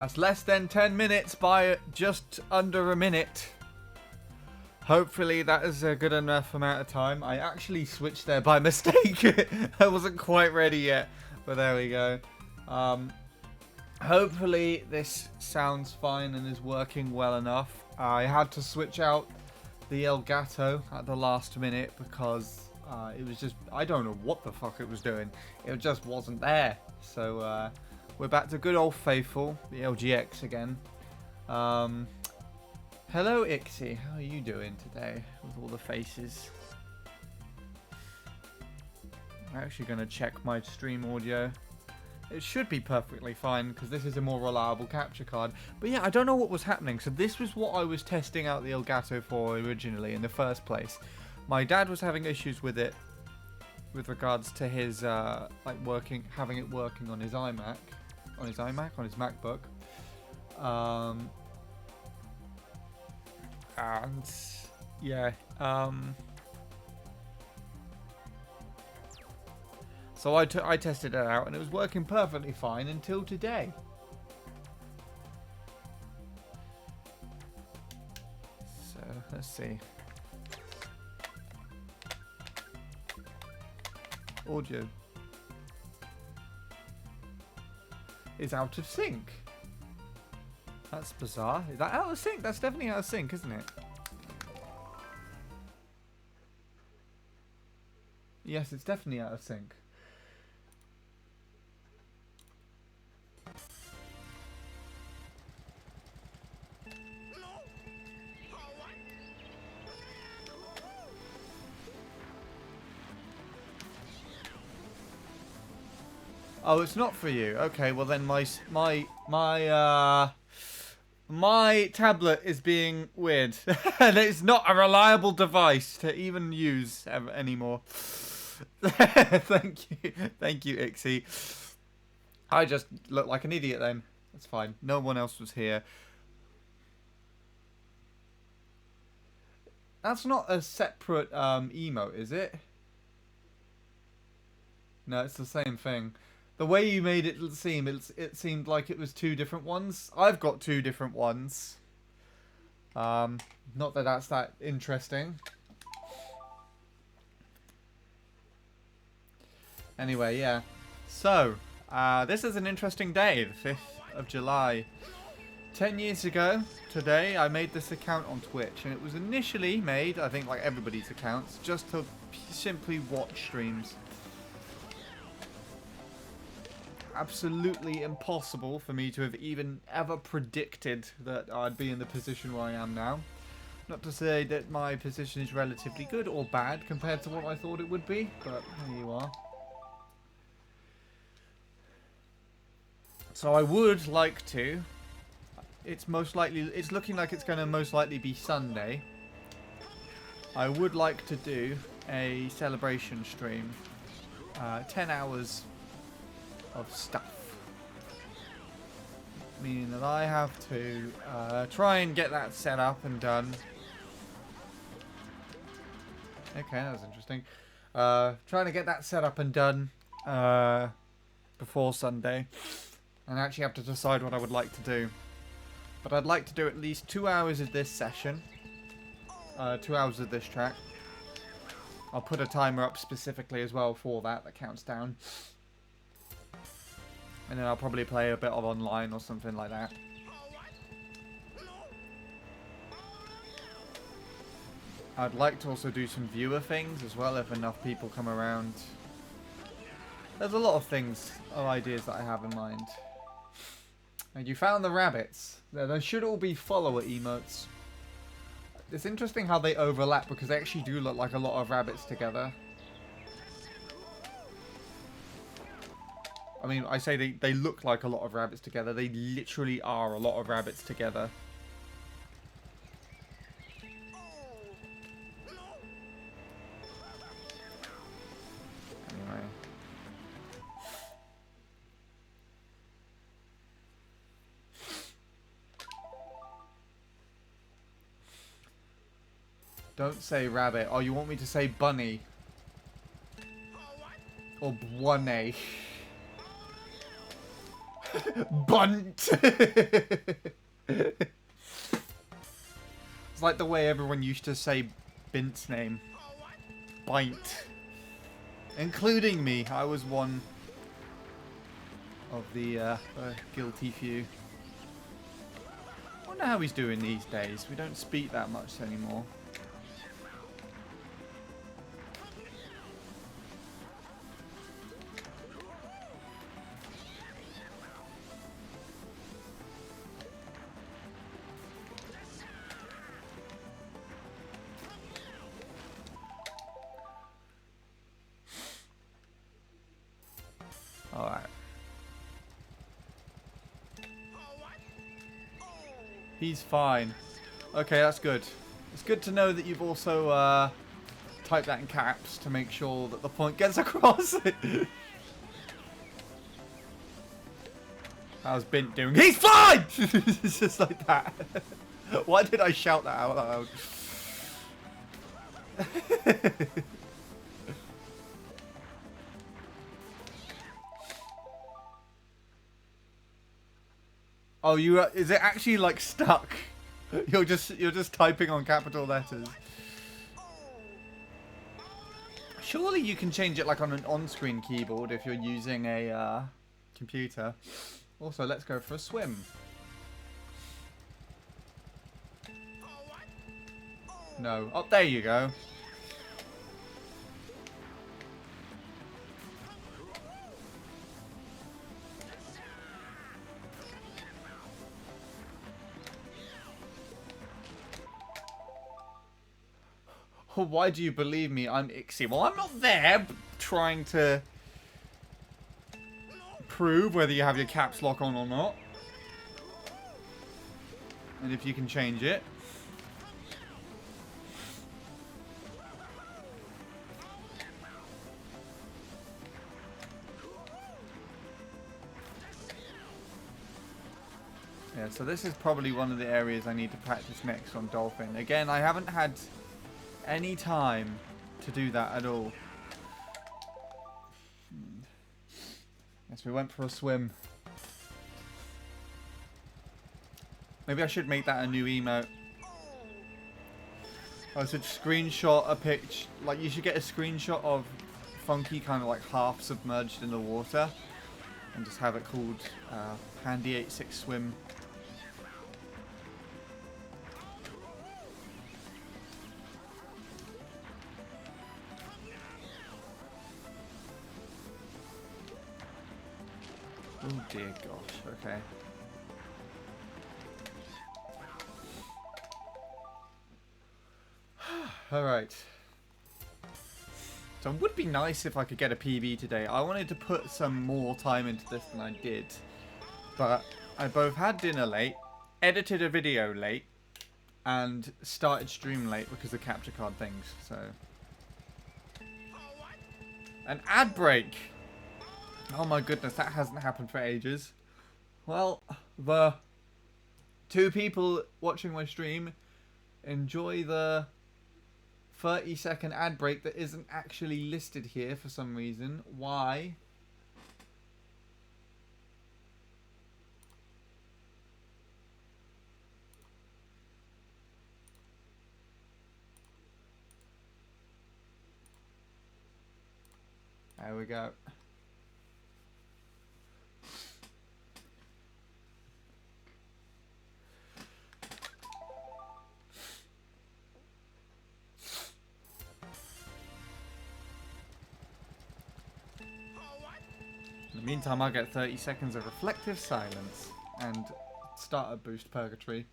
That's less than 10 minutes by just under a minute. Hopefully that is a good enough amount of time. I actually switched there by mistake. I wasn't quite ready yet, but there we go. Hopefully this sounds fine and is working well enough. I had to switch out the Elgato at the last minute because it was just, I don't know what the fuck it was doing. It just wasn't there. So we're back to good old faithful, the LGX again. Hello Ixie, how are you doing today with all the faces? I'm actually going to check my stream audio. It should be perfectly fine because this is a more reliable capture card. But yeah, I don't know what was happening. So this was what I was testing out the Elgato for originally in the first place. My dad was having issues with it with regards to his having it working on his iMac, on his MacBook. And yeah, so I tested it out and it was working perfectly fine until today. So let's see. Audio is out of sync. That's bizarre. Is that out of sync? That's definitely out of sync, isn't it? Yes, it's definitely out of sync. Oh, it's not for you. Okay, well then my tablet is being weird. And it's not a reliable device to even use anymore. Thank you, Ixie. I just look like an idiot then. That's fine. No one else was here. That's not a separate emote, is it? No, it's the same thing. The way you made it seem, it seemed like it was two different ones. I've got two different ones. Not that that's that interesting. Anyway, yeah. So, this is an interesting day, the 5th of July. 10 years ago, today, I made this account on Twitch. And it was initially made, I think like everybody's accounts, just to simply watch streams. Absolutely impossible for me to have even ever predicted that I'd be in the position where I am now. Not to say that my position is relatively good or bad compared to what I thought it would be, but here you are. So I would like to, it's looking like it's going to most likely be Sunday. I would like to do a celebration stream, 10 hours of stuff, meaning that I have to try and get that set up and done. Okay, that was interesting. Trying to get that set up and done before Sunday, and actually have to decide what I would like to do. But I'd like to do at least 2 hours of this session, 2 hours of this track. I'll put a timer up specifically as well for that counts down. And then I'll probably play a bit of online or something like that. I'd like to also do some viewer things as well if enough people come around. There's a lot of things, or ideas that I have in mind. And you found the rabbits. There should all be follower emotes. It's interesting how they overlap because they actually do look like a lot of rabbits together. I mean, I say they look like a lot of rabbits together. They literally are a lot of rabbits together. Anyway. Don't say rabbit. Oh, you want me to say bunny? Or bunny? Bunt! It's like the way everyone used to say Bint's name. Bint. Including me. I was one of the guilty few. I wonder how he's doing these days. We don't speak that much anymore. Alright. He's fine. Okay, that's good. It's good to know that you've also typed that in caps to make sure that the point gets across. How's Bint doing? He's fine! It's just like that. Why did I shout that out loud? Oh, is it actually like stuck? You're just typing on capital letters. Surely you can change it like on an on-screen keyboard if you're using a computer. Also, let's go for a swim. No. Oh, there you go. Oh, why do you believe me? I'm Ixie. Well, I'm not there trying to prove whether you have your caps lock on or not. And if you can change it. Yeah, so this is probably one of the areas I need to practice next on Dolphin. Again, I haven't had any time to do that at all. Yes, we went for a swim. Maybe I should make that a new emote. I should screenshot a picture. Like, you should get a screenshot of Funky kind of like half submerged in the water. And just have it called Handy 86 Swim. Oh dear gosh, okay. Alright. So it would be nice if I could get a PB today. I wanted to put some more time into this than I did. But I both had dinner late, edited a video late, and started stream late because of capture card things, so. An ad break! Oh my goodness, that hasn't happened for ages. Well, the 2 people watching my stream enjoy the 30-second ad break that isn't actually listed here for some reason. Why? There we go. In the meantime, I'll get 30 seconds of reflective silence and start a boost purgatory.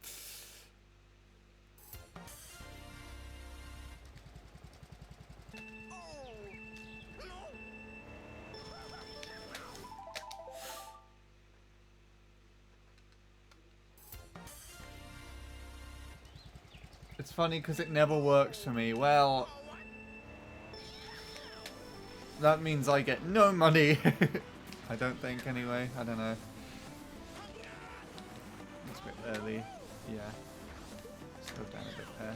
It's funny because it never works for me. Well, that means I get no money. I don't think, anyway. I don't know. It's a bit early. Yeah. Slow down a bit there.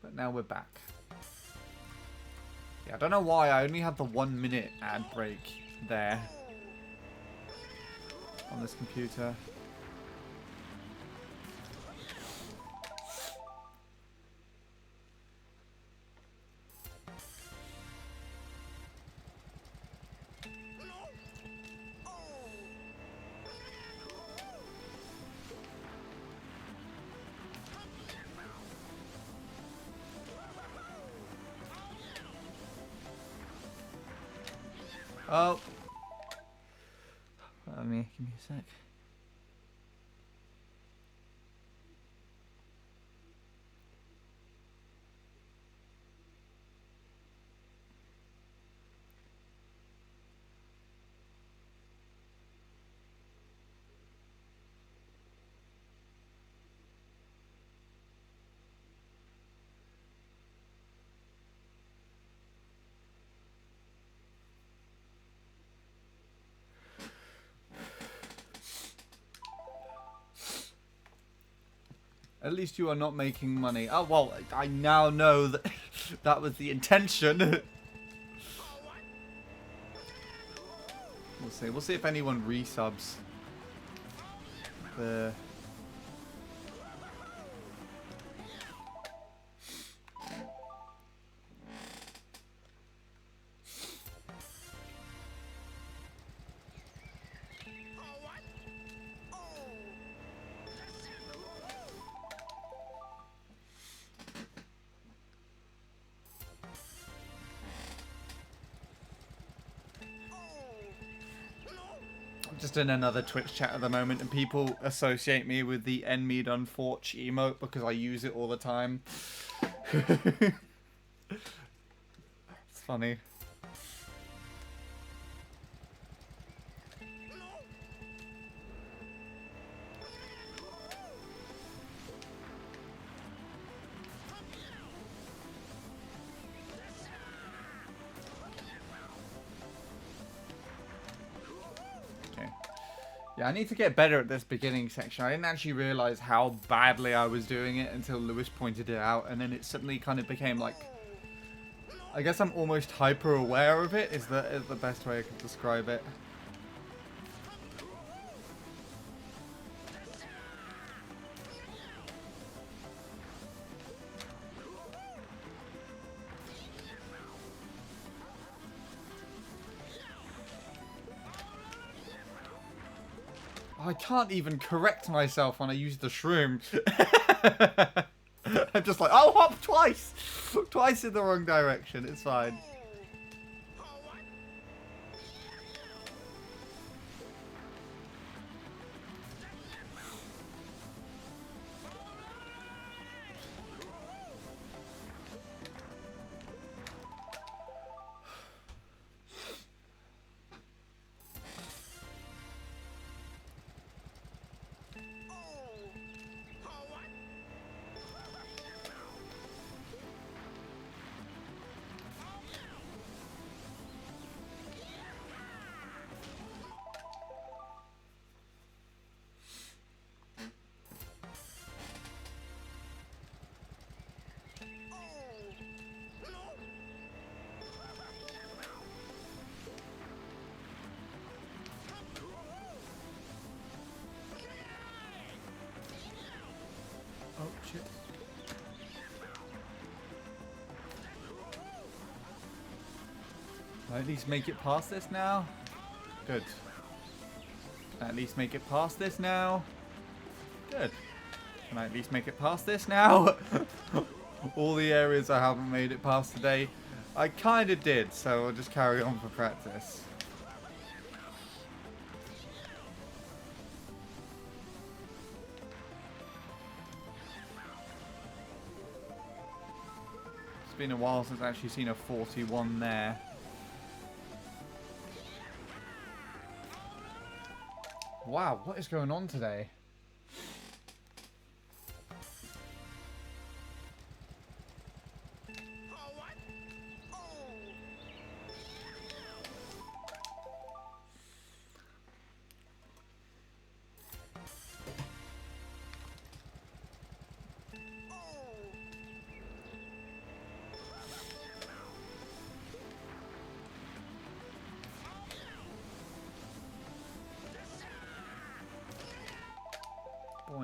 But now we're back. Yeah, I don't know why I only had the 1 minute ad break there on this computer. Oh. Give me a sec. At least you are not making money. Oh, well, I now know that that was the intention. We'll see. We'll see if anyone resubs. The... Just in another Twitch chat at the moment, and people associate me with the Enmead Unforch emote because I use it all the time. It's funny. Yeah, I need to get better at this beginning section. I didn't actually realize how badly I was doing it until Lewis pointed it out, and then it suddenly kind of became like... I guess I'm almost hyper aware of it, is the best way I could describe it. I can't even correct myself when I use the shroom. I'm just like, oh, hop twice! Twice in the wrong direction, it's fine. Oh, shit. Can I at least make it past this now? Good. Can I at least make it past this now? Good. Can I at least make it past this now? All the areas I haven't made it past today, I kind of did, so I'll just carry on for practice. It's been a while since I've actually seen a 41 there. Wow, what is going on today?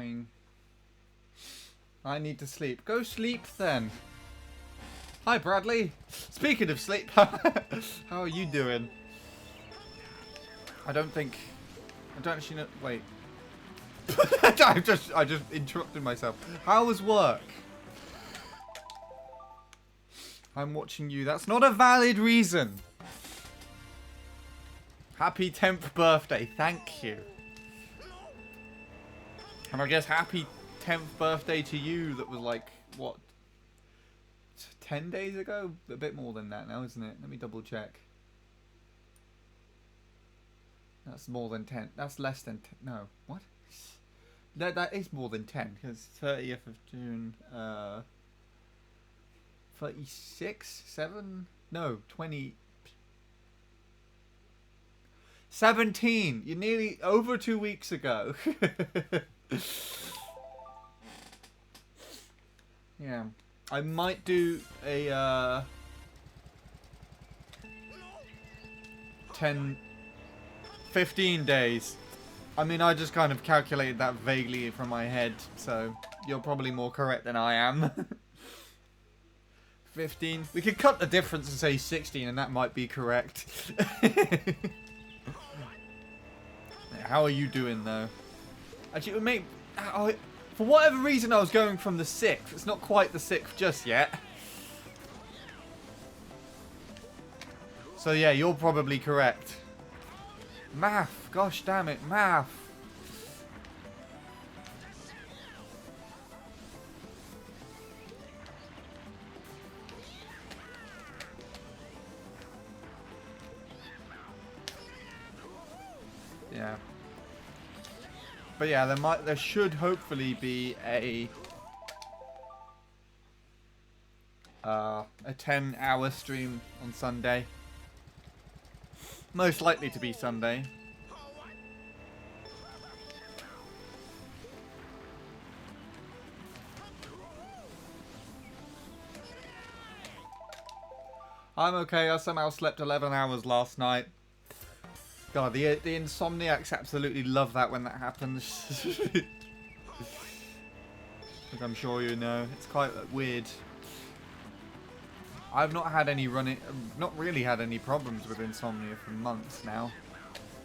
annoying. I need to sleep. Go sleep then. Hi, Bradley. Speaking of sleep, how are you doing? I don't actually know. Wait. I just interrupted myself. How was work? I'm watching you. That's not a valid reason. Happy 10th birthday. Thank you. And I guess happy 10th birthday to you that was like, what? 10 days ago? A bit more than that now, isn't it? Let me double check. That's more than 10. That's less than 10. No. What? That is more than 10, because 30th of June, 36? 7? No, 20. 17! You're nearly over 2 weeks ago. Yeah. I might do a, 15 days. I mean, I just kind of calculated that vaguely from my head, so you're probably more correct than I am. 15. We could cut the difference and say 16, and that might be correct. How are you doing, though? Actually, it would make... for whatever reason, I was going from the 6th. It's not quite the 6th just yet. So, yeah, you're probably correct. Math. Gosh damn it. Math. Yeah. But yeah, there should hopefully be a 10-hour stream on Sunday. Most likely to be Sunday. I'm okay. I somehow slept 11 hours last night. God, the insomniacs absolutely love that when that happens. As I'm sure you know, it's quite weird. I've not really had any problems with insomnia for months now.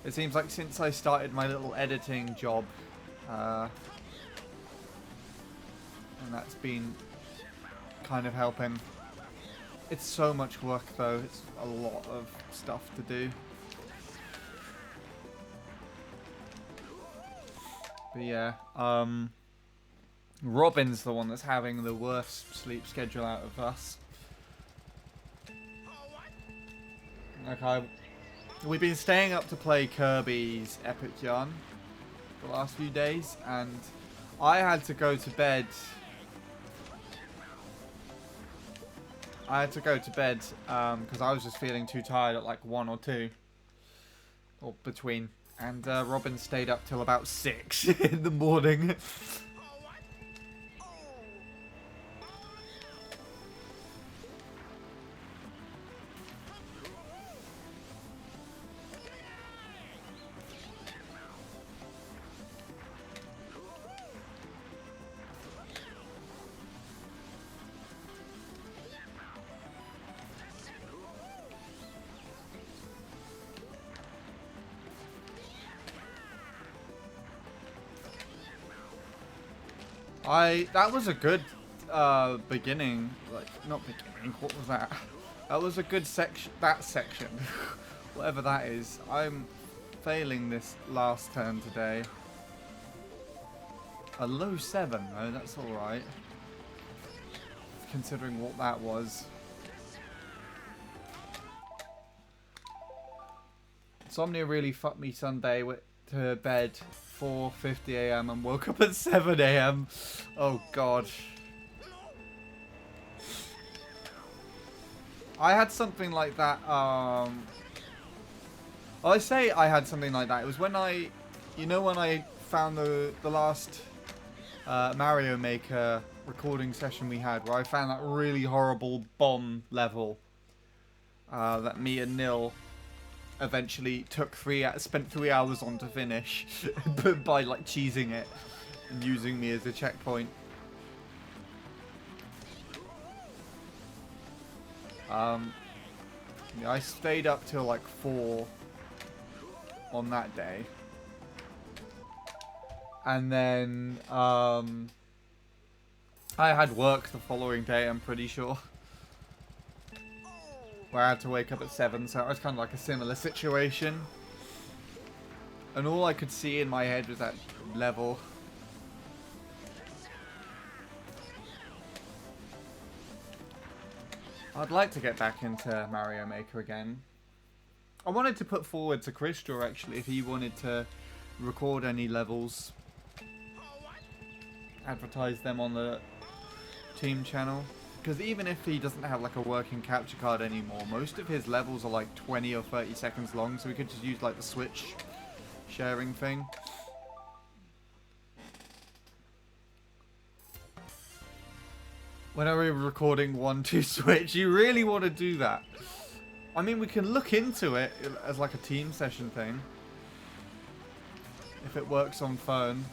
It seems like since I started my little editing job, and that's been kind of helping. It's so much work though, it's a lot of stuff to do. But yeah, Robin's the one that's having the worst sleep schedule out of us. Okay, we've been staying up to play Kirby's Epic Yarn the last few days, and I had to go to bed. Because I was just feeling too tired at like 1 or 2, or between. And Robin stayed up till about 6 in the morning. That was a good beginning. Like, not beginning, what was that? That was a good section. That section. Whatever that is. I'm failing this last turn today. A low 7 though, that's alright. Considering what that was. Insomnia really fucked me Sunday to bed 4:50 AM and woke up at 7 AM. Oh god. I had something like that. I say I had something like that. It was when when I found the last Mario Maker recording session we had, where I found that really horrible bomb level that me and Nil eventually spent 3 hours on to finish by like cheesing it. and using me as a checkpoint. Yeah, I stayed up till like 4 on that day. And then I had work the following day, I'm pretty sure. Where I had to wake up at 7, so it was kind of like a similar situation. And all I could see in my head was that level. I'd like to get back into Mario Maker again. I wanted to put forward to Crystal, actually, if he wanted to record any levels. Advertise them on the team channel. Because even if he doesn't have like a working capture card anymore, most of his levels are like 20 or 30 seconds long, so we could just use like the Switch sharing thing. When are we recording 1-2 Switch? You really want to do that? I mean, we can look into it as like a team session thing. If it works on phone.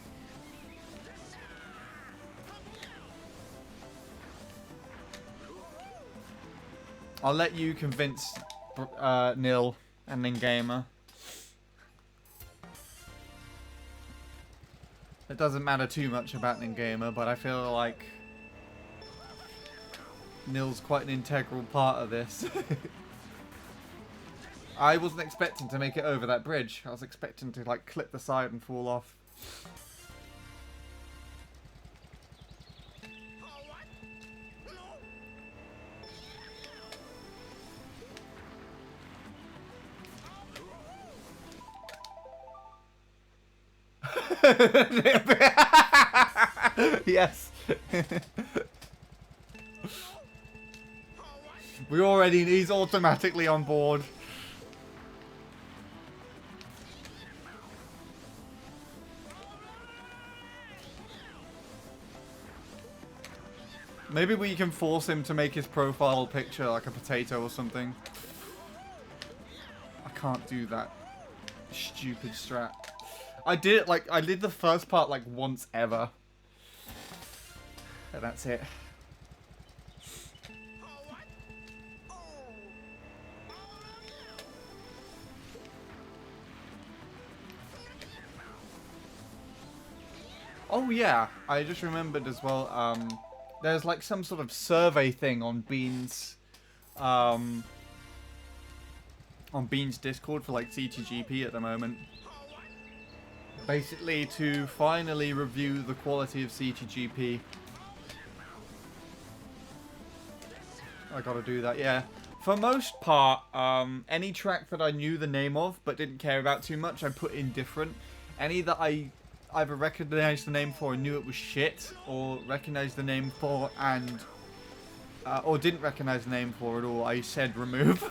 I'll let you convince Nil and Ningamer. It doesn't matter too much about Ningamer, but I feel like Nil's quite an integral part of this. I wasn't expecting to make it over that bridge. I was expecting to like clip the side and fall off. Yes. He's automatically on board. Maybe we can force him to make his profile picture like a potato or something. I can't do that. Stupid strat. I did the first part like once ever. And that's it. Oh yeah, I just remembered as well, there's like some sort of survey thing on Bean's Discord for like CTGP at the moment. Basically to finally review the quality of CTGP. I gotta do that, yeah. For most part, any track that I knew the name of but didn't care about too much, I put indifferent. Any that I either recognized the name for and knew it was shit, or recognized the name for and or didn't recognize the name for at all, I said remove.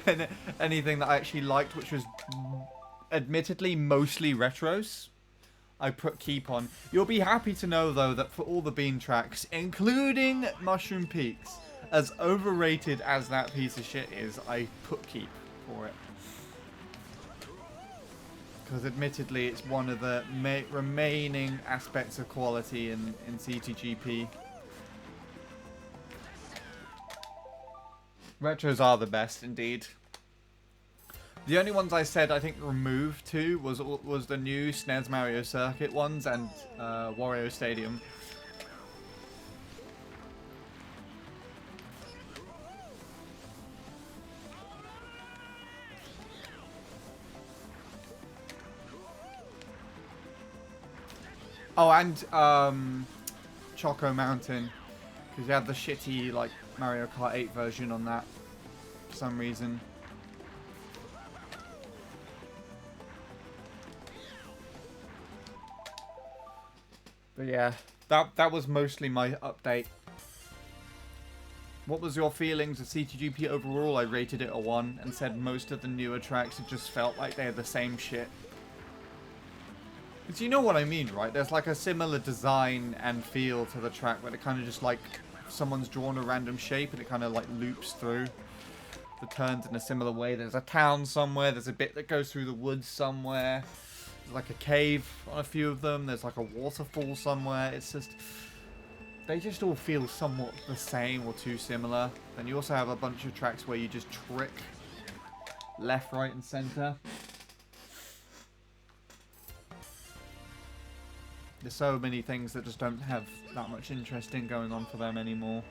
And anything that I actually liked, which was admittedly mostly retros, I put keep on. You'll be happy to know though that for all the Bean tracks, including Mushroom Peaks, as overrated as that piece of shit is, I put keep for it. Because admittedly, it's one of the remaining aspects of quality in CTGP. Retros are the best, indeed. The only ones I said I think remove to was the new SNES Mario Circuit ones and Wario Stadium. Oh, and Choco Mountain, because you had the shitty like Mario Kart 8 version on that for some reason. But yeah, that was mostly my update. What was your feelings of CTGP overall? I rated it a 1 and said most of the newer tracks it just felt like they had the same shit. Because you know what I mean, right? There's like a similar design and feel to the track where it kind of just like someone's drawn a random shape and it kind of like loops through the turns in a similar way. There's a town somewhere, there's a bit that goes through the woods somewhere. There's like a cave on a few of them. There's like a waterfall somewhere. It's just... They just all feel somewhat the same or too similar. And you also have a bunch of tracks where you just trick left, right, and center. There's so many things that just don't have that much interesting going on for them anymore.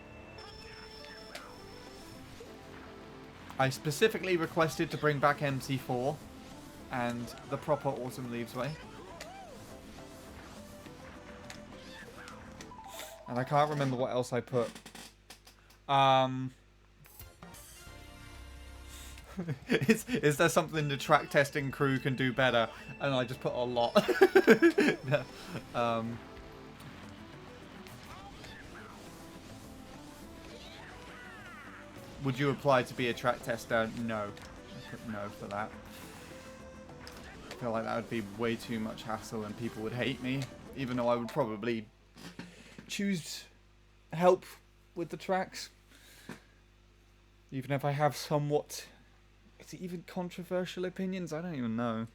I specifically requested to bring back MC4 and the proper Autumn Leaves Way. And I can't remember what else I put. Is there something the track testing crew can do better? And I just put a lot. Would you apply to be a track tester? No. I put no for that. I feel like that would be way too much hassle and people would hate me. Even though I would probably choose help with the tracks. Even if I have somewhat... Is it even controversial opinions? I don't even know.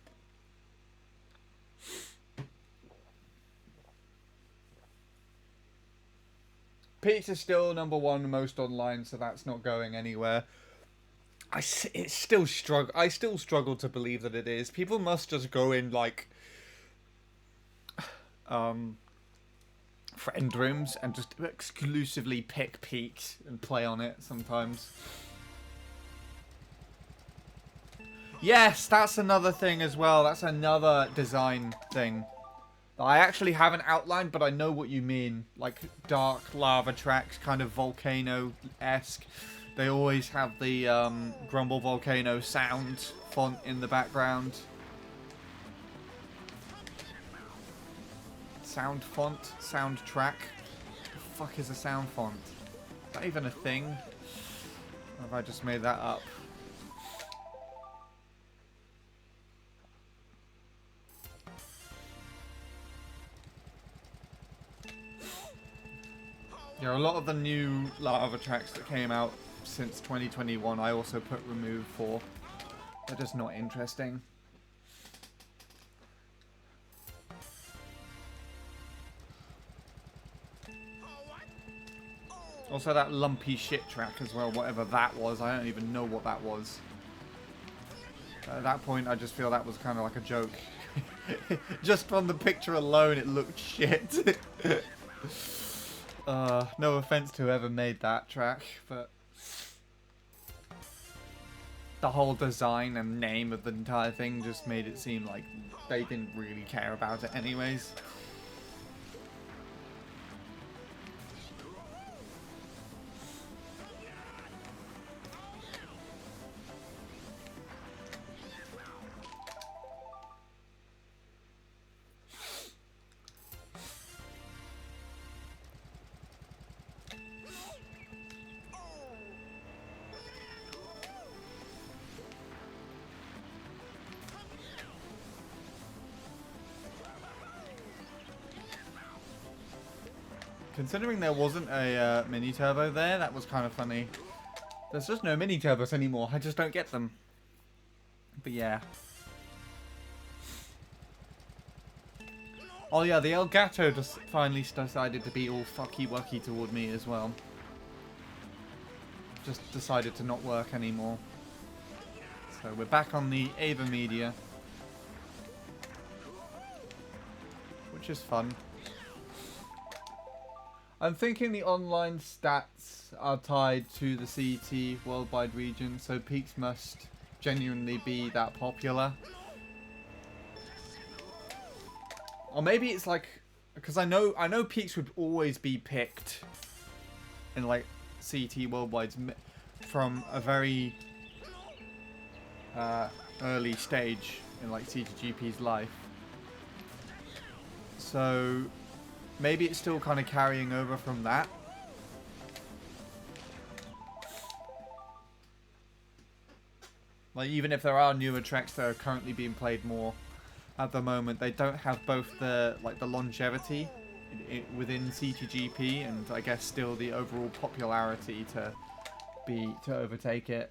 Peach is still #1 most online, so that's not going anywhere. I still struggle to believe that it is. People must just go in like friend rooms and just exclusively pick Peach and play on it sometimes. Yes, that's another thing as well. That's another design thing. I actually haven't outlined, but I know what you mean. Like dark lava tracks, kind of volcano-esque. They always have the Grumble Volcano sound font in the background. Sound font? Soundtrack? What the fuck is a sound font? Is that even a thing? Or have I just made that up? Yeah, a lot of the new lava tracks that came out since 2021, I also put remove for. They're just not interesting. Also that lumpy shit track as well, whatever that was. I don't even know what that was. At that point, I just feel that was kind of like a joke. Just from the picture alone, it looked shit. No offense to whoever made that track, but the whole design and name of the entire thing just made it seem like they didn't really care about it anyways. Considering there wasn't a mini turbo there, that was kind of funny. There's just no mini turbos anymore. I just don't get them. But yeah. Oh yeah, the Elgato just finally decided to be all fucky-wucky toward me as well. Just decided to not work anymore. So we're back on the Ava Media. Which is fun. I'm thinking the online stats are tied to the CET worldwide region, so Peaks must genuinely be that popular. Or maybe it's like, because I know Peaks would always be picked in like CET worldwide from a very early stage in like CTGP's life. So maybe it's still kind of carrying over from that. Like, even if there are newer tracks that are currently being played more at the moment, they don't have both the longevity within CTGP and I guess still the overall popularity to overtake it.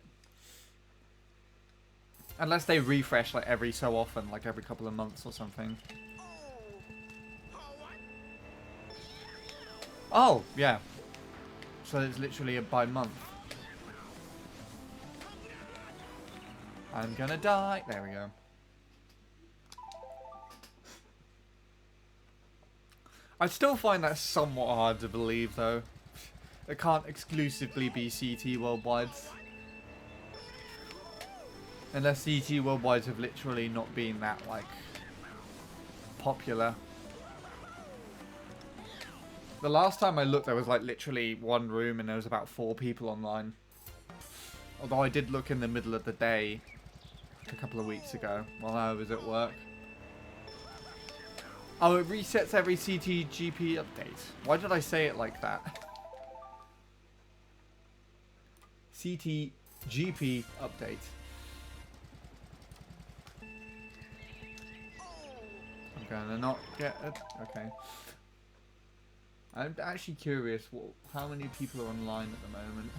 Unless they refresh like every so often, like every couple of months or something. Oh, yeah. So it's literally a by month. I'm gonna die. There we go. I still find that somewhat hard to believe, though. It can't exclusively be CT Worldwides. Unless CT Worldwides have literally not been that, like, popular. The last time I looked, there was, like, literally one room and there was about 4 people online. Although I did look in the middle of the day a couple of weeks ago while I was at work. Oh, it resets every CTGP update. Why did I say it like that? CTGP update. I'm gonna not get it. Okay. I'm actually curious how many people are online at the moment.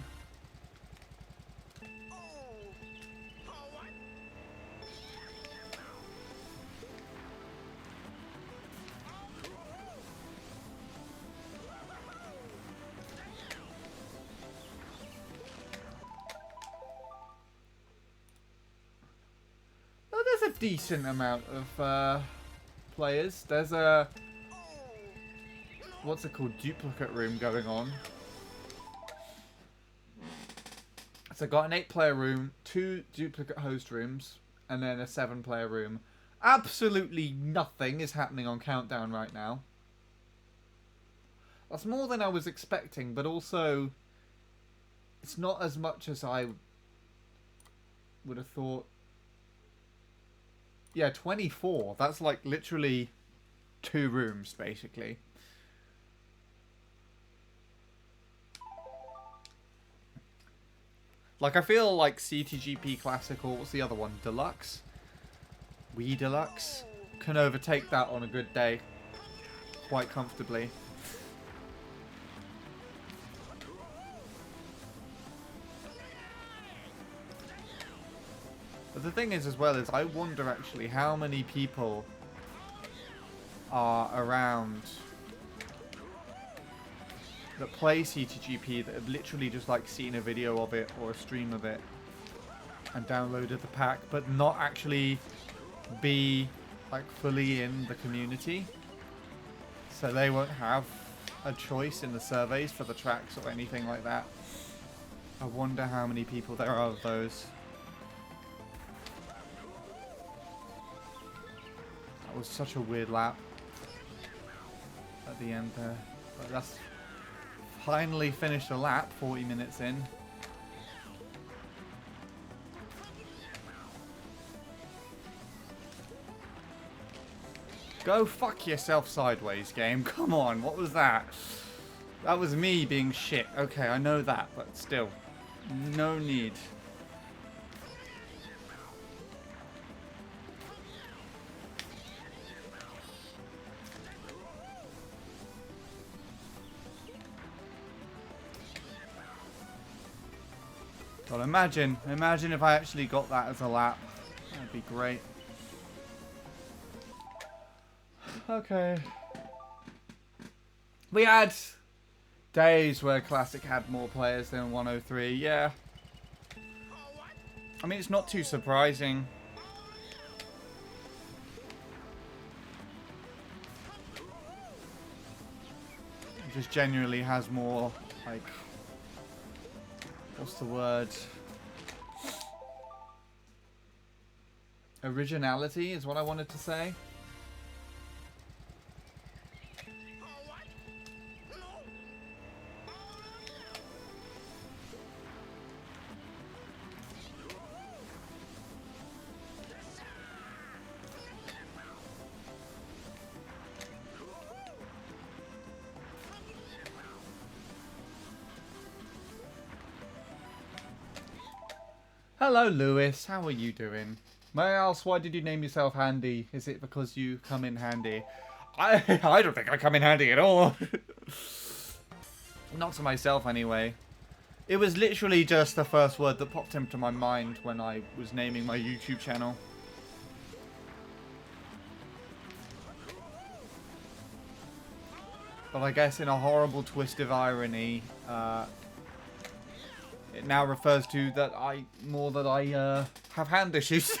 There's a decent amount of players. There's a what's it called, duplicate room going on. So I've got an 8-player room, 2 duplicate host rooms, and then a 7-player room. Absolutely nothing is happening on Countdown right now. That's more than I was expecting, but also it's not as much as I would have thought. Yeah, 24. That's like literally 2 rooms, basically. Like, I feel like CTGP Classic, or what's the other one? Deluxe? Wii Deluxe? Can overtake that on a good day. Quite comfortably. But the thing is, as well, is I wonder actually how many people are around that play CTGP that have literally just like seen a video of it or a stream of it and downloaded the pack, but not actually be like fully in the community. So they won't have a choice in the surveys for the tracks or anything like that. I wonder how many people there are of those. That was such a weird lap at the end there. But that's finally finished a lap, 40 minutes in. Go fuck yourself sideways, game. Come on, what was that? That was me being shit. Okay, I know that, but still. No need. Well, imagine if I actually got that as a lap. That'd be great. Okay. We had days where Classic had more players than 103, yeah. I mean, it's not too surprising. It just genuinely has more, like, what's the word? Originality is what I wanted to say. Hello, Lewis. How are you doing? May I ask, why did you name yourself Handy? Is it because you come in handy? I don't think I come in handy at all. Not to myself, anyway. It was literally just the first word that popped into my mind when I was naming my YouTube channel. But I guess in a horrible twist of irony, it now refers to that I have hand issues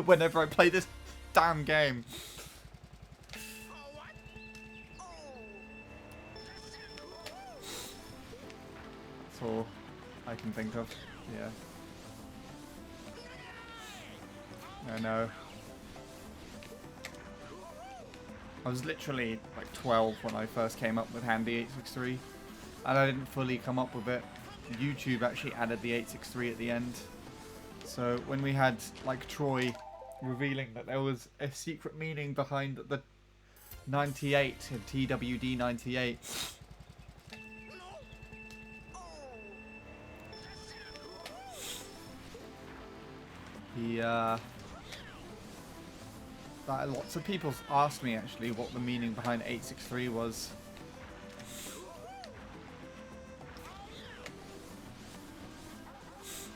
whenever I play this damn game. That's all I can think of. Yeah. I know. I was literally like 12 when I first came up with Handy 863, and I didn't fully come up with it. YouTube actually added the 863 at the end. So when we had like Troy revealing that there was a secret meaning behind the 98 and TWD 98. Lots of people asked me actually what the meaning behind 863 was.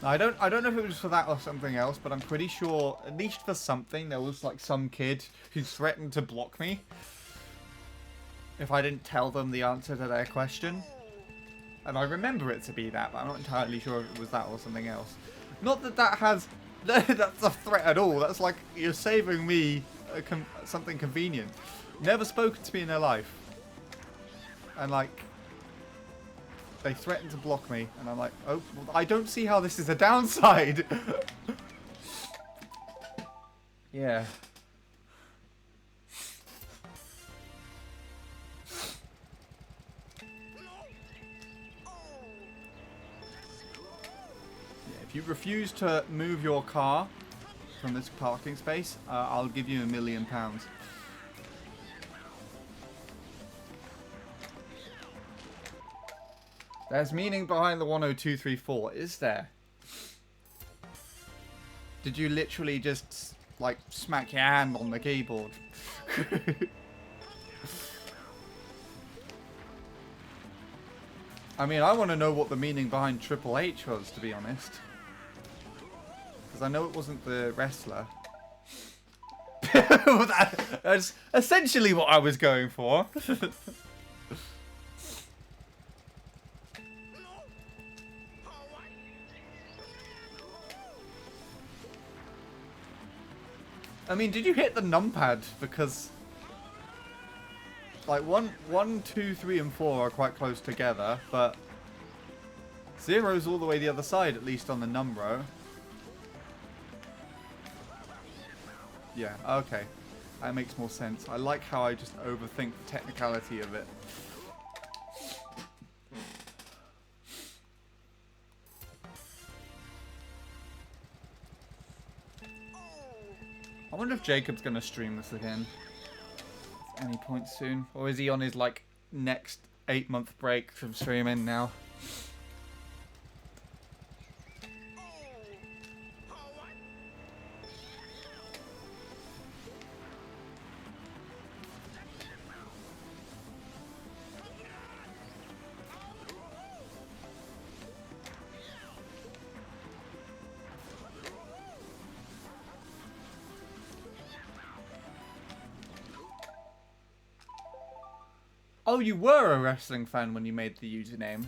I don't know if it was for that or something else, but I'm pretty sure, at least for something, there was like some kid who threatened to block me if I didn't tell them the answer to their question. And I remember it to be that, but I'm not entirely sure if it was that or something else. Not that that has... that's a threat at all. That's like, you're saving me something convenient. Never spoken to me in their life. And like... they threatened to block me, and I'm like, oh, well, I don't see how this is a downside. Yeah. If you refuse to move your car from this parking space, I'll give you £1 million. There's meaning behind the 10234, is there? Did you literally just, like, smack your hand on the keyboard? I mean, I want to know what the meaning behind Triple H was, to be honest. Because I know it wasn't the wrestler. That's essentially what I was going for. I mean, did you hit the numpad? Because, like, 1, 2, 3, and 4 are quite close together, but 0's all the way the other side, at least on the number. Yeah, okay. That makes more sense. I like how I just overthink the technicality of it. I wonder if Jacob's going to stream this again at any point soon. Or is he on his, like, next 8-month break from streaming now? Oh, you were a wrestling fan when you made the username.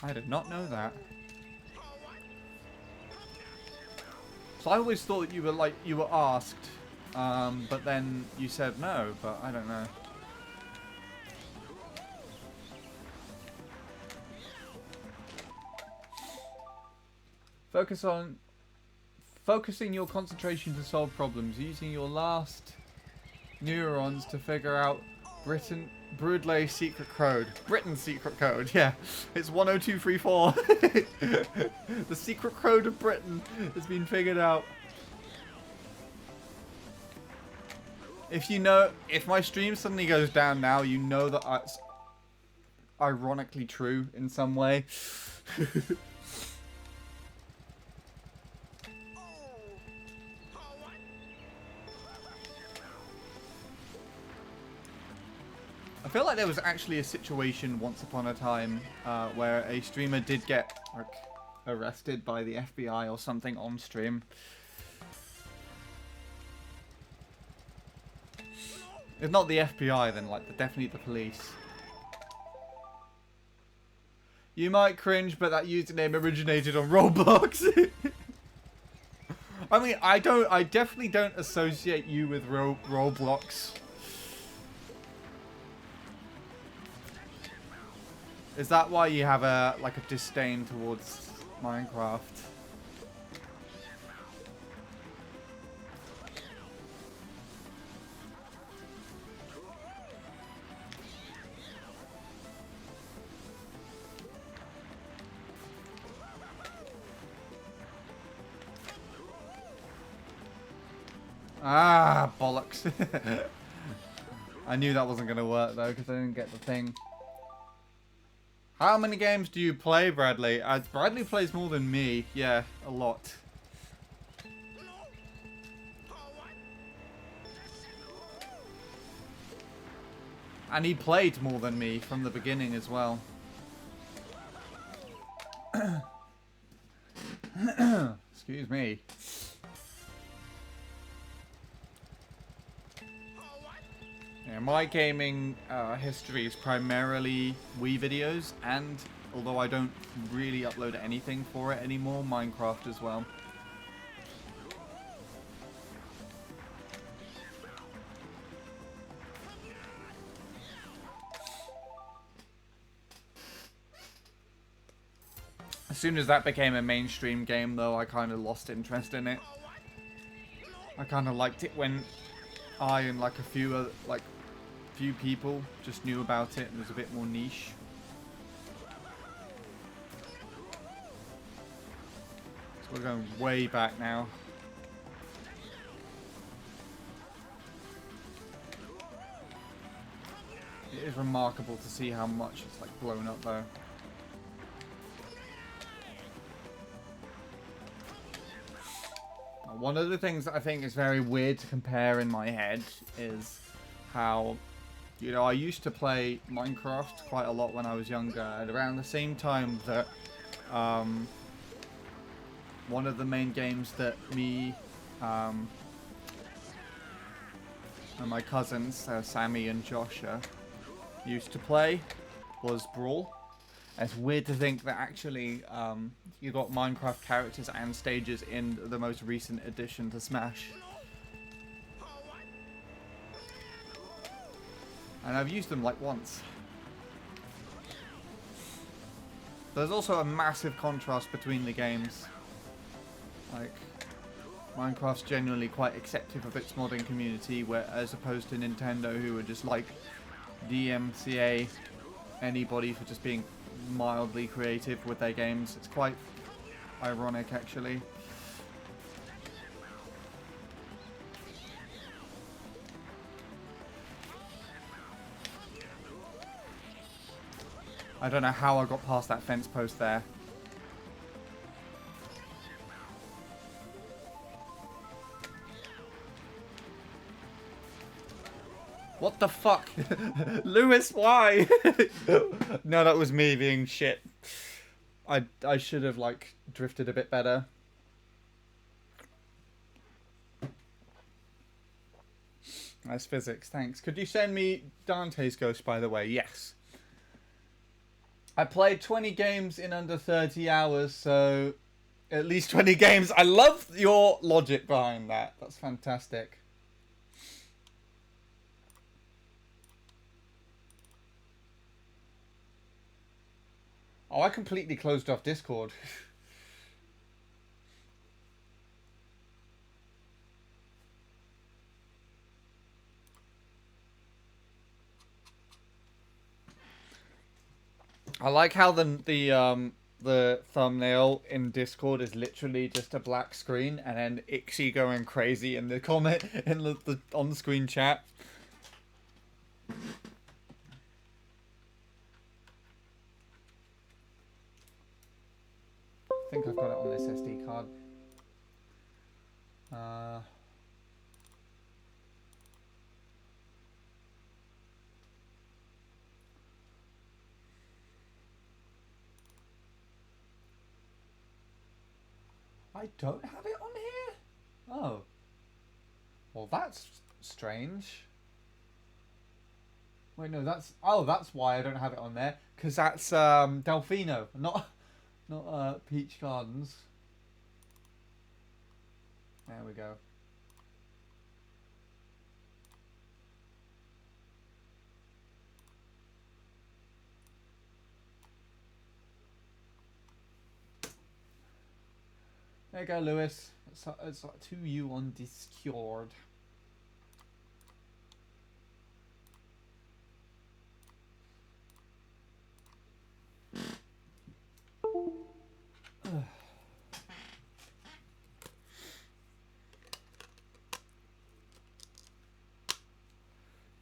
I did not know that. So I always thought you were like, you were asked, but then you said no, but I don't know. Focusing your concentration to solve problems, using your last neurons to figure out Broodley's secret code. Britain's secret code, yeah. It's 10234. The secret code of Britain has been figured out. If my stream suddenly goes down now, you know that it's ironically true in some way. A feel like there was actually a situation once upon a time where a streamer did get like arrested by the FBI or something on stream. If not the FBI, then like definitely the police. You might cringe, but that username originated on Roblox. I mean, I definitely don't associate you with Roblox. Is that why you have a disdain towards Minecraft? Ah, bollocks. I knew that wasn't going to work though, because I didn't get the thing. How many games do you play, Bradley? Bradley plays more than me. Yeah, a lot. And he played more than me from the beginning as well. Excuse me. Yeah, my gaming history is primarily Wii videos, and although I don't really upload anything for it anymore, Minecraft as well. As soon as that became a mainstream game, though, I kind of lost interest in it. I kind of liked it when I and like a few other, few people just knew about it and it was a bit more niche. So we're going way back now. It is remarkable to see how much it's like blown up though. One of the things that I think is very weird to compare in my head is how, you know, I used to play Minecraft quite a lot when I was younger, and around the same time that one of the main games that me and my cousins, Sammy and Joshua, used to play was Brawl. It's weird to think that actually you got Minecraft characters and stages in the most recent addition to Smash. And I've used them like once. There's also a massive contrast between the games. Like, Minecraft's genuinely quite acceptive of its modding community, where as opposed to Nintendo, who are just like DMCA anybody for just being mildly creative with their games. It's quite ironic, actually. I don't know how I got past that fence post there. What the fuck? Lewis, why? No, that was me being shit. I should have, like, drifted a bit better. Nice physics, thanks. Could you send me Dante's Ghost, by the way? Yes. I played 20 games in under 30 hours, so at least 20 games. I love your logic behind that. That's fantastic. Oh, I completely closed off Discord. I like how the thumbnail in Discord is literally just a black screen and then Ixie going crazy in the comment in the on-screen chat. I think I've got it on this SD card. I don't have it on here? Oh. Well, that's strange. Wait, no, that's... Oh, that's why I don't have it on there. Because that's Delfino, not Peach Gardens. There we go. There you go, Lewis. It's to you on Discord.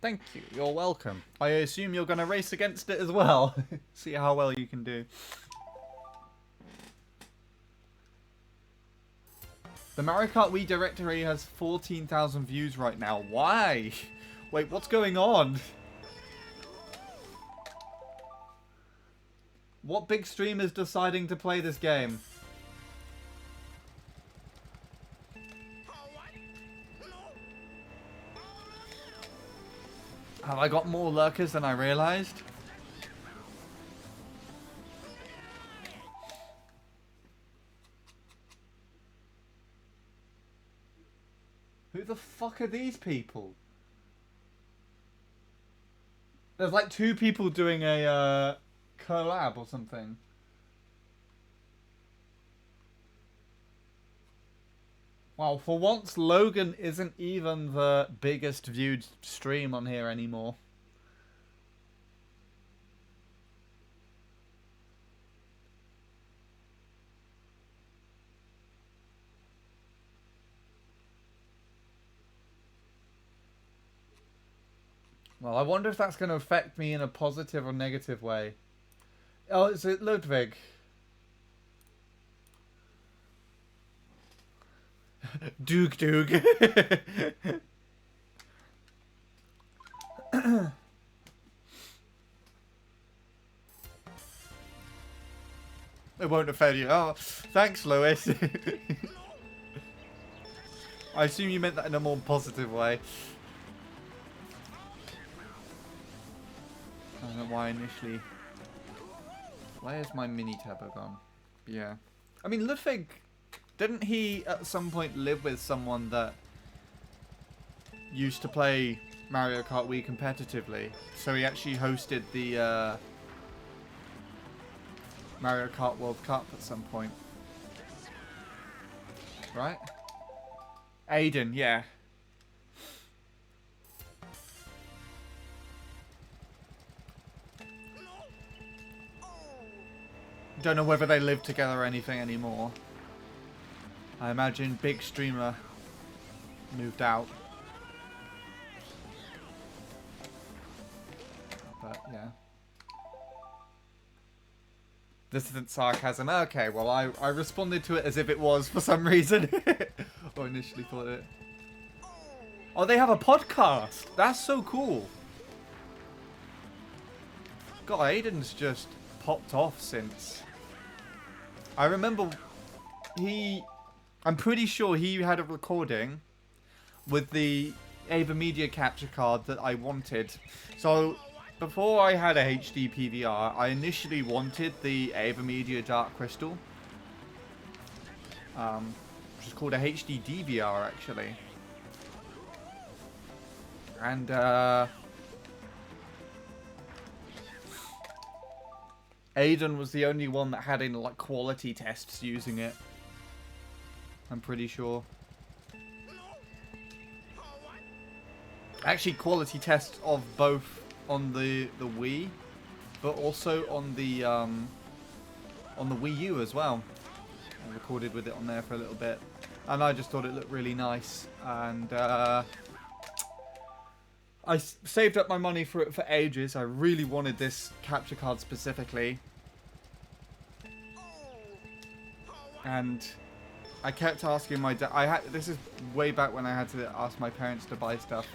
Thank you, you're welcome. I assume you're going to race against it as well. See how well you can do. The Mario Kart Wii directory has 14,000 views right now. Why? Wait, what's going on? What big streamer's deciding to play this game? Have I got more lurkers than I realized? Who the fuck are these people? There's like 2 people doing a collab or something. Wow, for once Logan isn't even the biggest viewed stream on here anymore. Well, I wonder if that's going to affect me in a positive or negative way. Oh, is it Ludwig? Doog. It won't offend you. Oh, thanks, Lewis. I assume you meant that in a more positive way. I don't know why initially. Where's my mini turbo gone? Yeah. I mean, Ludwig, didn't he at some point live with someone that used to play Mario Kart Wii competitively? So he actually hosted the Mario Kart World Cup at some point. Right? Aiden, yeah. Don't know whether they live together or anything anymore. I imagine big streamer moved out. But yeah. This isn't sarcasm. Okay, well I responded to it as if it was for some reason. Or initially thought it. Oh, they have a podcast. That's so cool. God, Aiden's just popped off since. I remember I'm pretty sure he had a recording with the Ava Media capture card that I wanted. So before I had a HD PVR, I initially wanted the Ava Media Dark Crystal, which is called a HD DVR actually. And Aiden was the only one that had any like quality tests using it. I'm pretty sure. Actually, quality tests of both on the Wii, but also on the Wii U as well. I recorded with it on there for a little bit, and I just thought it looked really nice. And I saved up my money for it for ages. I really wanted this capture card specifically, and I kept asking my dad. This is way back when I had to ask my parents to buy stuff,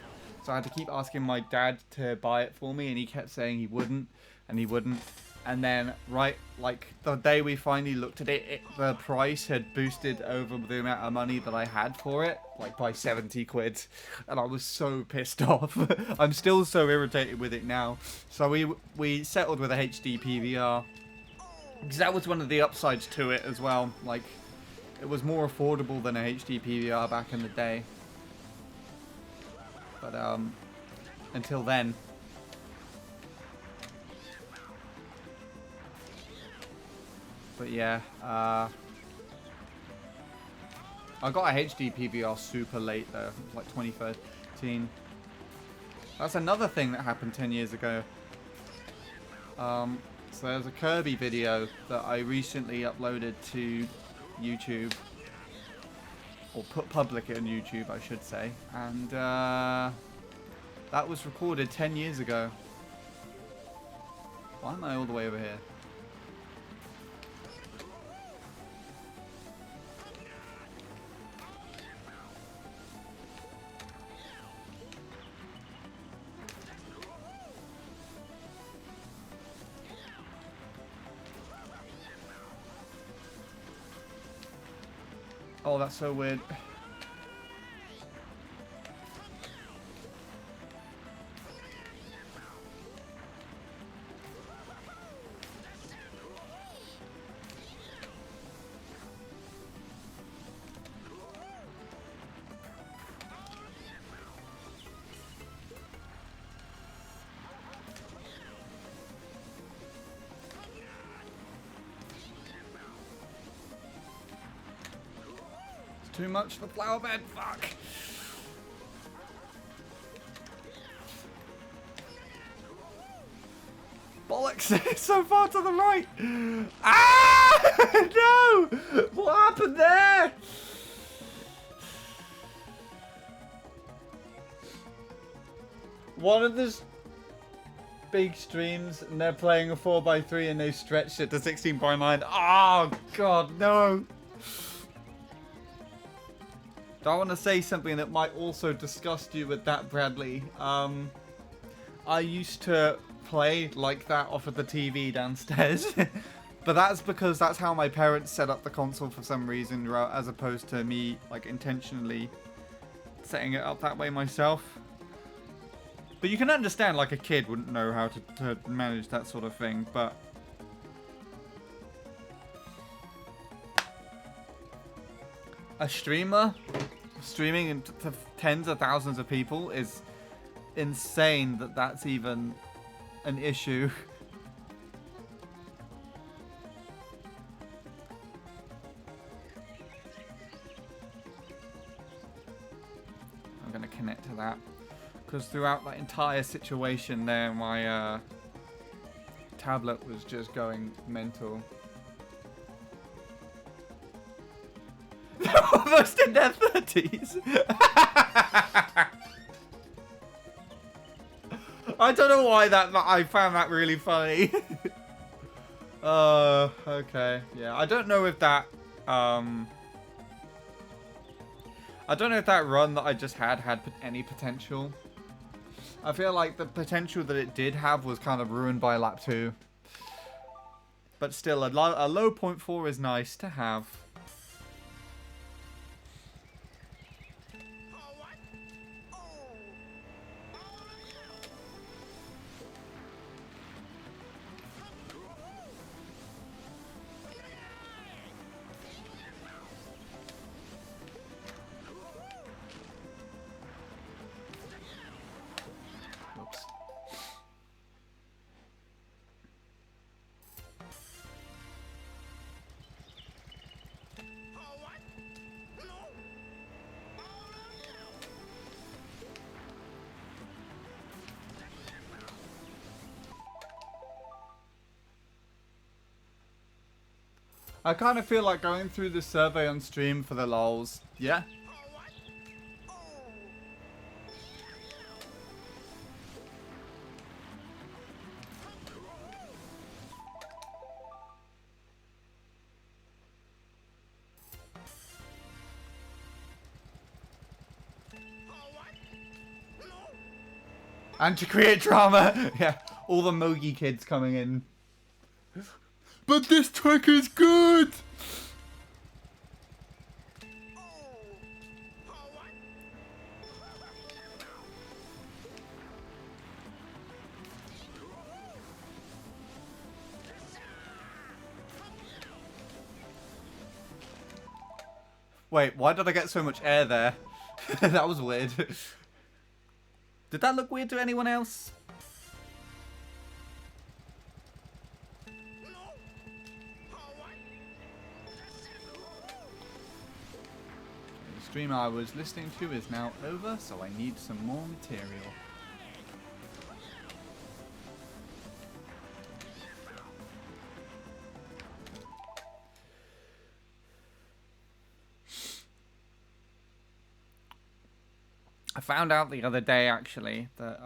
so I had to keep asking my dad to buy it for me, and he kept saying he wouldn't, and he wouldn't. And then, right, like, the day we finally looked at it, the price had boosted over the amount of money that I had for it, like, by 70 quid. And I was so pissed off. I'm still so irritated with it now. So we settled with a HD PVR. Because that was one of the upsides to it as well. Like, it was more affordable than a HD PVR back in the day. But, until then... But yeah, I got a HD PVR super late though, like 2013. That's another thing that happened 10 years ago. So there's a Kirby video that I recently uploaded to YouTube. Or put public on YouTube, I should say. And that was recorded 10 years ago. Why am I all the way over here? Oh, that's so weird. Too much for flower bed, fuck. Bollocks, it's so far to the right. Ah! No! What happened there? One of the big streams and they're playing a 4x3 and they stretched it to 16x9. Oh, God, no. I want to say something that might also disgust you with that, Bradley. I used to play like that off of the TV downstairs. But that's because that's how my parents set up the console for some reason, as opposed to me like intentionally setting it up that way myself. But you can understand, like, a kid wouldn't know how to manage that sort of thing, but... A streamer streaming to tens of thousands of people is insane that that's even an issue. I'm going to connect to that. Because throughout that entire situation there, my tablet was just going mental. They're almost in their 30s. I don't know why I found that really funny. Okay. Yeah, I don't know if that I don't know if that run that I just had any potential. I feel like the potential that it did have was kind of ruined by lap 2. But still, a low 0.4 is nice to have. I kind of feel like going through the survey on stream for the lols. Yeah? And to create drama. Yeah, all the Mogi kids coming in. But this trick is good! Wait, why did I get so much air there? That was weird. Did that look weird to anyone else? The stream I was listening to is now over, so I need some more material. I found out the other day, actually, that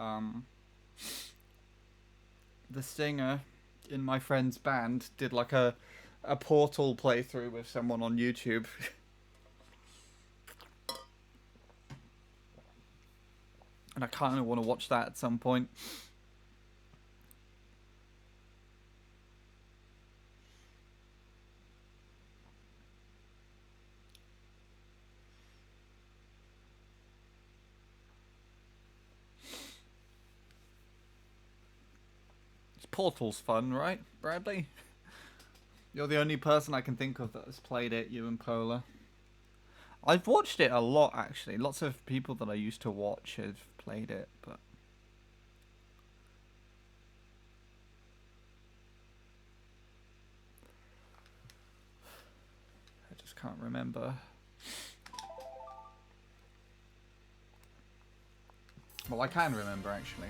the singer in my friend's band did like a Portal playthrough with someone on YouTube. And I kind of want to watch that at some point. Portal's fun, right, Bradley? You're the only person I can think of that has played it, you and Polar. I've watched it a lot, actually. Lots of people that I used to watch have played it, but... I just can't remember. Well, I can remember, actually.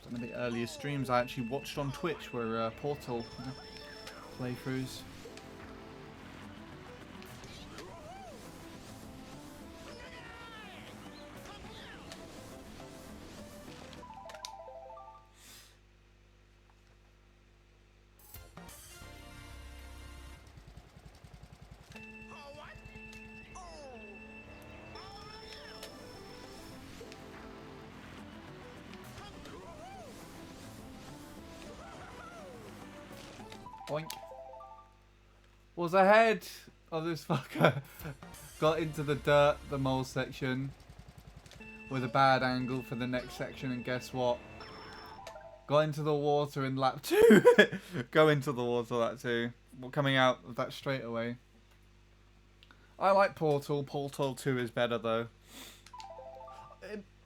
Some of the earliest streams I actually watched on Twitch were Portal playthroughs. Boink. Was ahead of this fucker. Got into the dirt, the mole section, with a bad angle for the next section, and guess what? Got into the water in lap 2. Go into the water that too. Well, coming out of that straight away. I like Portal. Portal 2 is better though.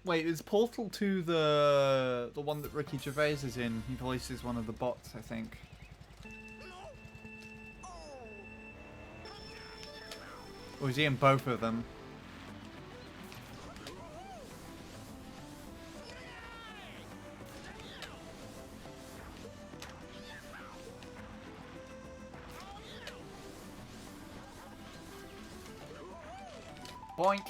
Wait, is Portal 2 the one that Ricky Gervais is in? He voices one of the bots, I think. Or is he in both of them? Boink.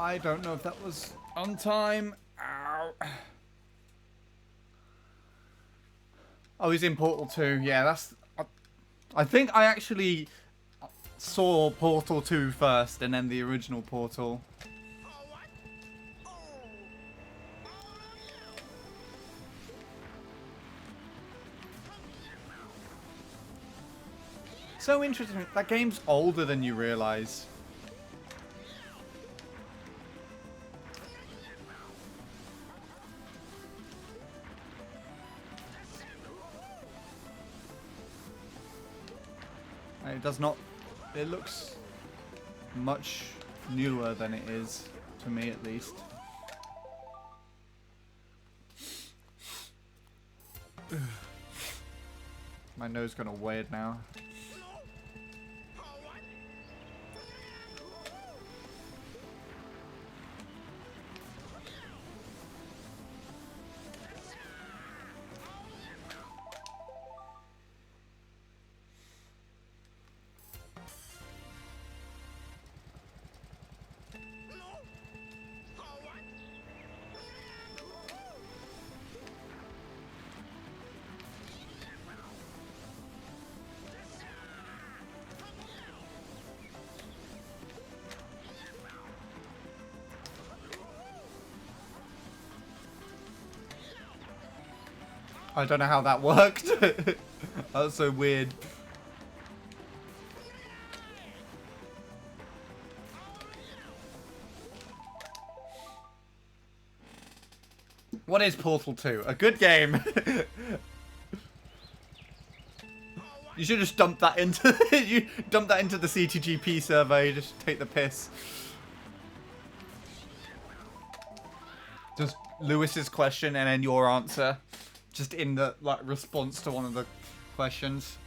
I don't know if that was on time. Ow. Oh, he's in Portal 2. Yeah, that's... I think I actually saw Portal 2 first and then the original Portal. So interesting. That game's older than you realise. It does not... It looks much newer than it is, to me at least. My nose gonna weird now. I don't know how that worked. That's so weird. What is Portal 2? A good game. You should just dump that into the CTGP server. You just take the piss. Just Lewis's question and then your answer, just in the response to one of the questions.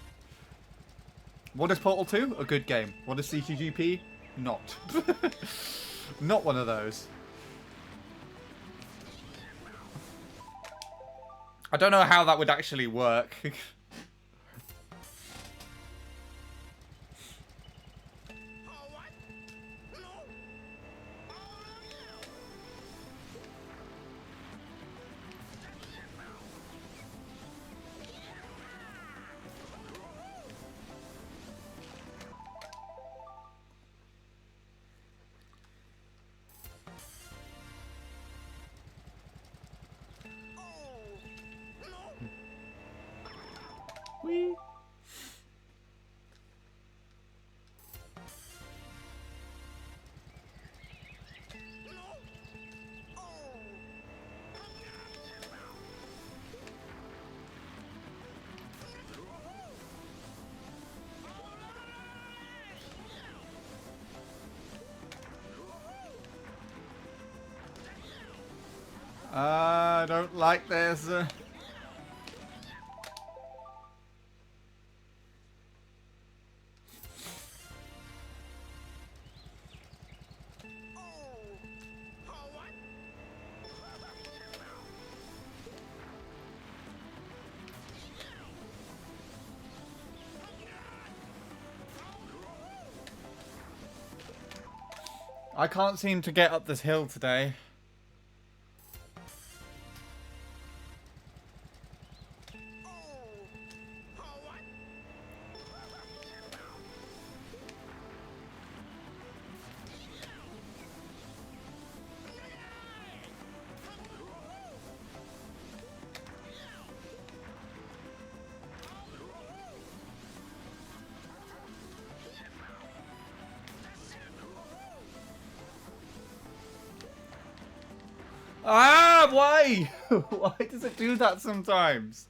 What is Portal 2? A good game. What is CTGP? Not. Not one of those. I don't know how that would actually work. Whee! I don't like this. I can't seem to get up this hill today. Ah, why? Why does it do that sometimes?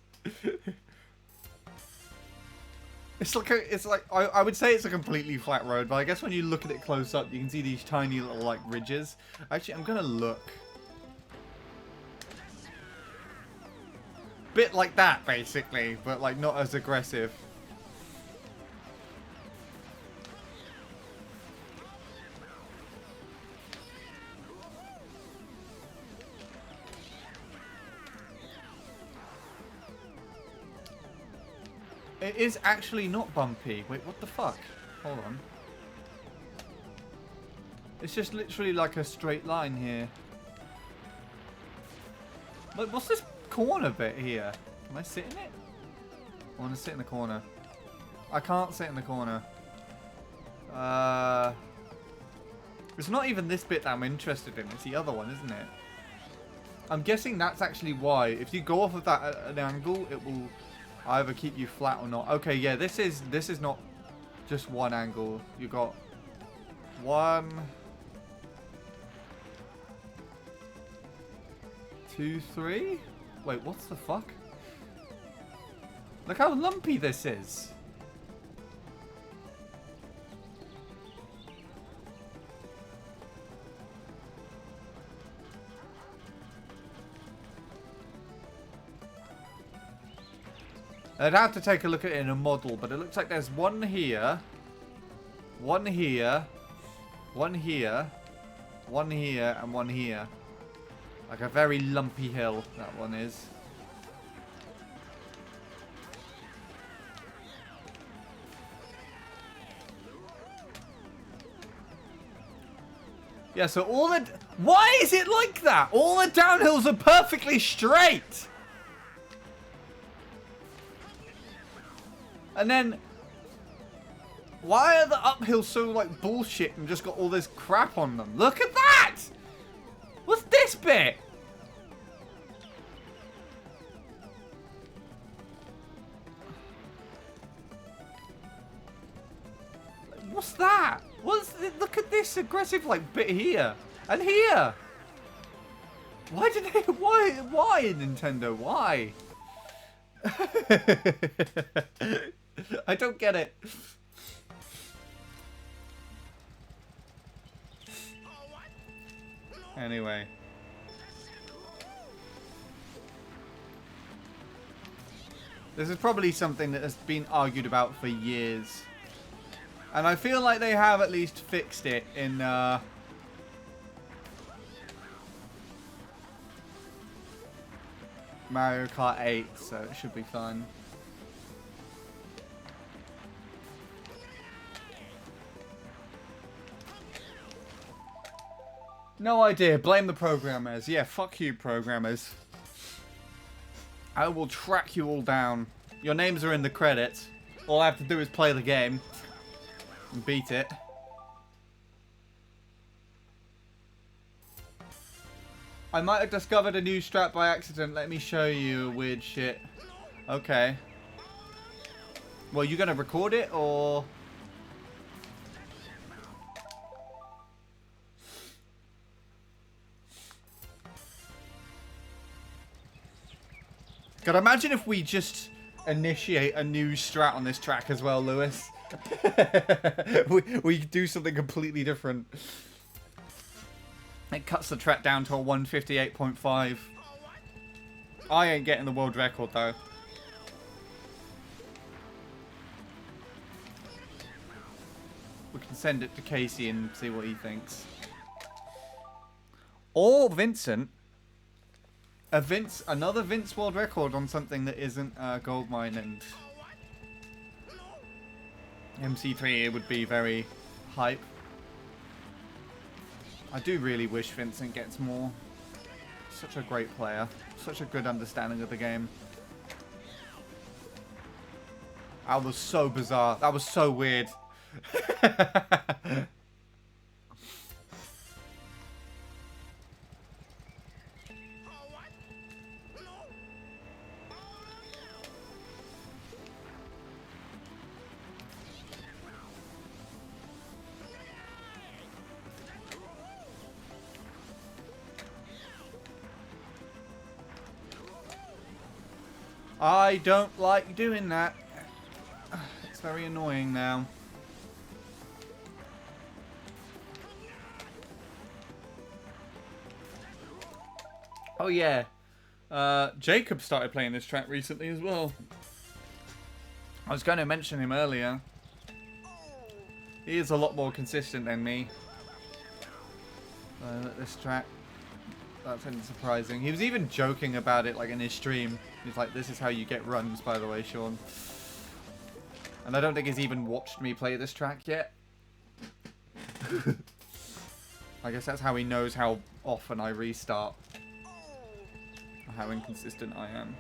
It's like I would say it's a completely flat road, but I guess when you look at it close up, you can see these tiny little like ridges. Actually, I'm gonna look. Bit like that, basically, but like not as aggressive. It is actually not bumpy. Wait, what the fuck? Hold on. It's just literally like a straight line here. Look, what's this corner bit here? Can I sit in it? I want to sit in the corner. I can't sit in the corner. It's not even this bit that I'm interested in. It's the other one, isn't it? I'm guessing that's actually why. If you go off of that at an angle, it will either keep you flat or not. Okay, yeah, this is not just one angle. You got 1, 2, 3. Wait, what's the fuck? Look how lumpy this is. I'd have to take a look at it in a model, but it looks like there's one here, one here, one here, one here, and one here. Like a very lumpy hill, that one is. Yeah, so all the... Why is it like that? All the downhills are perfectly straight! And then, why are the uphills so like bullshit and just got all this crap on them? Look at that! What's this bit? What's that? Look at this aggressive like bit here and here. Why did they? Why Nintendo? Why? I don't get it. Anyway. This is probably something that has been argued about for years. And I feel like they have at least fixed it in Mario Kart 8, so it should be fun. No idea. Blame the programmers. Yeah, fuck you, programmers. I will track you all down. Your names are in the credits. All I have to do is play the game and beat it. I might have discovered a new strat by accident. Let me show you weird shit. Okay. Well, you gonna record it or? God, imagine if we just initiate a new strat on this track as well, Lewis. we do something completely different. It cuts the track down to a 158.5. I ain't getting the world record, though. We can send it to Casey and see what he thinks. Or Vincent. Another Vince world record on something that isn't Goldmine and MC3. It would be very hype. I do really wish Vincent gets more. Such a great player. Such a good understanding of the game. That was so bizarre. That was so weird. I don't like doing that. It's very annoying now. Oh yeah. Jacob started playing this track recently as well. I was going to mention him earlier. He is a lot more consistent than me. This track. That's surprising. He was even joking about it like in his stream. He's like, this is how you get runs, by the way, Sean. And I don't think he's even watched me play this track yet. I guess that's how he knows how often I restart. Or how inconsistent I am.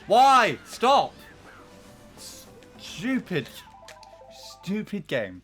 Why? Stop! Stupid. Stupid game.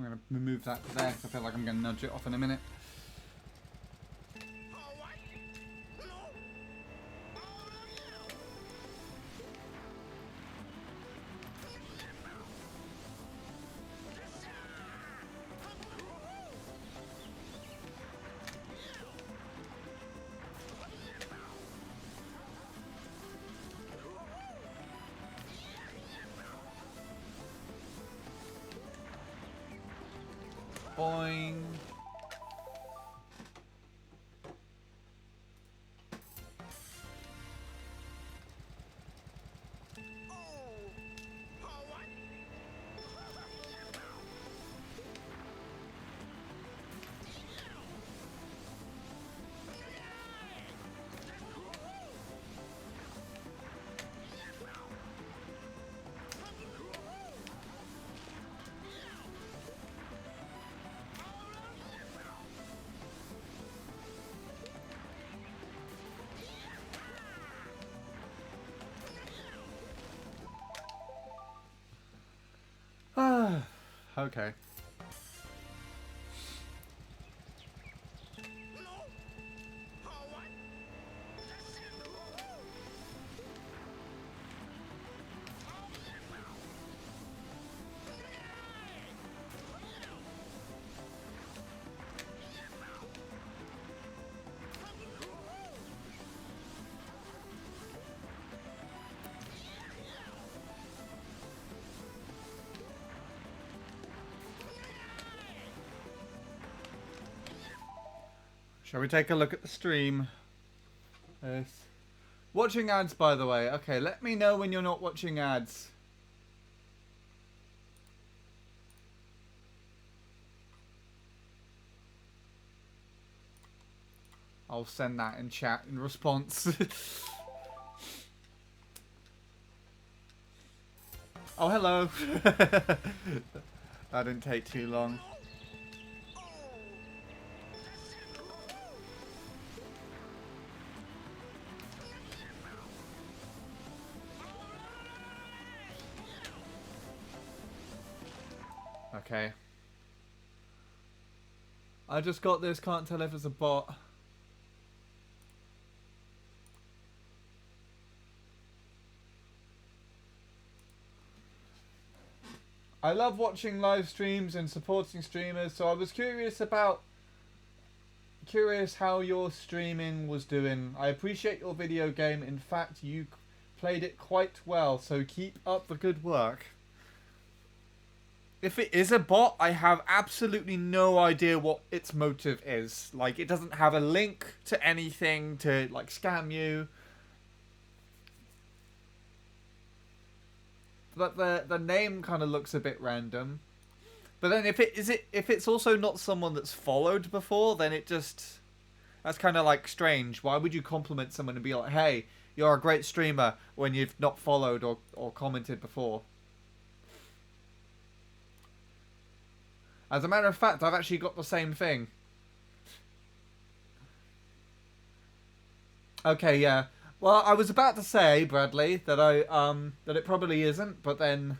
going to remove that there because I feel like I'm going to nudge it off in a minute. Boing. Okay. Shall we take a look at the stream? Yes. Watching ads, by the way. Okay, let me know when you're not watching ads. I'll send that in chat in response. Oh, hello. That didn't take too long. Okay. I just got this, can't tell if it's a bot. I love watching live streams and supporting streamers, so I was curious how your streaming was doing. I appreciate your video game. In fact, you played it quite well, so keep up the good work. If it is a bot, I have absolutely no idea what its motive is. Like, it doesn't have a link to anything to, like, scam you. But the name kind of looks a bit random. But then if it's also not someone that's followed before, then it just, that's kind of like strange. Why would you compliment someone and be like, "Hey, you're a great streamer," when you've not followed or commented before? As a matter of fact, I've actually got the same thing. Okay, yeah. Well, I was about to say, Bradley, that that it probably isn't, but then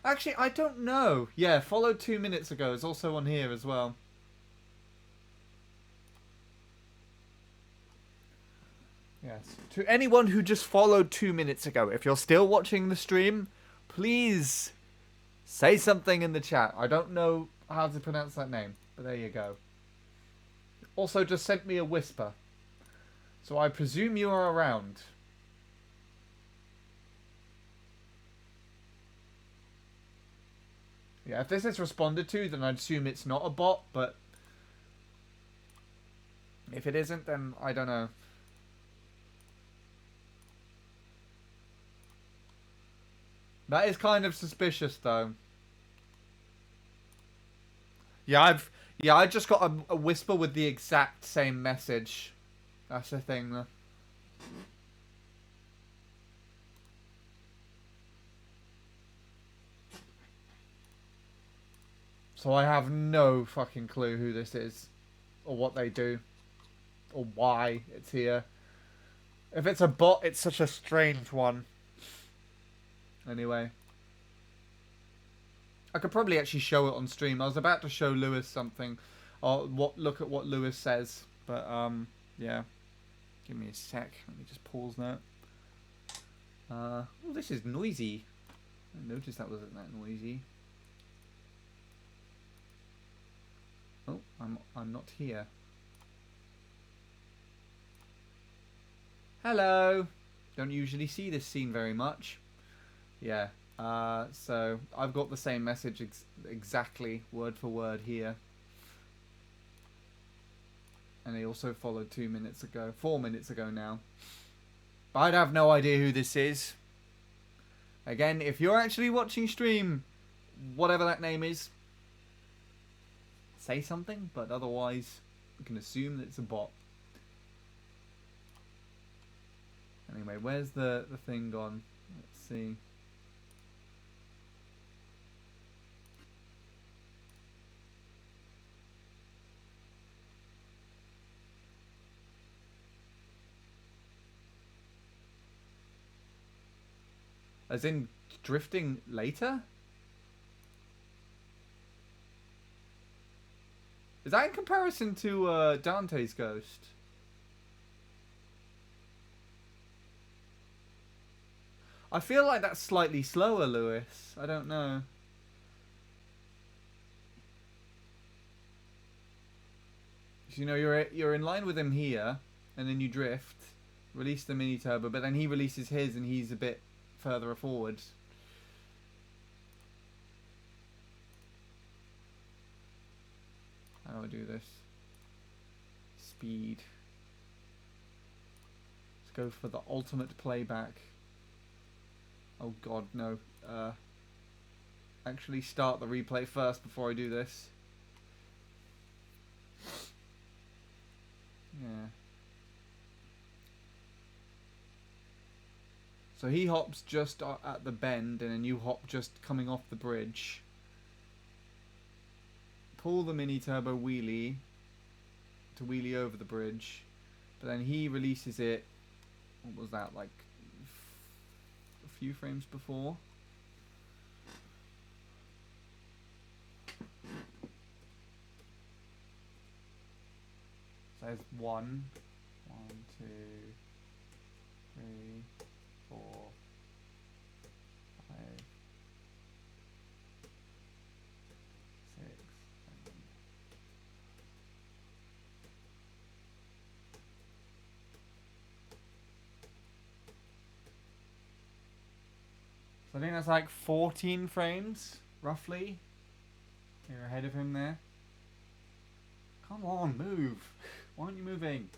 actually I don't know. Yeah, followed 2 minutes ago is also on here as well. Yes. To anyone who just followed 2 minutes ago, if you're still watching the stream, please say something in the chat. I don't know how to pronounce that name, but there you go. Also just sent me a whisper. So I presume you are around. Yeah, if this is responded to, then I'd assume it's not a bot, but if it isn't, then I don't know. That is kind of suspicious, though. Yeah, I just got a whisper with the exact same message. That's the thing, though. So I have no fucking clue who this is, or what they do, or why it's here. If it's a bot, it's such a strange one. Anyway. I could probably actually show it on stream. I was about to show Lewis something, or look at what Lewis says, but yeah. Give me a sec. Let me just pause that. Oh, this is noisy. I noticed that wasn't that noisy. Oh, I'm not here. Hello. Don't usually see this scene very much. Yeah. So I've got the same message exactly word for word here. And they also followed 2 minutes ago, 4 minutes ago now. But I'd have no idea who this is. Again, if you're actually watching stream, whatever that name is, say something, but otherwise you can assume that it's a bot. Anyway, where's the thing gone? Let's see. As in drifting later? Is that in comparison to Dante's Ghost? I feel like that's slightly slower, Lewis. I don't know. You know, you're in line with him here, and then you drift, release the mini turbo, but then he releases his, and he's a bit further forward. How do I do this? Speed. Let's go for the ultimate playback. Oh god, no. Actually start the replay first before I do this. Yeah. So he hops just at the bend, and then you hop just coming off the bridge. Pull the mini turbo wheelie to wheelie over the bridge, but then he releases it. What was that, like a few frames before? So there's 1, 2, 3, 4, 5, 6, 7. So I think that's like 14 frames, roughly. You're ahead of him there. Come on, move. Why aren't you moving?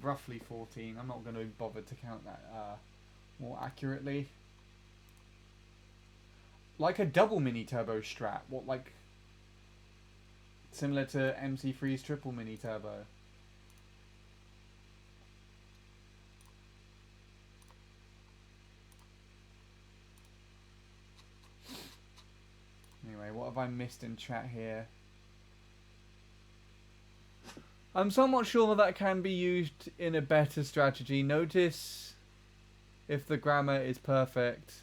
Roughly 14. I'm not going to bother to count that more accurately. Like a double mini turbo strat. What, like similar to MC3's triple mini turbo? Anyway, what have I missed in chat here? I'm somewhat sure that can be used in a better strategy. Notice if the grammar is perfect.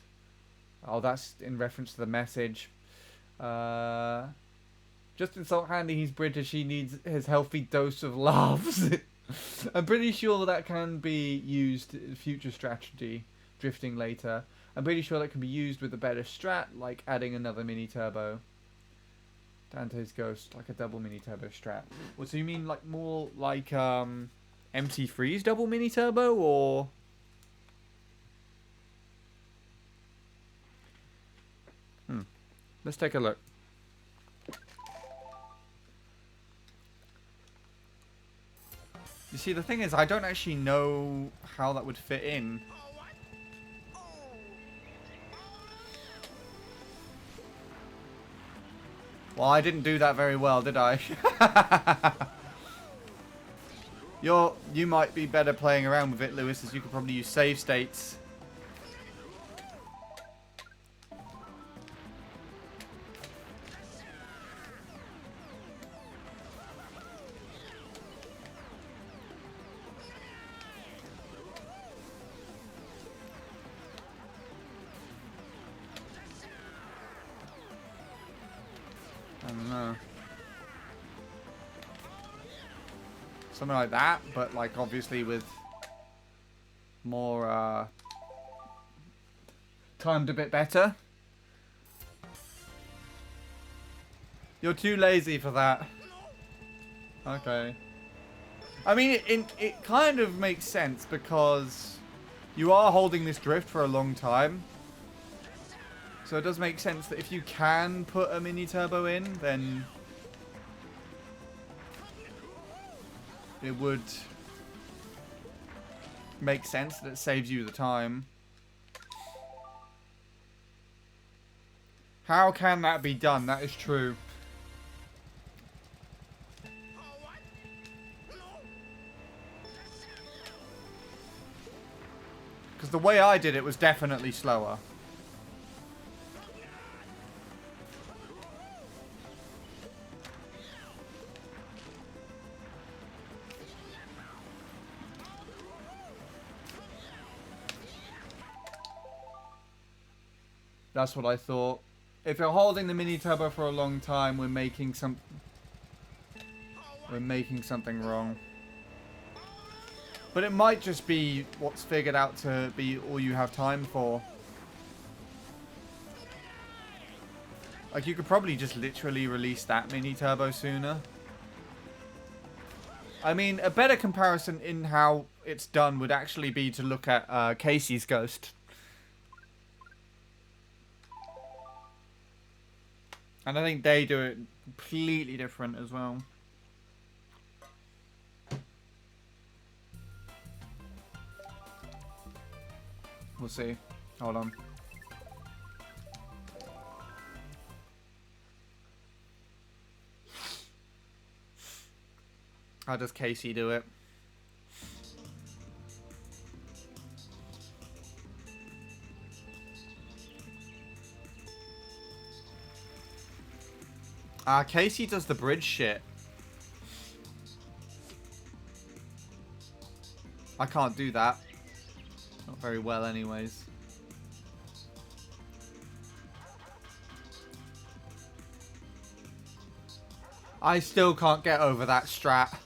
Oh, that's in reference to the message. Just insult Handy, he's British, he needs his healthy dose of laughs. I'm pretty sure that can be used in future strategy, drifting later. I'm pretty sure that can be used with a better strat, like adding another mini turbo. Dante's Ghost, like a double mini turbo strat. What, so you mean like more like MC3's double mini turbo, or? Let's take a look. You see, the thing is, I don't actually know how that would fit in. Well, I didn't do that very well, did I? You might be better playing around with it, Lewis, as you could probably use save states. Something like that, but like obviously with more timed a bit better. You're too lazy for that. Okay. I mean, it kind of makes sense because you are holding this drift for a long time. So it does make sense that if you can put a mini turbo in, then it would make sense that it saves you the time. How can that be done? That is true. Because the way I did it was definitely slower. That's what I thought. If you're holding the mini turbo for a long time, we're making something wrong. But it might just be what's figured out to be all you have time for. Like, you could probably just literally release that mini turbo sooner. I mean, a better comparison in how it's done would actually be to look at Casey's Ghost. And I think they do it completely different as well. We'll see. Hold on. How does Casey do it? Casey does the bridge shit. I can't do that. Not very well anyways. I still can't get over that strat.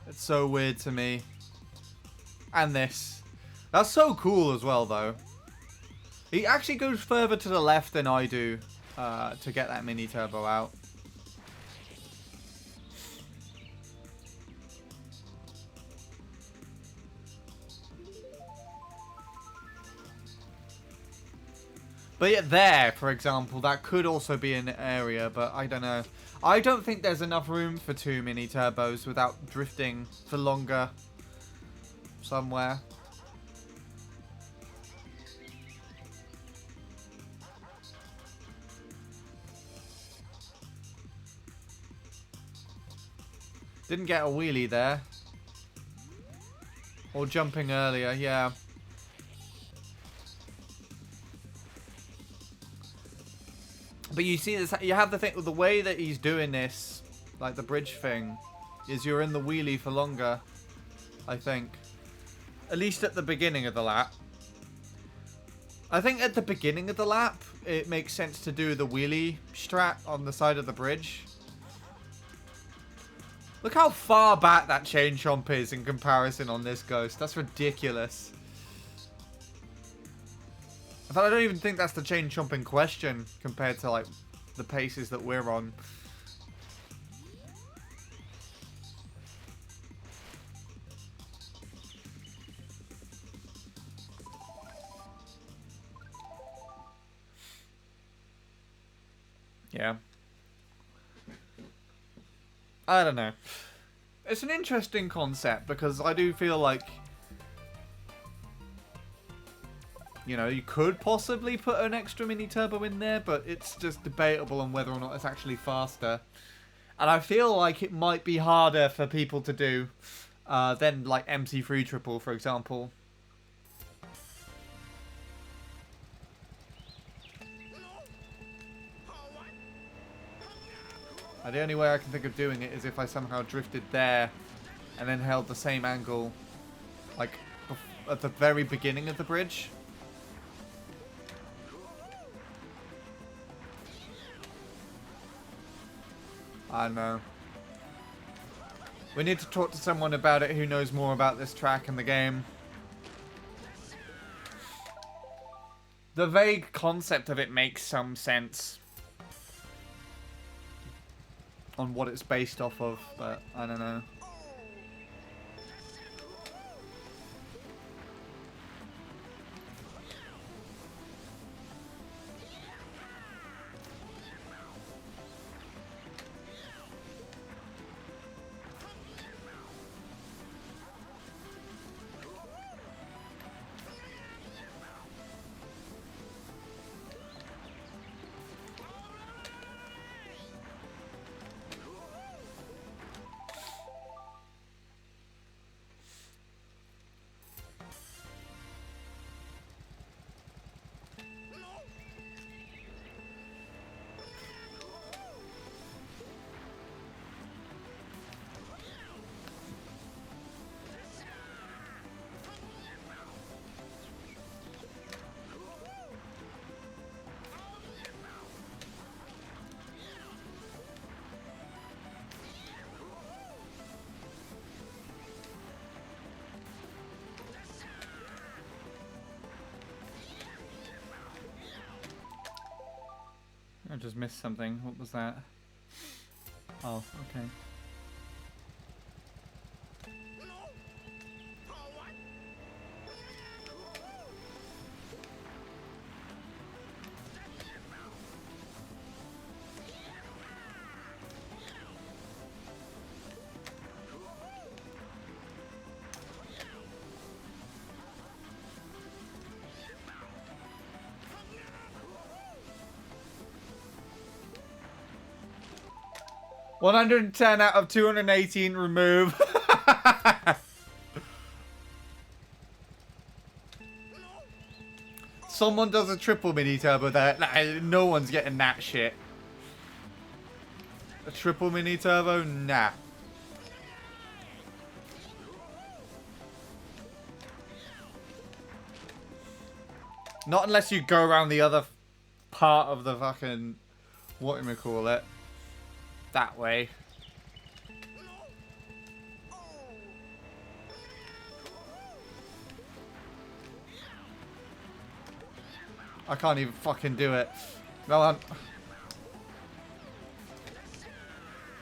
It's so weird to me. And this. That's so cool as well, though. He actually goes further to the left than I do to get that mini turbo out. But yeah, there, for example, that could also be an area, but I don't know. I don't think there's enough room for 2 mini turbos without drifting for longer somewhere. Didn't get a wheelie there. Or jumping earlier, yeah. But you see this, you have the thing with the way that he's doing this, like the bridge thing, is you're in the wheelie for longer, I think. At least at the beginning of the lap. I think at the beginning of the lap, it makes sense to do the wheelie strat on the side of the bridge. Look how far back that chain chomp is in comparison on this Ghost. That's ridiculous. In fact, I don't even think that's the chain chomp in question compared to like the paces that we're on. Yeah. I don't know. It's an interesting concept because I do feel like, you know, you could possibly put an extra mini turbo in there, but it's just debatable on whether or not it's actually faster. And I feel like it might be harder for people to do than like MC3 triple, for example. The only way I can think of doing it is if I somehow drifted there and then held the same angle like at the very beginning of the bridge. I don't know. We need to talk to someone about it who knows more about this track and the game. The vague concept of it makes some sense on what it's based off of, but I don't know. I just missed something. What was that? Oh, okay. 110 out of 218 remove. Someone does a triple mini turbo there. Nah, no one's getting that shit. A triple mini turbo? Nah. Not unless you go around the other part of the fucking... whatchamacallit. That way. I can't even fucking do it. Go on.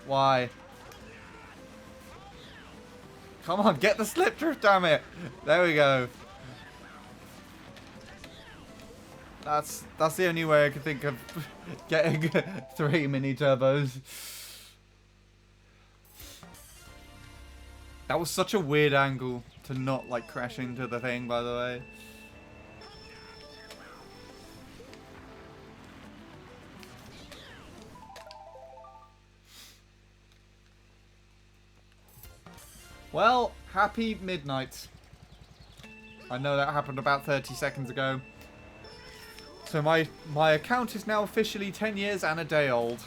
Why? Come on, get the slip drift, damn it. There we go. That's the only way I can think of getting 3 mini turbos. That was such a weird angle to not like crash into the thing, by the way. Well, happy midnight. I know that happened about 30 seconds ago. So my account is now officially 10 years and a day old.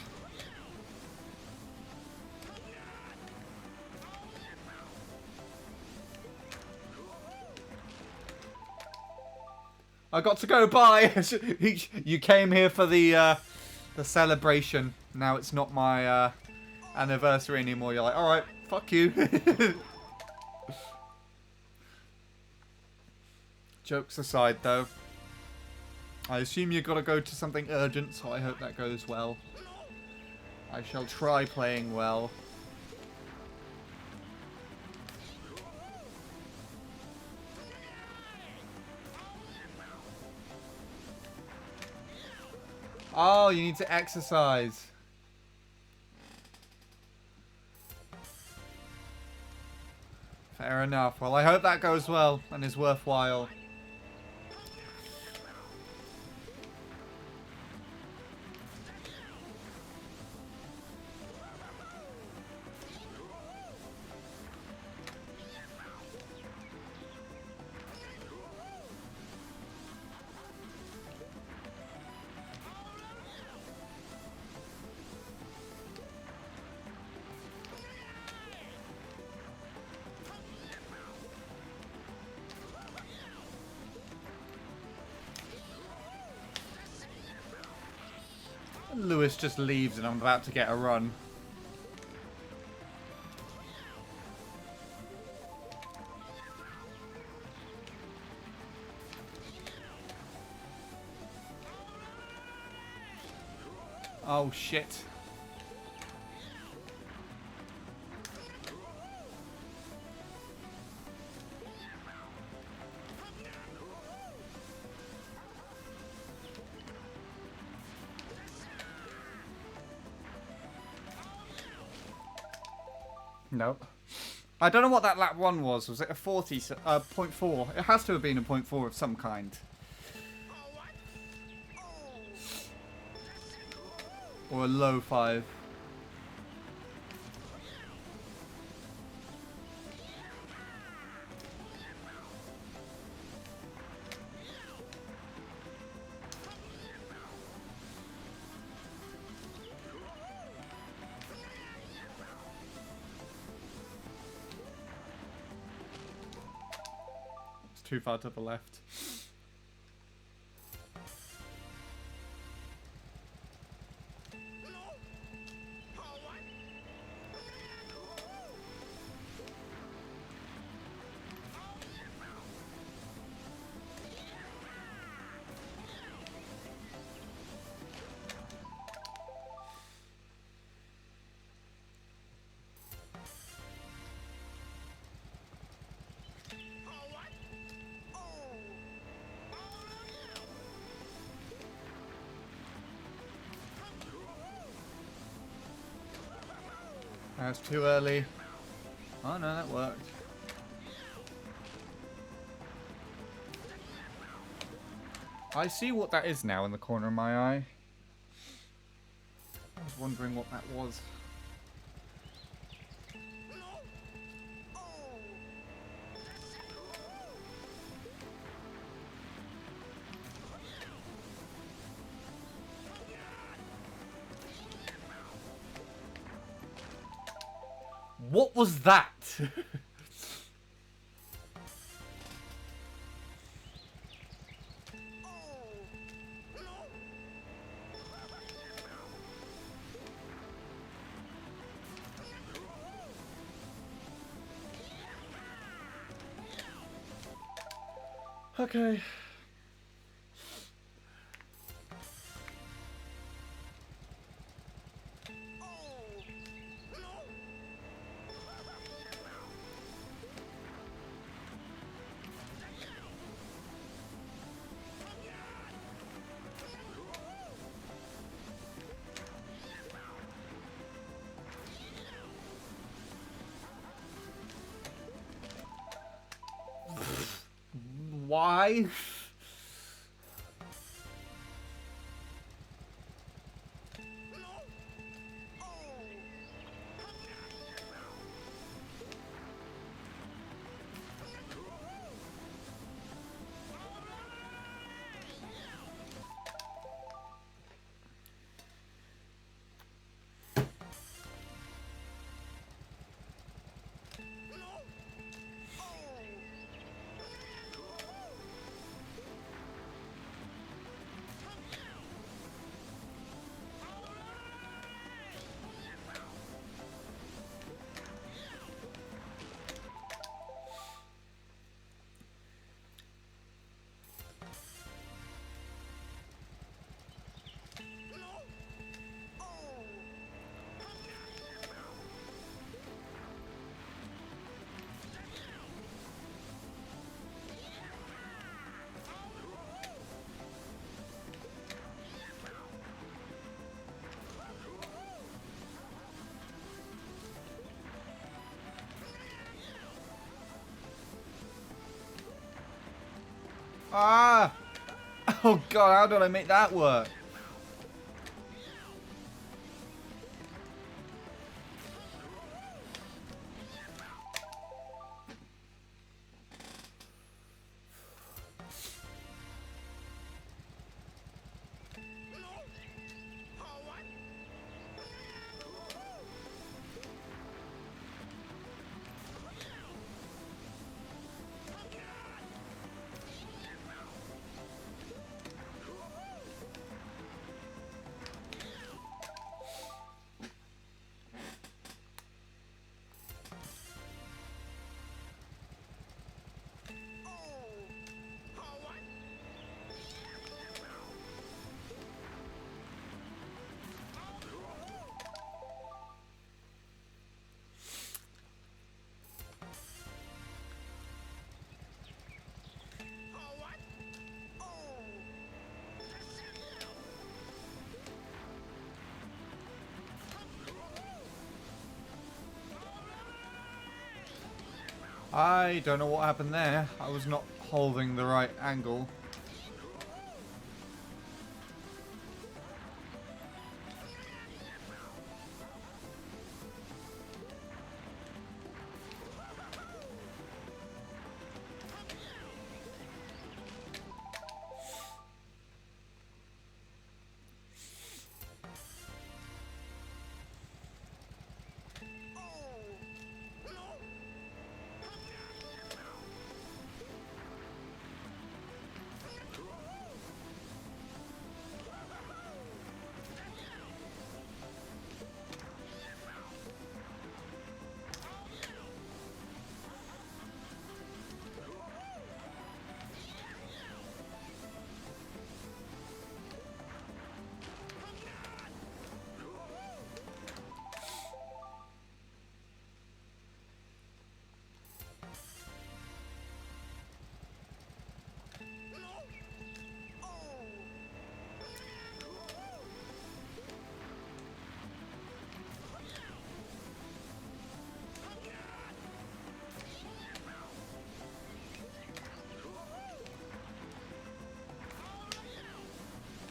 I got to go by. You came here for the celebration. Now it's not my anniversary anymore. You're like, all right, fuck you. Jokes aside, though, I assume you've got to go to something urgent, so I hope that goes well. I shall try playing well. Oh, you need to exercise. Fair enough. Well, I hope that goes well and is worthwhile. Lewis just leaves and I'm about to get a run. Oh, shit. Nope. I don't know what that lap 1 was. Was it a 40? 0.4? It has to have been a 0.4 of some kind. Or a low 5. It's too far to the left. That's too early. Oh no, that worked. I see what that is now in the corner of my eye. I was wondering what that was. What was that? Okay. Why? Ah! Oh god, how did I make that work? I don't know what happened there. I was not holding the right angle.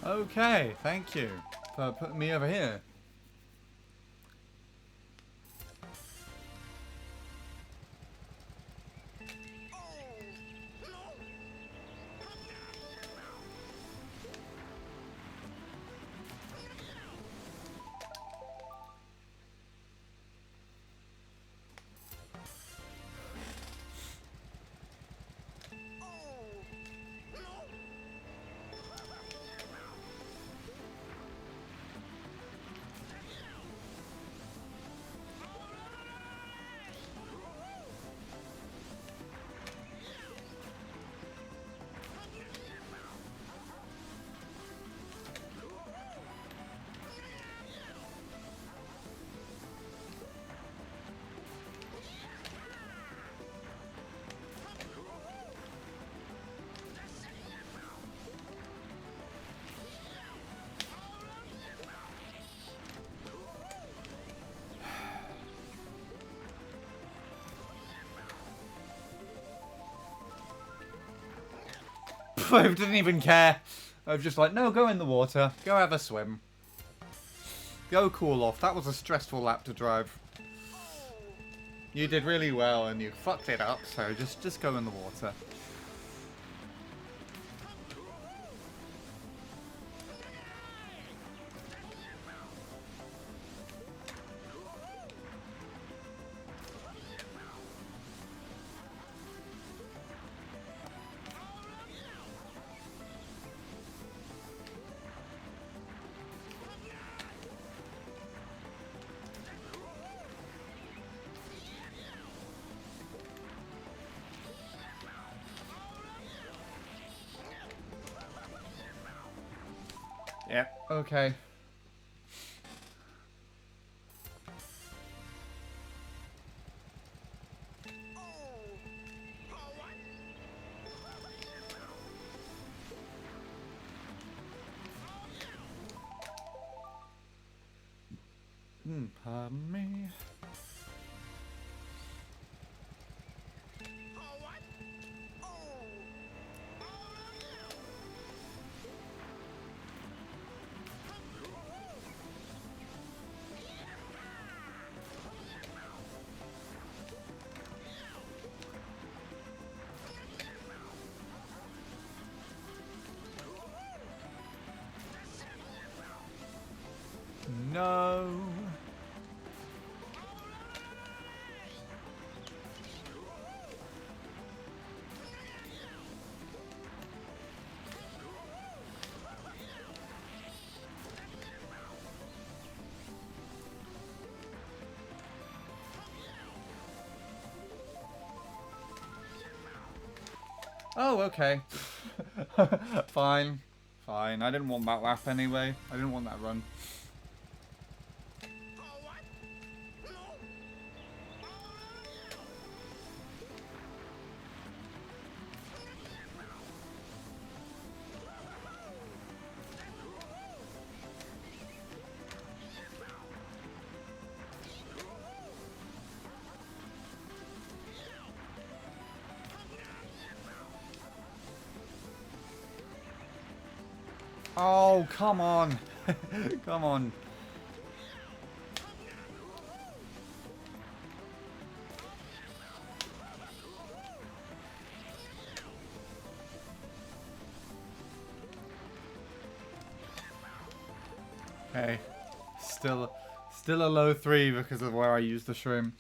Okay, thank you for putting me over here. I didn't even care. I was just like, no, go in the water. Go have a swim. Go cool off. That was a stressful lap to drive. You did really well and you fucked it up, so just go in the water. Yeah, okay. Pardon me. No. Oh, okay. Fine. Fine. I didn't want that lap anyway. I didn't want that run. Oh, come on. Come on. Hey. Still a low 3 because of where I used the shroom.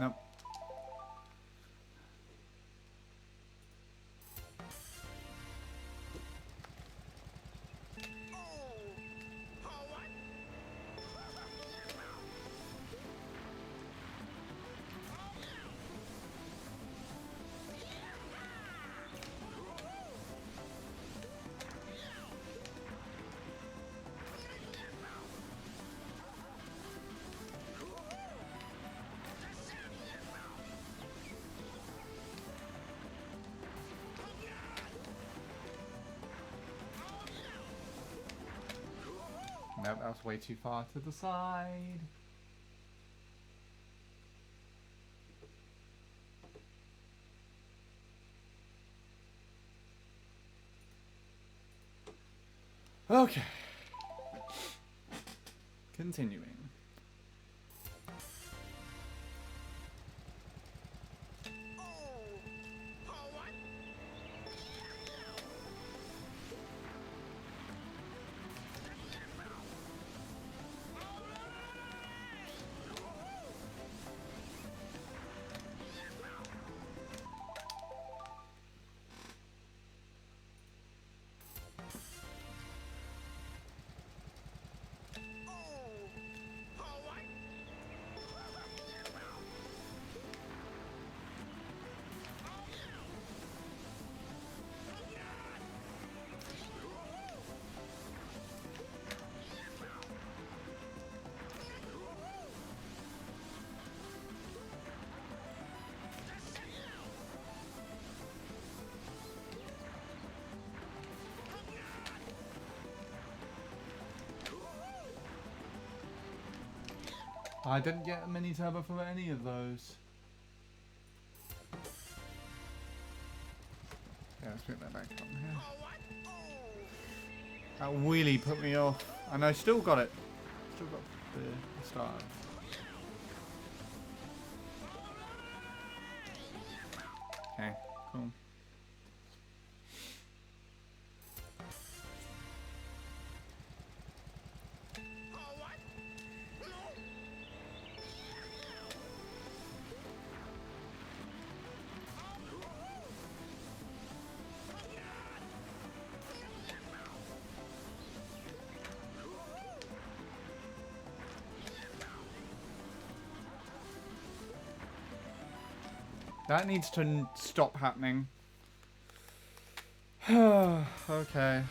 Nope. Nope, that was way too far to the side. Okay. Continuing. I didn't get a mini turbo from any of those. Yeah, let's put that back on here. That wheelie put me off. And I still got it. Still got the start. Okay, cool. That needs to stop happening. Okay.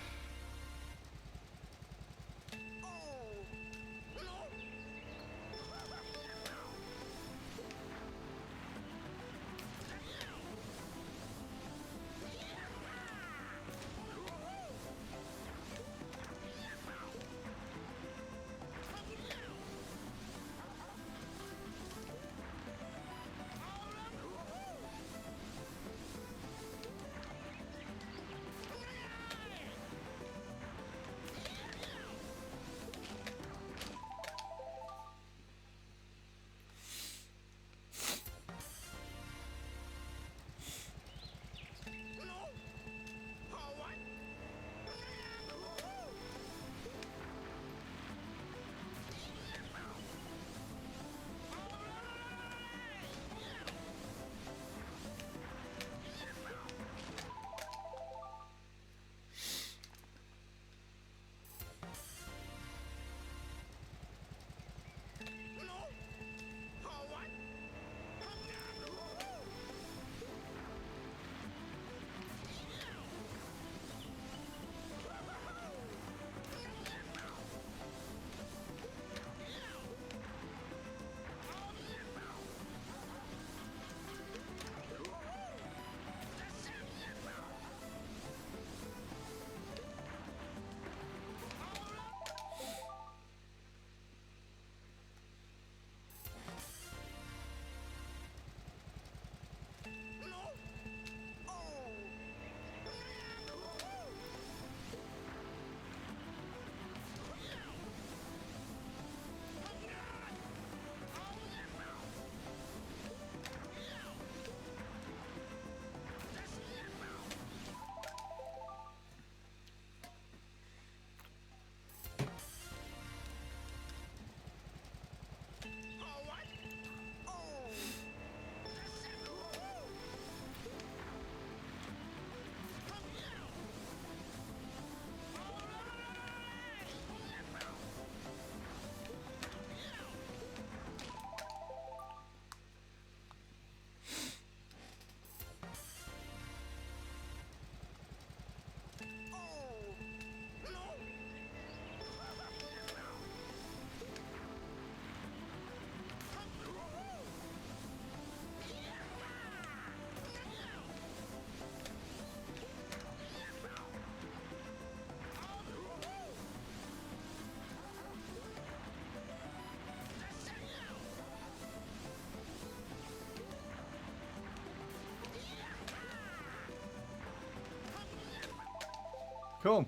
Cool.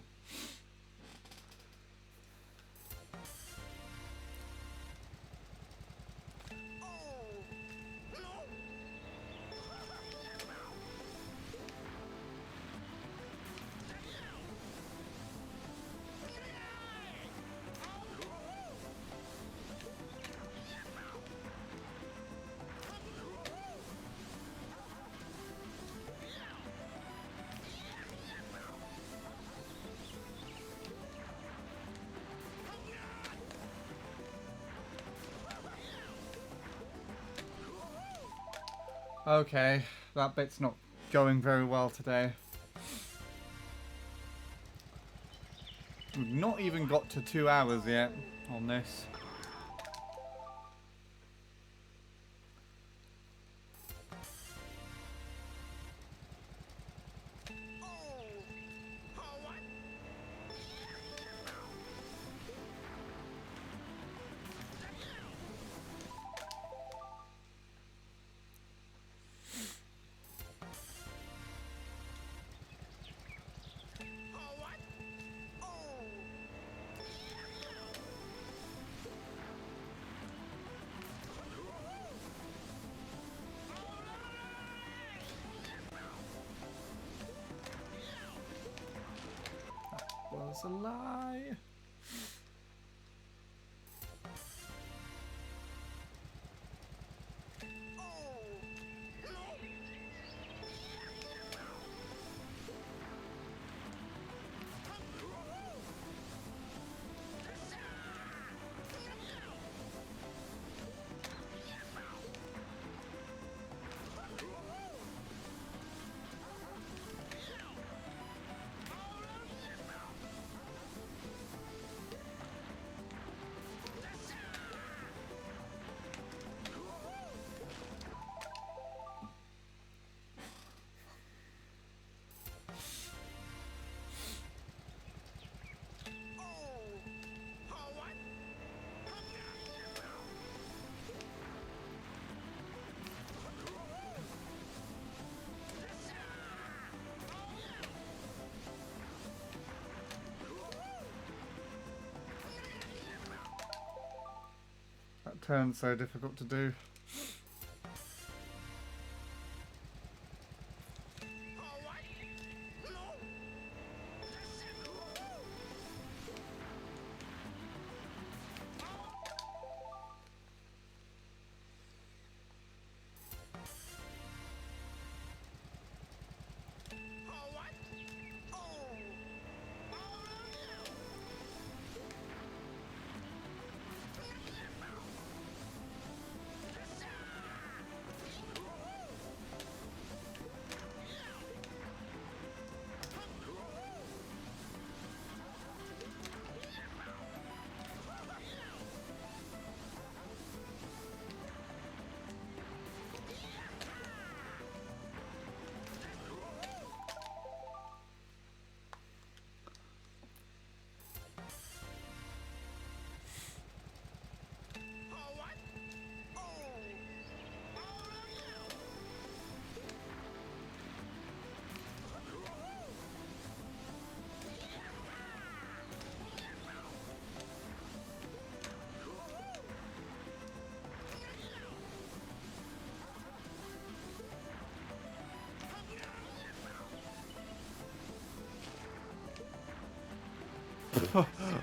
Okay, that bit's not going very well today. We've not even got to 2 hours yet on this. Was a lie. That turn's so difficult to do.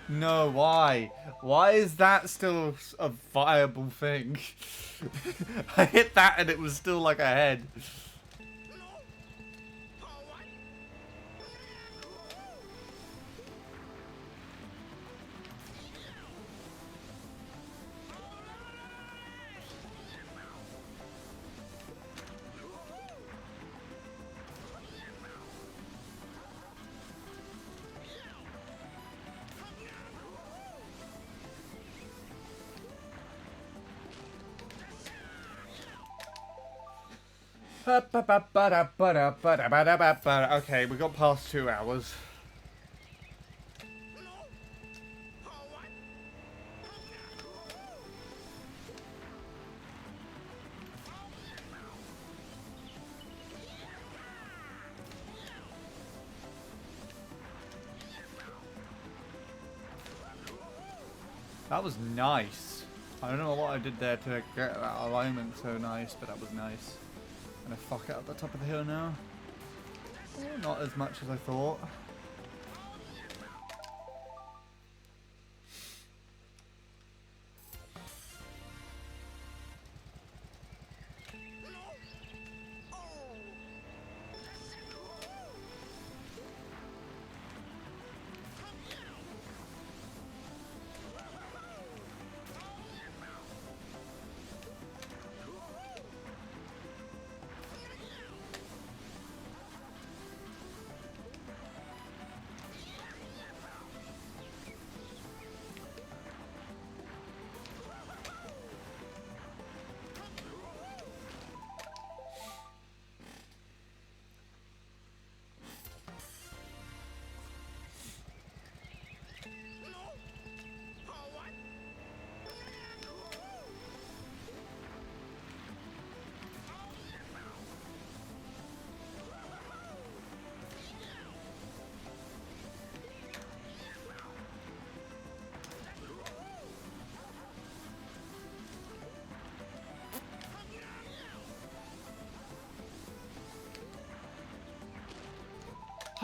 No, why? Why is that still a viable thing? I hit that and it was still like a head. Okay, we got past 2 hours. That was nice. I don't know what I did there to get that alignment so nice, but that was nice. Gonna fuck it up the top of the hill now. Oh, not as much as I thought.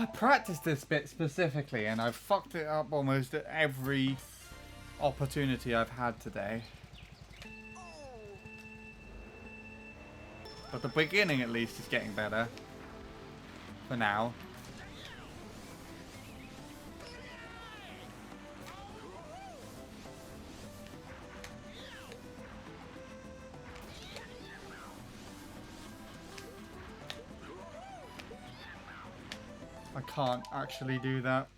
I practiced this bit specifically and I've fucked it up almost at every opportunity I've had today. But the beginning at least is getting better. For now. I can't actually do that.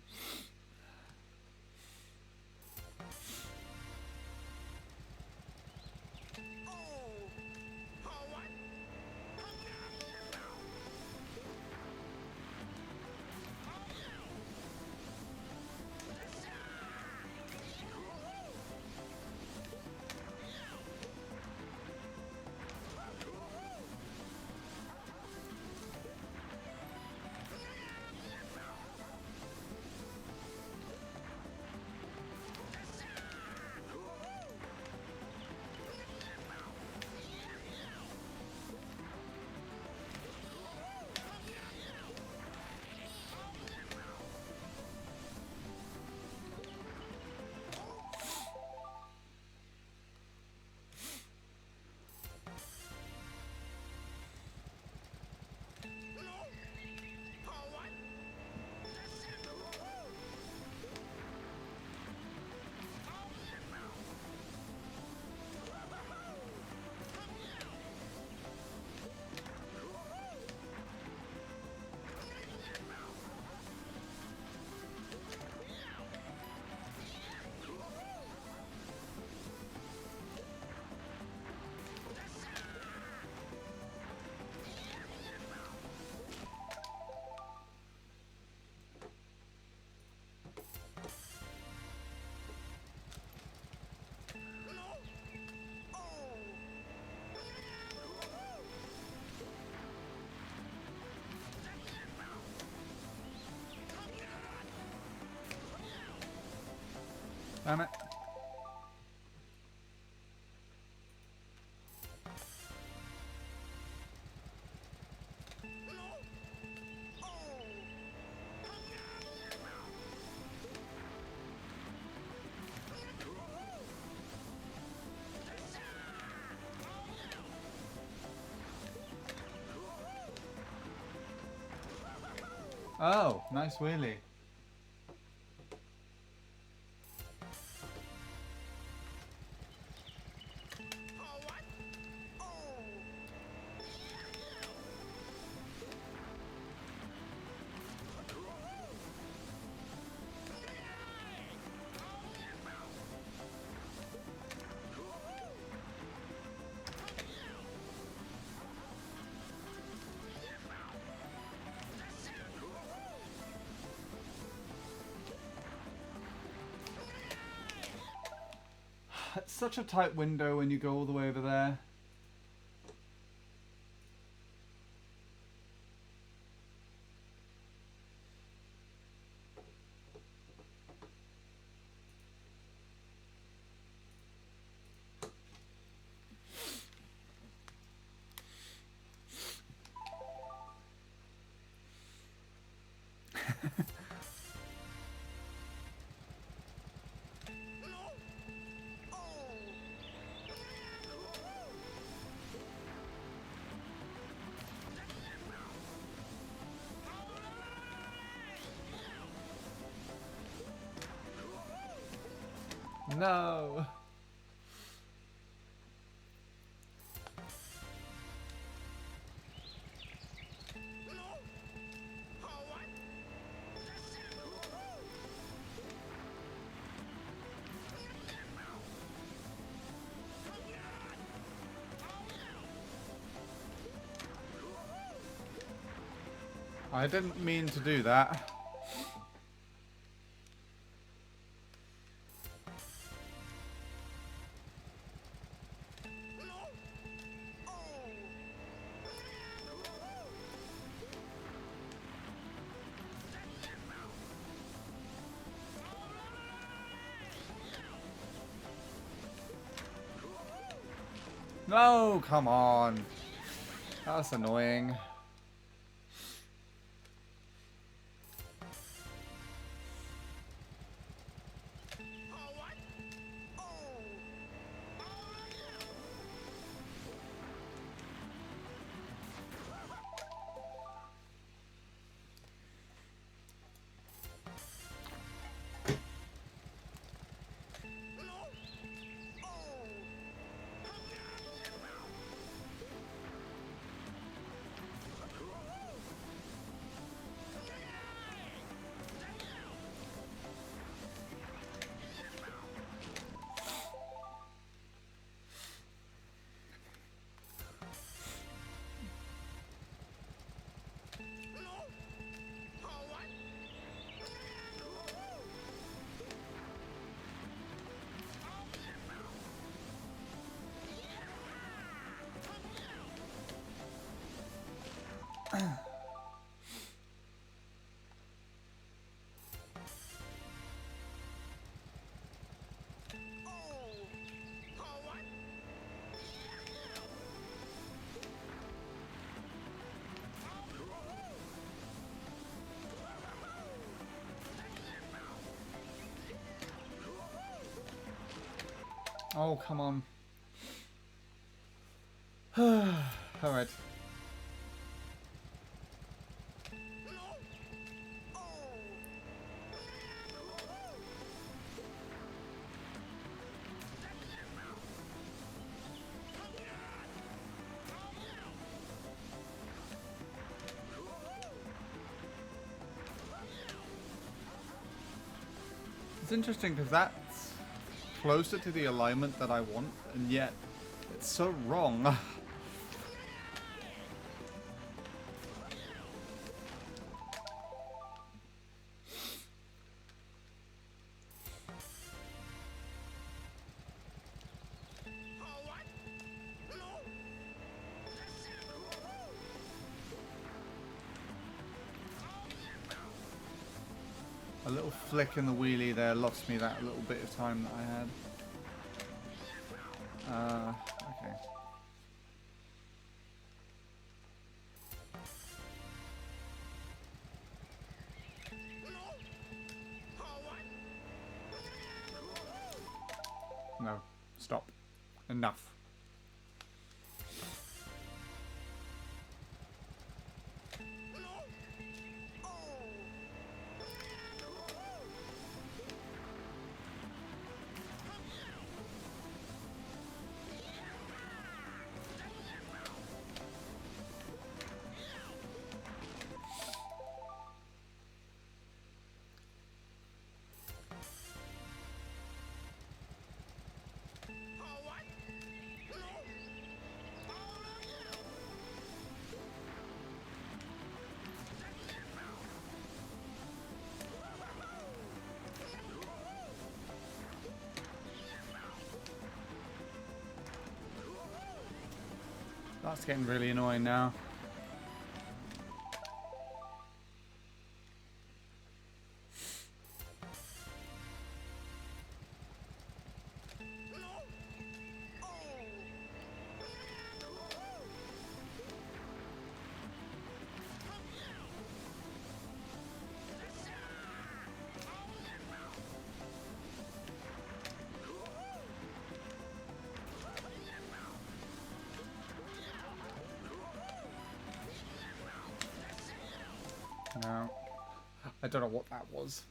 Damn it. Oh, nice wheelie. It's such a tight window when you go all the way over there. No. I didn't mean to do that. No, come on. That's annoying. Oh, come on. Alright. It's interesting because that's closer to the alignment that I want, and yet it's so wrong. A little flick in the wheelie there lost me that little bit of time that I had. Okay. No. Stop. Enough. That's getting really annoying now. No. I don't know what that was.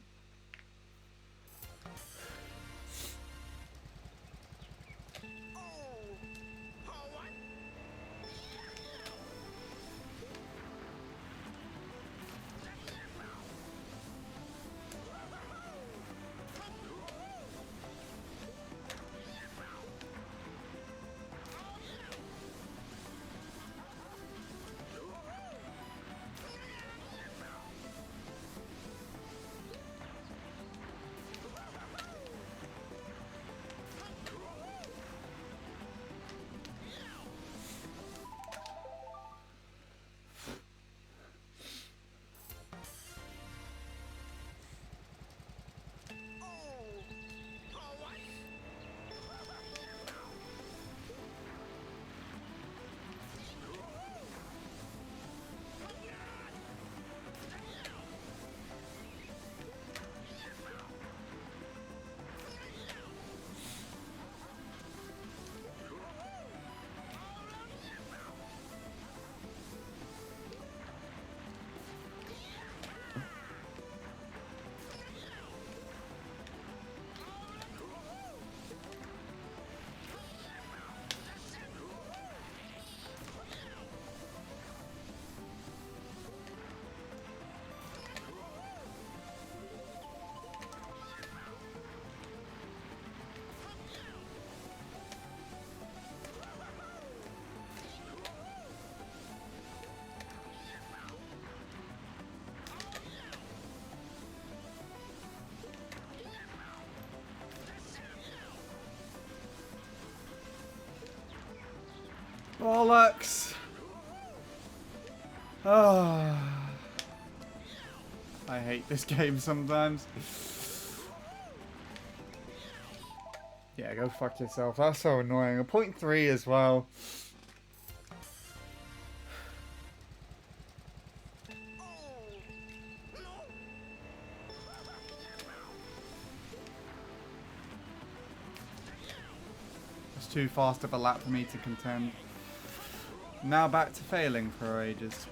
Bollocks! Oh, I hate this game sometimes. Yeah, go fuck yourself. That's so annoying. A 0.3 as well. It's too fast of a lap for me to contend. Now back to failing for ages.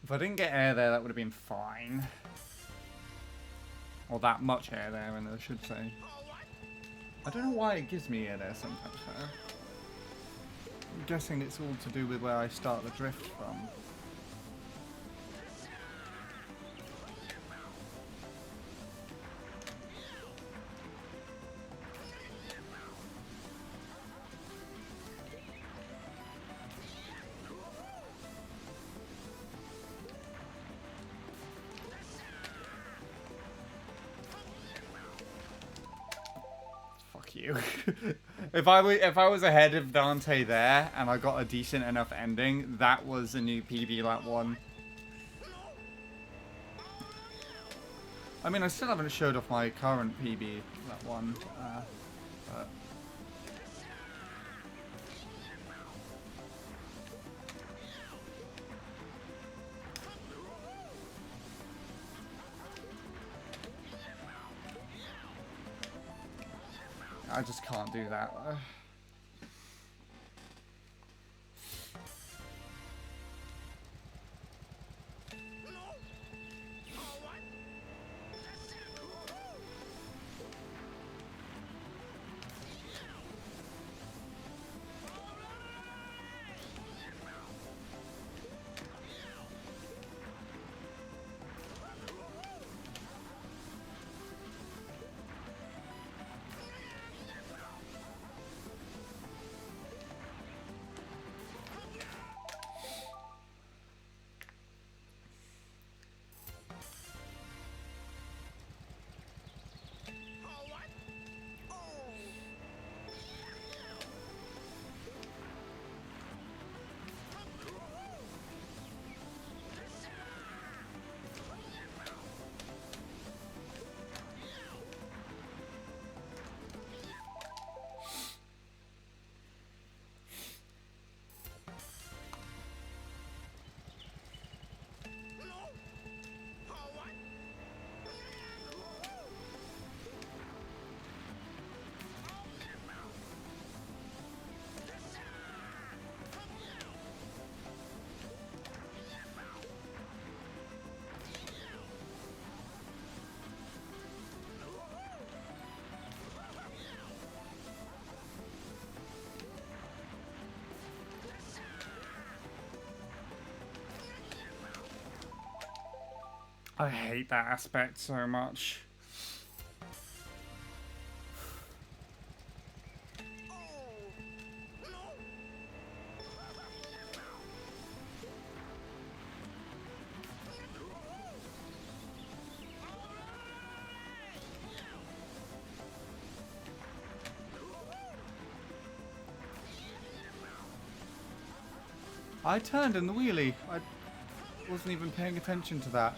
If I didn't get air there, that would have been fine. Or that much air there, and I should say. I don't know why it gives me air there sometimes, though. I'm guessing it's all to do with where I start the drift from. You. If I was ahead of Dante there and I got a decent enough ending, that was a new PB lap 1. I mean, I still haven't showed off my current PB lap 1, but I just can't do that. I hate that aspect so much. I turned in the wheelie. I wasn't even paying attention to that.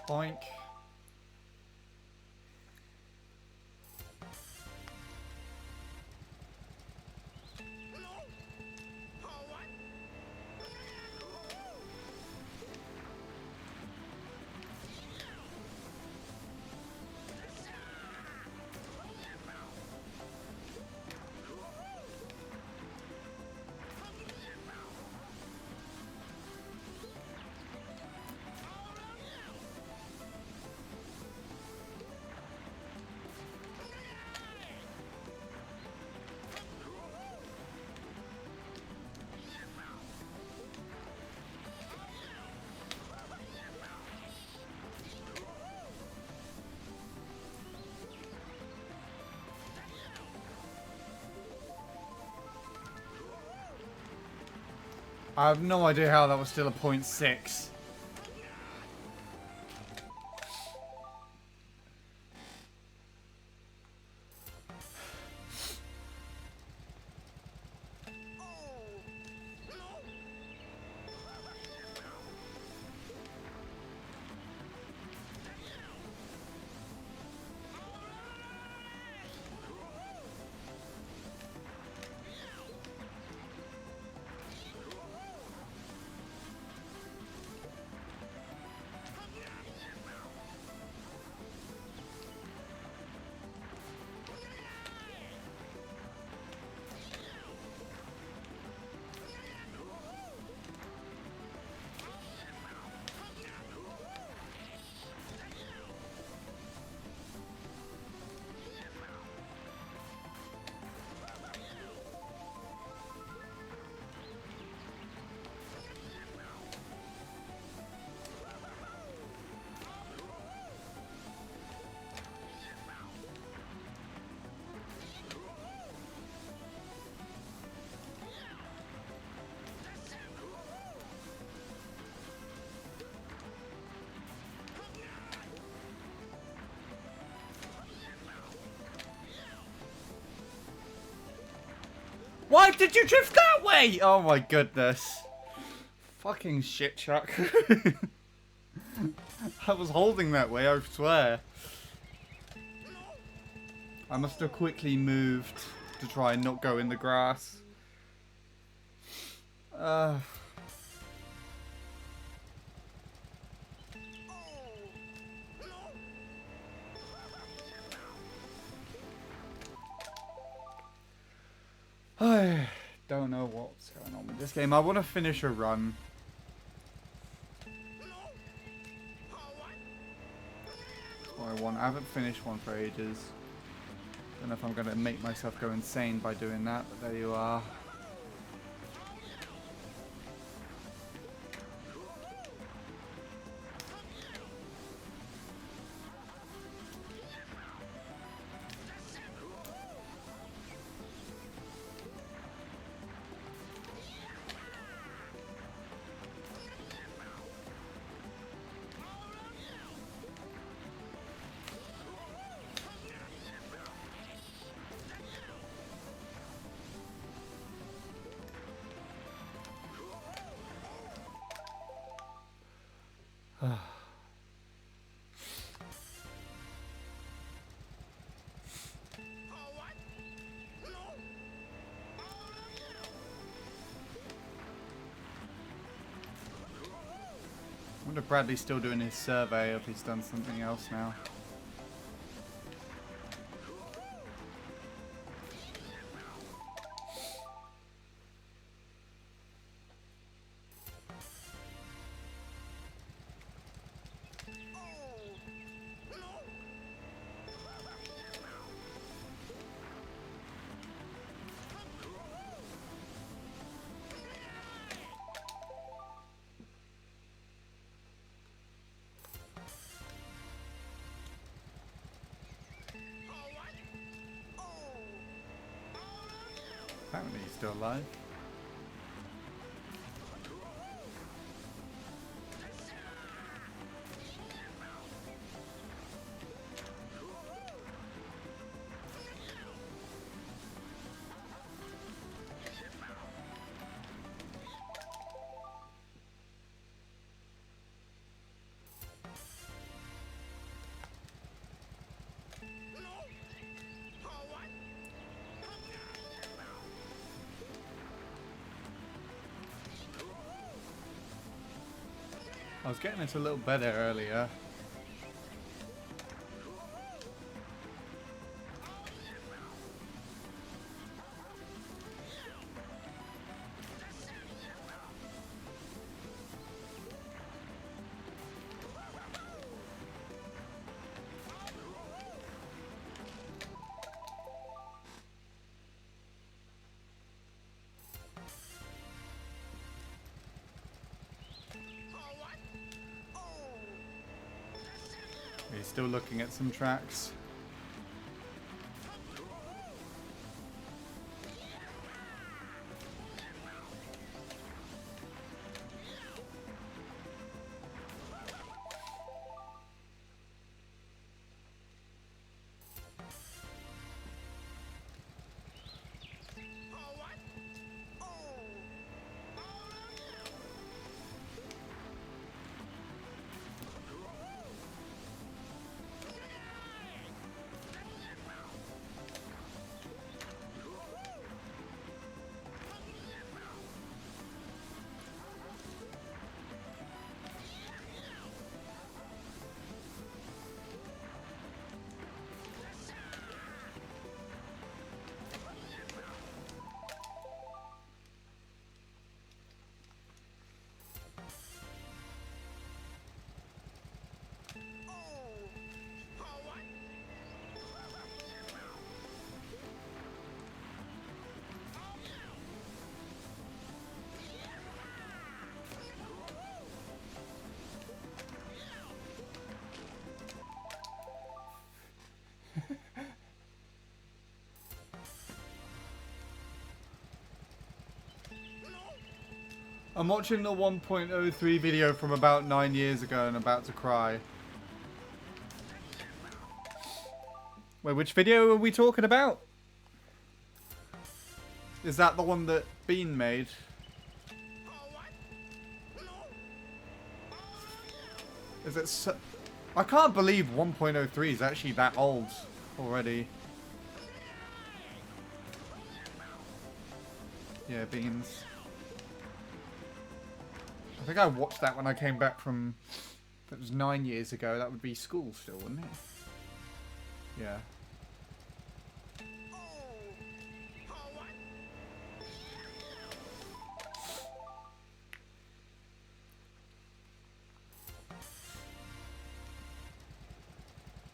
Boink. I have no idea how that was still a 0.6. Why did you drift that way? Oh my goodness. Fucking shit, Chuck. I was holding that way, I swear. I must have quickly moved to try and not go in the grass. I don't know what's going on with this game. I want to finish a run. That's what I want. I haven't finished one for ages. Don't know if I'm going to make myself go insane by doing that, but there you are. I wonder if Bradley's still doing his survey or if he's done something else now. Apparently he's still alive. I was getting it a little better earlier. He's still looking at some tracks. I'm watching the 1.03 video from about 9 years ago and about to cry. Wait, which video are we talking about? Is that the one that Bean made? Is it so... I can't believe 1.03 is actually that old already. Yeah, Beans. I think I watched that when I came back from... If it was 9 years ago, that would be school still, wouldn't it? Yeah.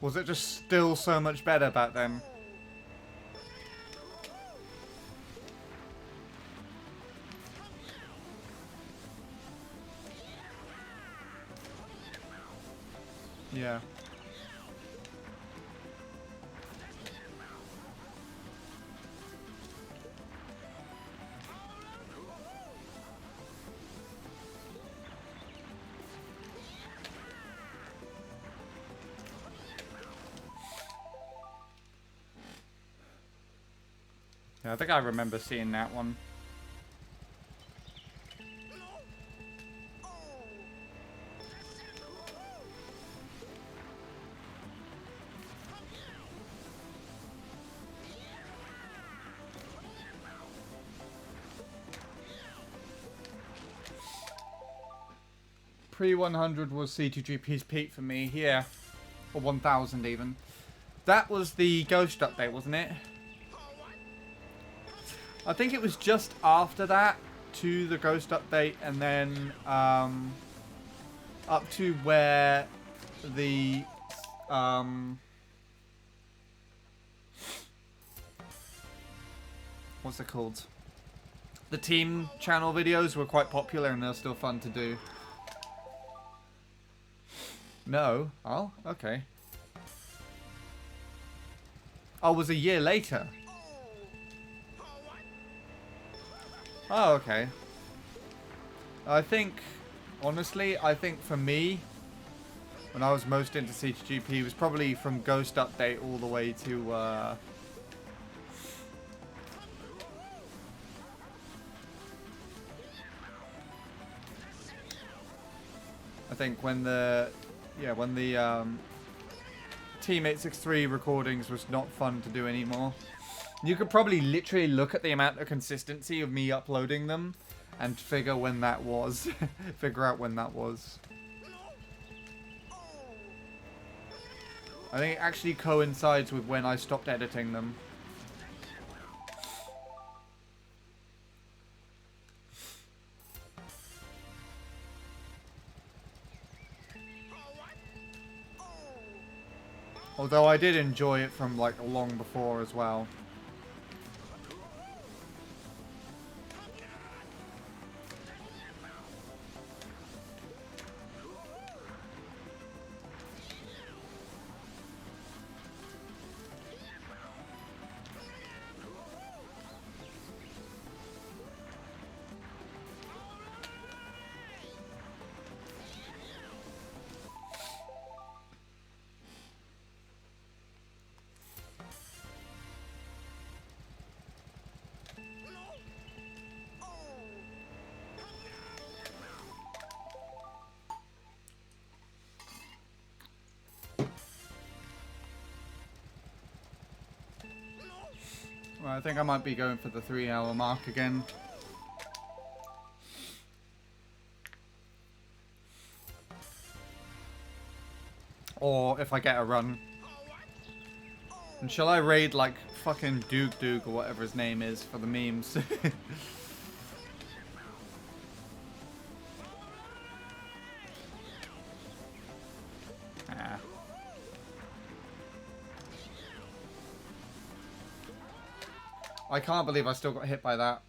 Was it just still so much better back then? Yeah. Yeah, I think I remember seeing that one. Pre-100 was C2GP's peak for me, yeah. Or 1000 even. That was the Ghost update, wasn't it? I think it was just after that to the Ghost update, and then up to where the what's it called? The team channel videos were quite popular and they're still fun to do. No? Oh, okay. Oh, it was a year later. Oh, okay. I think, honestly, I think for me, when I was most into CTGP, it was probably from Ghost Update all the way to, I think when the, yeah, when the, Team 863 recordings was not fun to do anymore. You could probably literally look at the amount of consistency of me uploading them and figure when that was. Figure out when that was. I think it actually coincides with when I stopped editing them. Although I did enjoy it from like long before as well. Well, I think I might be going for the 3-hour mark again. Or if I get a run. And shall I raid like fucking Doog or whatever his name is for the memes? Ah. I can't believe I still got hit by that.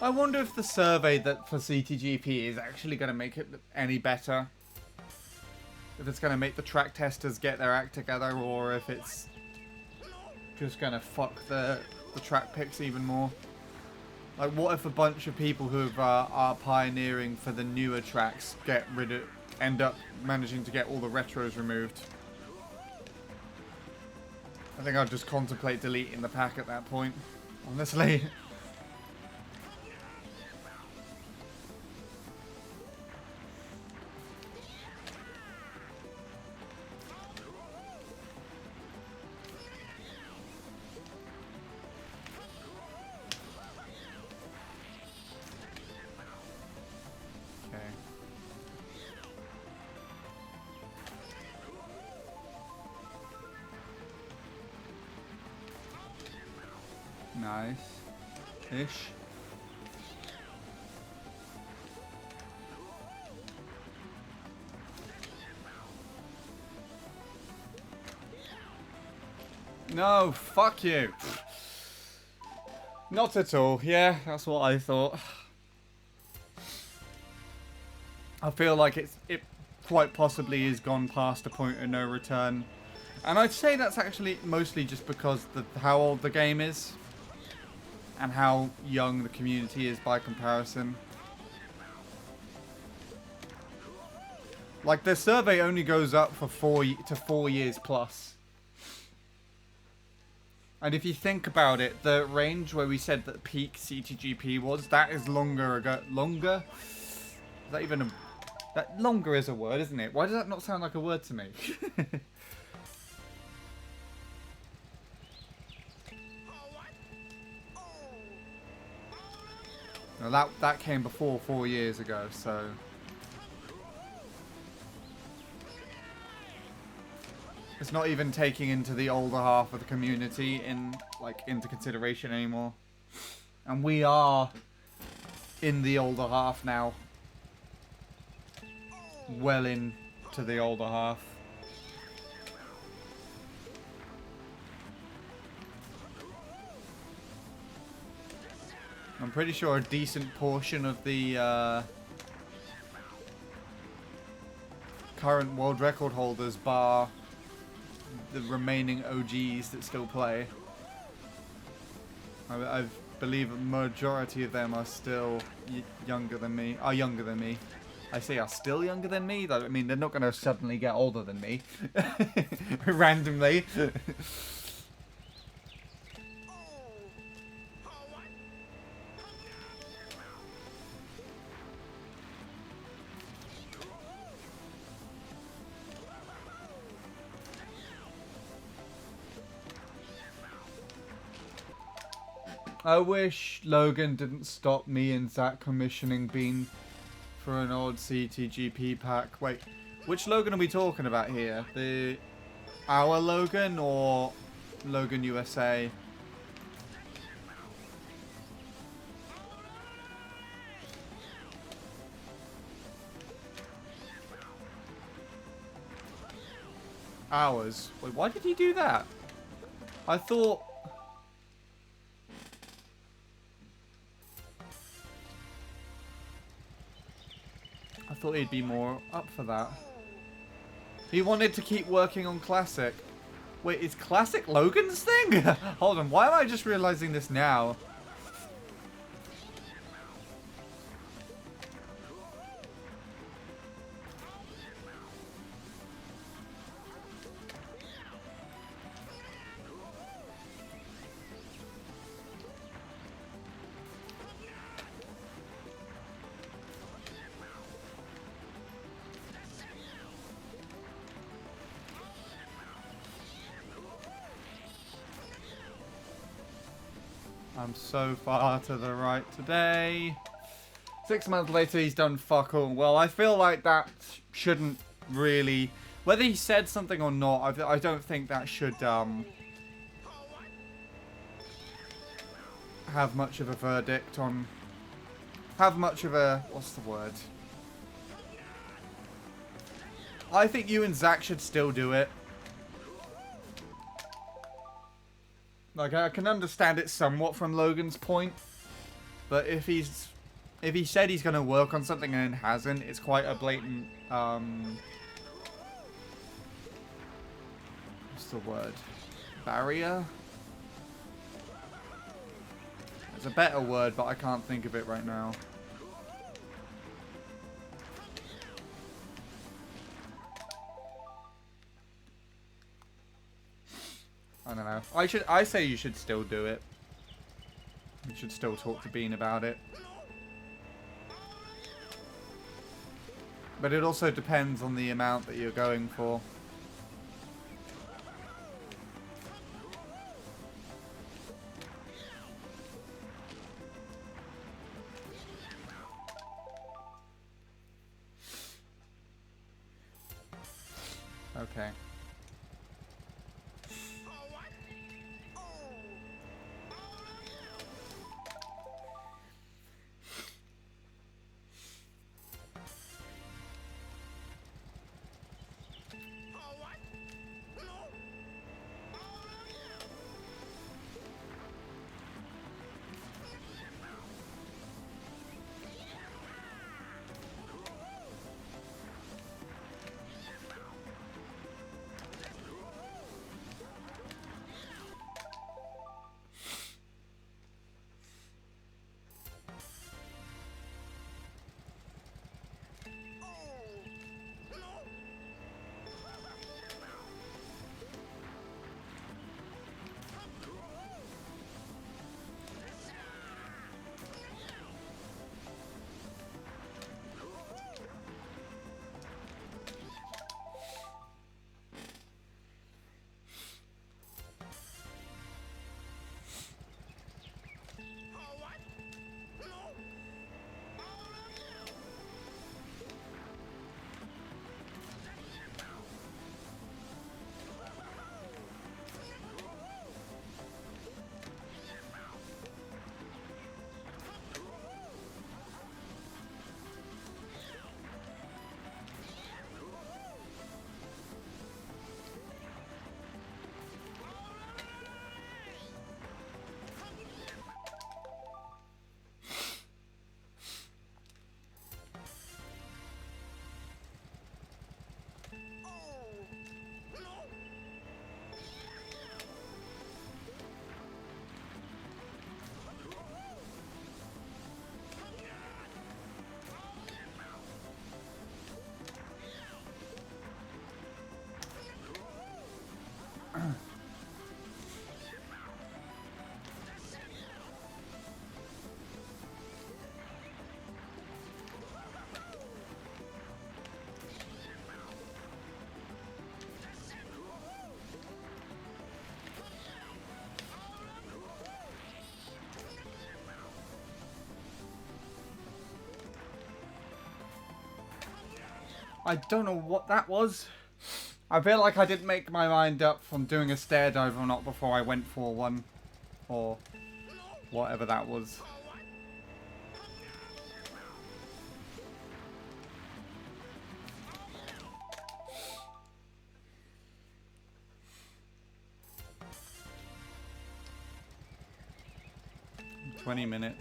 I wonder if the survey that for CTGP is actually going to make it any better. If it's going to make the track testers get their act together, or if it's just going to fuck the track picks even more. Like, what if a bunch of people who are pioneering for the newer tracks end up managing to get all the retros removed? I think I'd just contemplate deleting the pack at that point, honestly. Nice-ish. No, fuck you. Not at all. Yeah, that's what I thought. I feel like it quite possibly is gone past a point of no return. And I'd say that's actually mostly just because how old the game is. And how young the community is by comparison. Like, the survey only goes up for 4 years plus. And if you think about it, the range where we said that peak CTGP was, that is longer ago. Longer? Is that even a... That longer is a word, isn't it? Why does that not sound like a word to me? No, that came before 4 years ago, so... It's not even taking into the older half of the community into consideration anymore. And we are in the older half now. Well into the older half. I'm pretty sure a decent portion of the current world record holders, bar the remaining OGs that still play, I believe a majority of them are still younger than me. I say are still younger than me. I mean, they're not going to suddenly get older than me randomly. I wish Logan didn't stop me and Zach commissioning Bean for an old CTGP pack. Wait, which Logan are we talking about here? Our Logan or Logan USA? Ours. Wait, why did he do that? I thought... he'd be more up for that. He wanted to keep working on Classic. Wait, is Classic Logan's thing? Hold on, why am I just realizing this now? I'm so far to the right today. 6 months later, he's done fuck all. Well, I feel like that shouldn't really... Whether he said something or not, I don't think that should have much of a verdict on... Have much of a... What's the word? I think you and Zach should still do it. Like, I can understand it somewhat from Logan's point, but if he said he's going to work on something and hasn't, it's quite a blatant, what's the word? Barrier? There's a better word, but I can't think of it right now. I don't know. I say you should still do it. You should still talk to Bean about it. But it also depends on the amount that you're going for. Okay. I don't know what that was. I feel like I didn't make my mind up from doing a stair dive or not before I went for one. Or whatever that was. $20.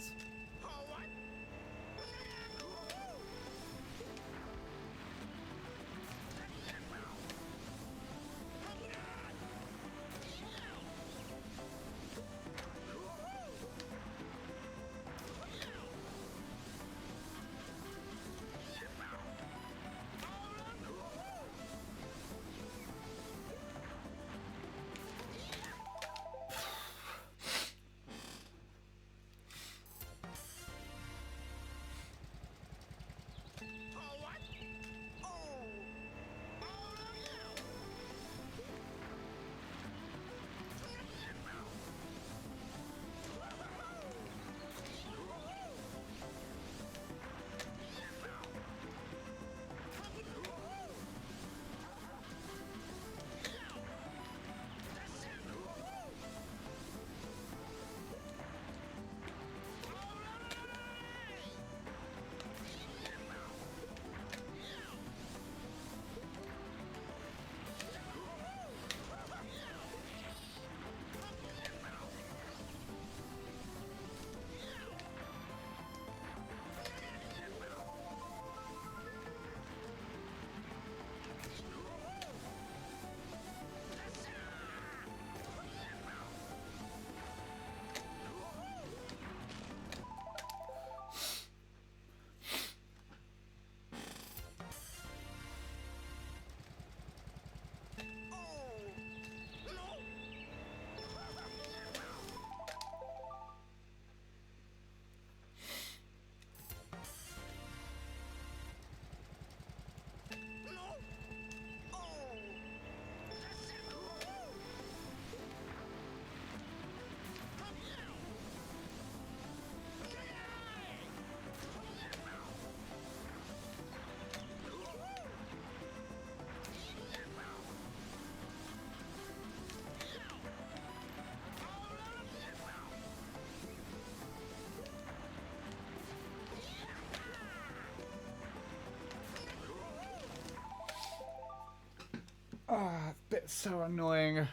Ah, that's so annoying.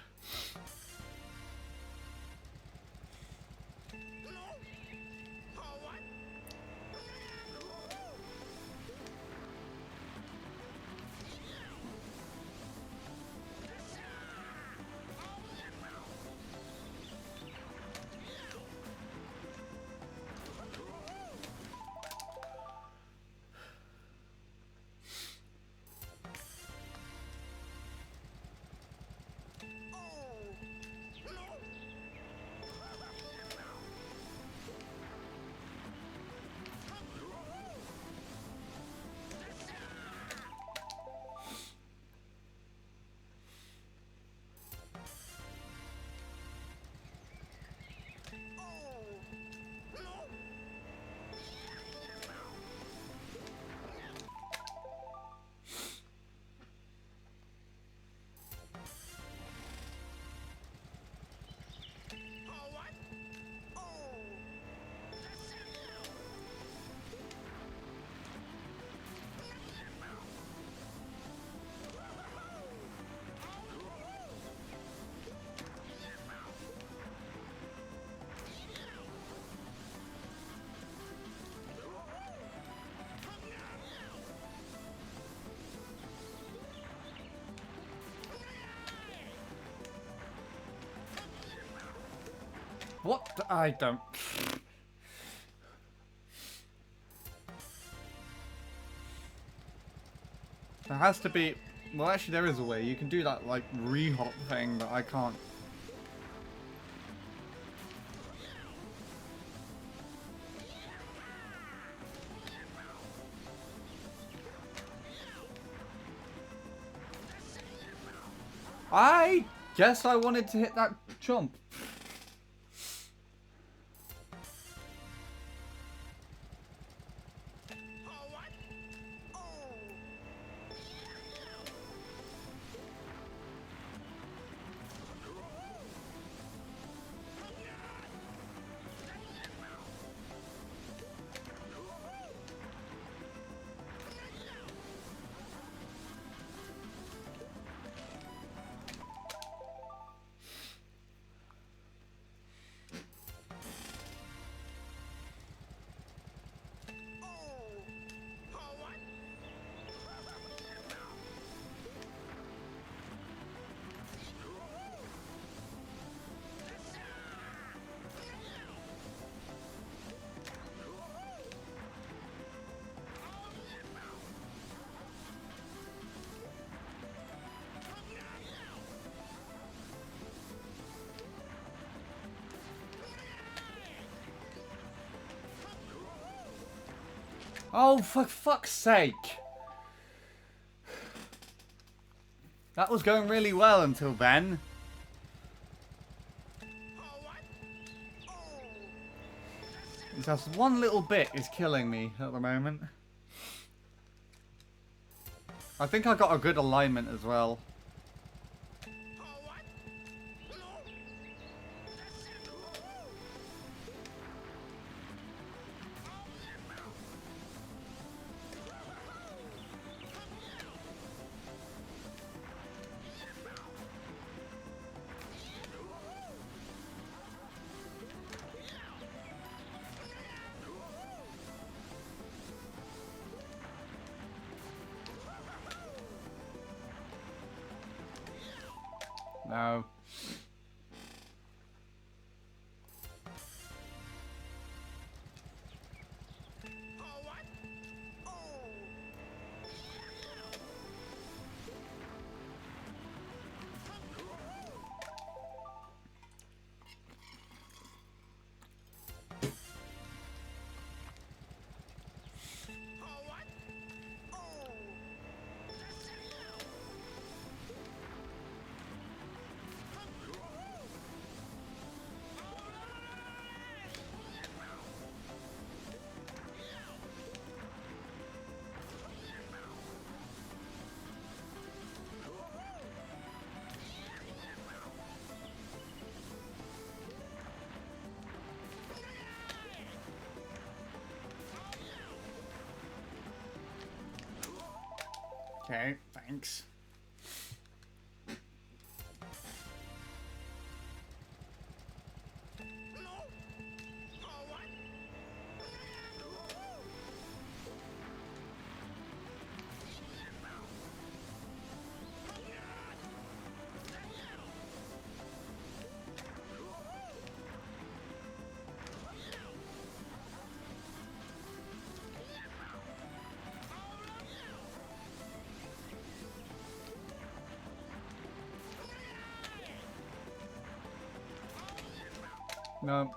What? I don't. There has to be. Well, actually, there is a way. You can do that, like, re-hop thing, but I can't. I guess I wanted to hit that chomp. Oh, for fuck's sake. That was going really well until then. Just one little bit is killing me at the moment. I think I got a good alignment as well. No. Okay, thanks. No.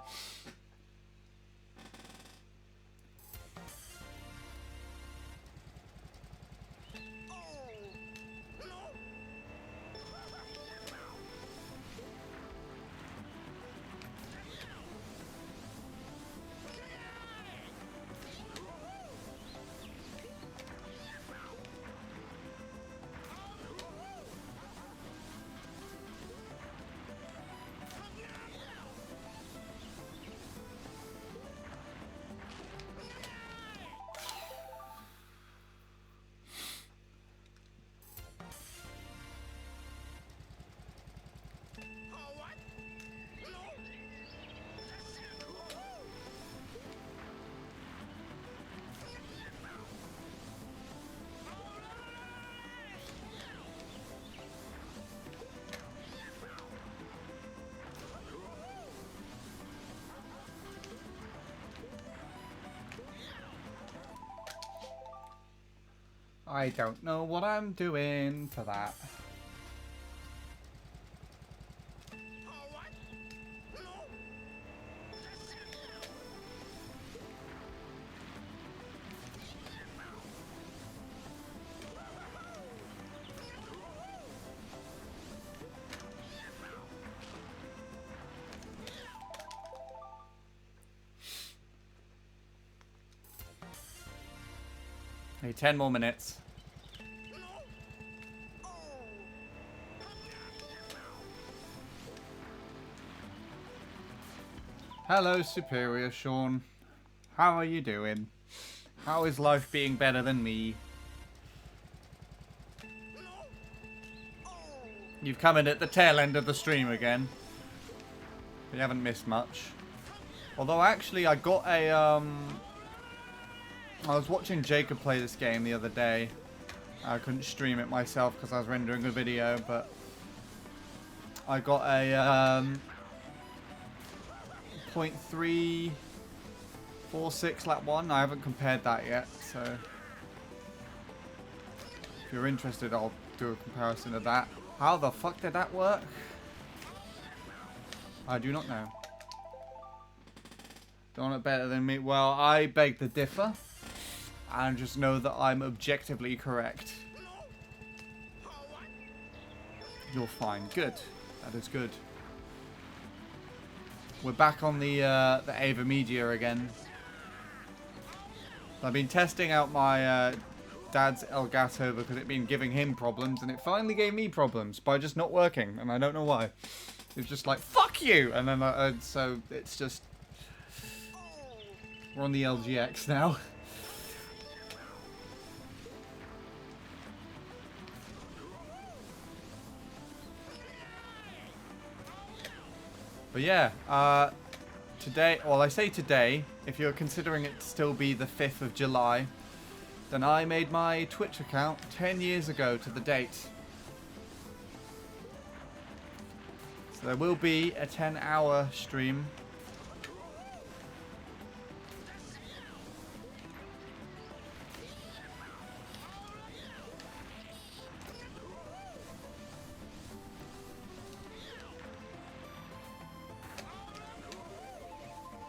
I don't know what I'm doing for that. Hey, 10 more minutes. Hello, Superior Sean. How are you doing? How is life being better than me? You've come in at the tail end of the stream again. You haven't missed much. Although, actually, I got a, I was watching Jacob play this game the other day. I couldn't stream it myself because I was rendering a video, but I got a, 0.346 lap 1. I haven't compared that yet, so if you're interested, I'll do a comparison of that. How the fuck did that work? I do not know. Don't know better than me. Well, I beg to differ. and just know that I'm objectively correct. You're fine. Good. That is good. We're back on the Ava Media again. I've been testing out my dad's Elgato because it'd been giving him problems, and it finally gave me problems by just not working, and I don't know why. It's just like, fuck you! And then, so it's just... We're on the LGX now. But yeah, today, well, I say today, if you're considering it to still be the 5th of July, then I made my Twitch account 10 years ago to the date. So there will be a 10-hour stream.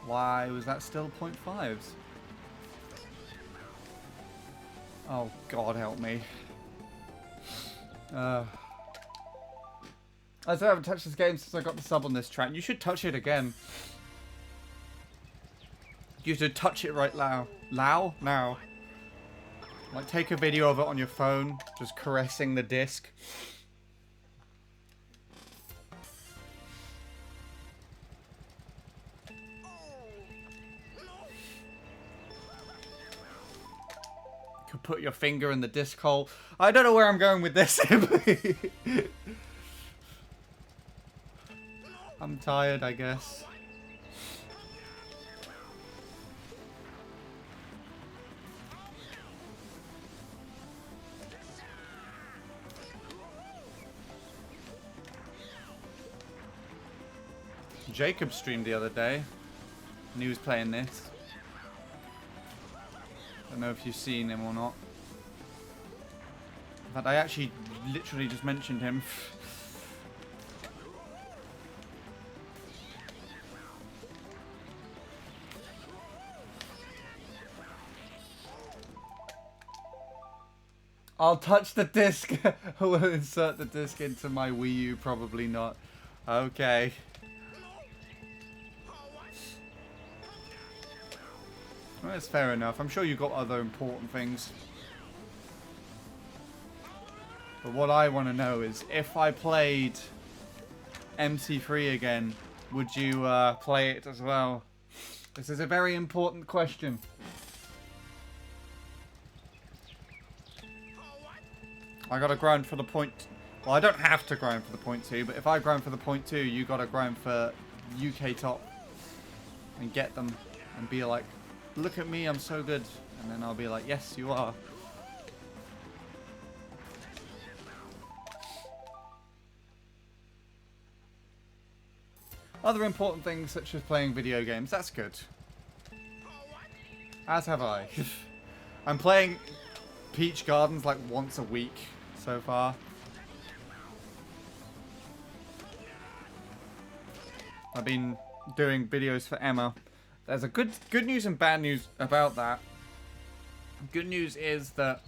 Why was that still 0.5s? Oh, God help me. I still haven't touched this game since I got the sub on this track. You should touch it again. You should touch it right now. Now. Like, take a video of it on your phone, just caressing the disc. Put your finger in the disc hole. I don't know where I'm going with this. I'm tired, I guess. Jacob streamed the other day, and he was playing this. I don't know if you've seen him or not. In fact, I actually literally just mentioned him. I'll touch the disc. I will insert the disc into my Wii U. Probably not. Okay. Well, that's fair enough. I'm sure you've got other important things. But what I want to know is, if I played MC3 again, would you play it as well? This is a very important question. I gotta grind for the point... Well, I don't have to grind for the point 2, but if I grind for the point 2, you gotta grind for UK top. And get them. And be like, look at me, I'm so good. And then I'll be like, yes, you are. Other important things such as playing video games, that's good. As have I. I'm playing Peach Gardens like once a week so far. I've been doing videos for Emma. There's a good news and bad news about that. Good news is that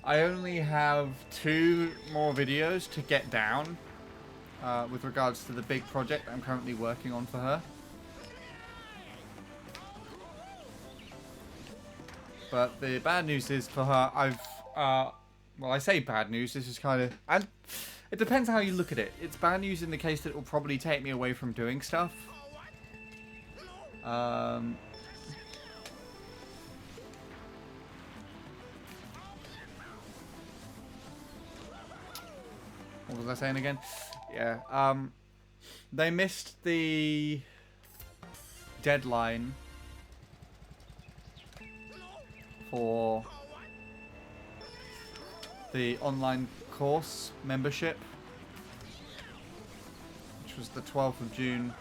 I only have 2 more videos to get down with regards to the big project I'm currently working on for her. But the bad news is for her, well, I say bad news, this is kind of... And it depends how you look at it. It's bad news in the case that it will probably take me away from doing stuff. What was I saying again? Yeah, they missed the deadline for the online course membership, which was the 12th of June.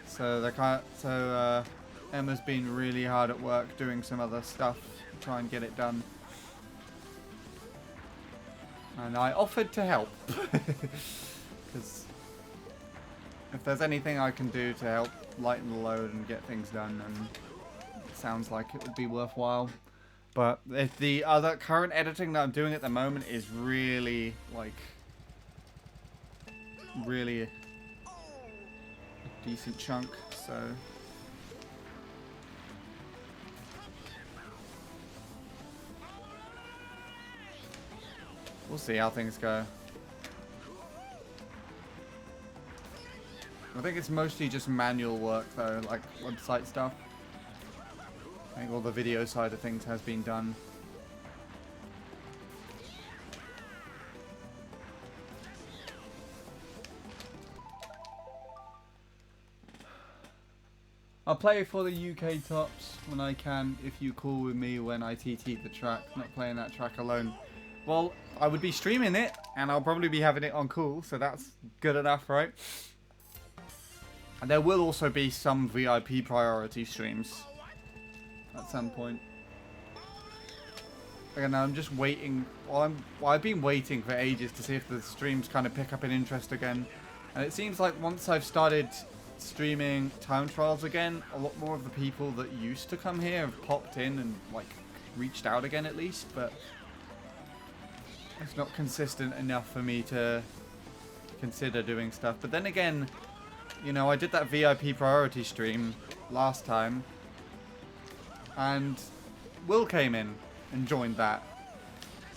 So Emma's been really hard at work doing some other stuff to try and get it done. And I offered to help. Because if there's anything I can do to help lighten the load and get things done, then sounds like it would be worthwhile. But if the other current editing that I'm doing at the moment is really, like, really a decent chunk, so... We'll see how things go. I think it's mostly just manual work though, like website stuff. I think all the video side of things has been done. I'll play for the UK tops when I can, if you cool with me when I TT the track, not playing that track alone. Well, I would be streaming it, and I'll probably be having it on cool, so that's good enough, right? And there will also be some VIP priority streams at some point. Again, I'm just waiting. Well, I've been waiting for ages to see if the streams kind of pick up in interest again. And it seems like once I've started streaming time trials again, a lot more of the people that used to come here have popped in and like reached out again at least, but it's not consistent enough for me to consider doing stuff. But then again, you know, I did that VIP priority stream last time, and Will came in and joined that.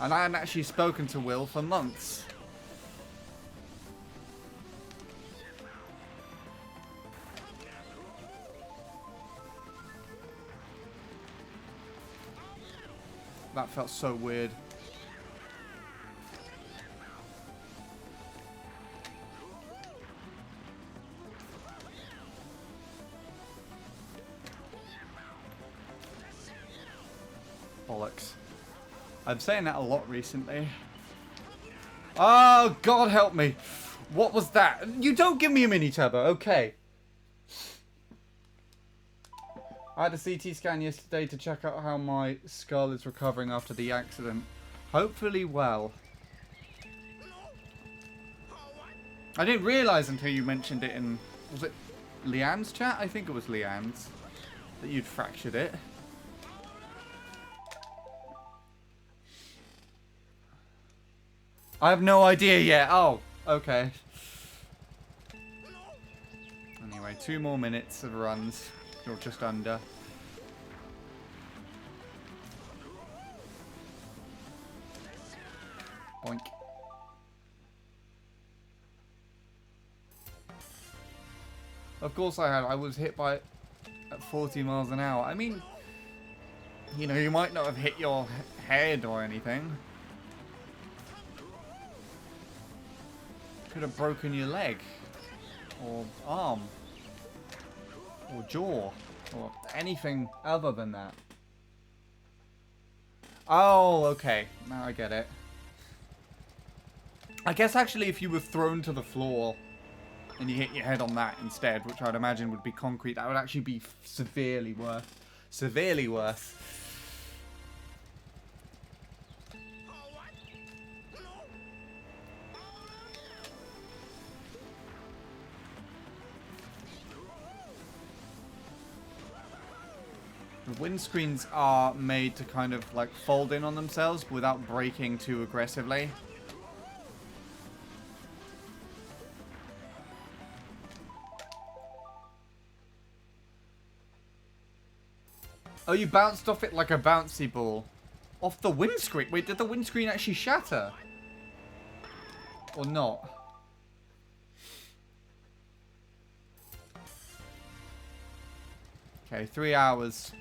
And I hadn't actually spoken to Will for months. That felt so weird. Bollocks. I'm saying that a lot recently. Oh, God help me. What was that? You don't give me a mini turbo. Okay. I had a CT scan yesterday to check out how my skull is recovering after the accident. Hopefully well. I didn't realise until you mentioned it in... Was it Leanne's chat? I think it was Leanne's. That you'd fractured it. I have no idea yet. Oh, okay. Anyway, 2 more minutes of runs. Or just under. Boink. Of course I had. I was hit by it at 40 miles an hour. I mean, you know, you might not have hit your head or anything. Could have broken your leg. Or arm. Or jaw. Or anything other than that. Oh, okay. Now I get it. I guess actually if you were thrown to the floor and you hit your head on that instead, which I'd imagine would be concrete, that would actually be severely worse. Severely worse. The windscreens are made to kind of like fold in on themselves without breaking too aggressively. Oh, you bounced off it like a bouncy ball. Off the windscreen? Wait, did the windscreen actually shatter? Or not? Okay, 3 hours.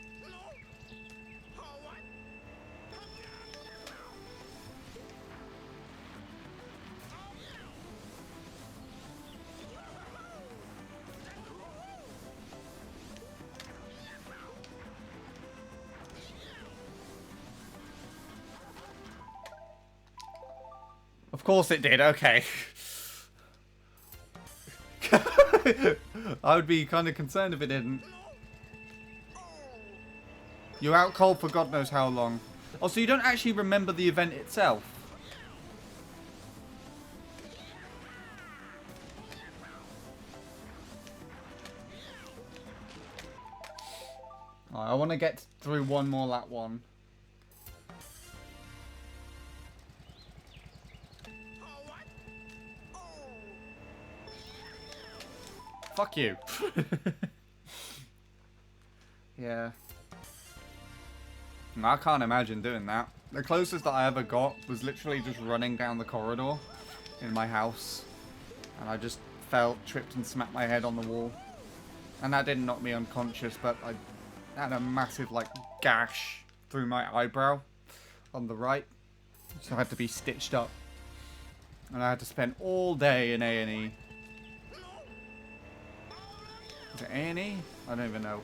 Of course it did, okay. I would be kind of concerned if it didn't. You're out cold for God knows how long. Oh, so you don't actually remember the event itself? I want to get through one more lap one. Fuck you. Yeah. I can't imagine doing that. The closest that I ever got was literally just running down the corridor in my house. And I just fell, tripped and smacked my head on the wall. And that didn't knock me unconscious, but I had a massive, like, gash through my eyebrow on the right. So I had to be stitched up. And I had to spend all day in A&E. Is it A&E? I don't even know.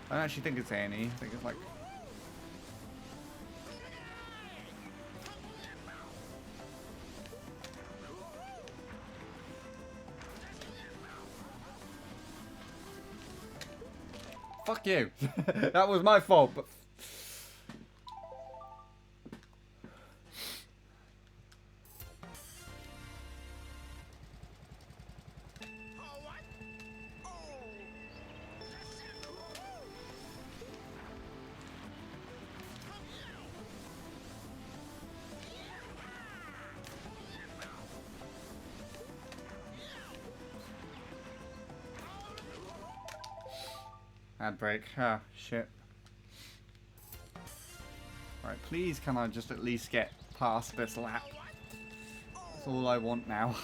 I don't actually think it's A&E. I think it's like... Fuck you. That was my fault, but... Ad break. Ah, shit. Alright, please can I just at least get past this lap? That's all I want now.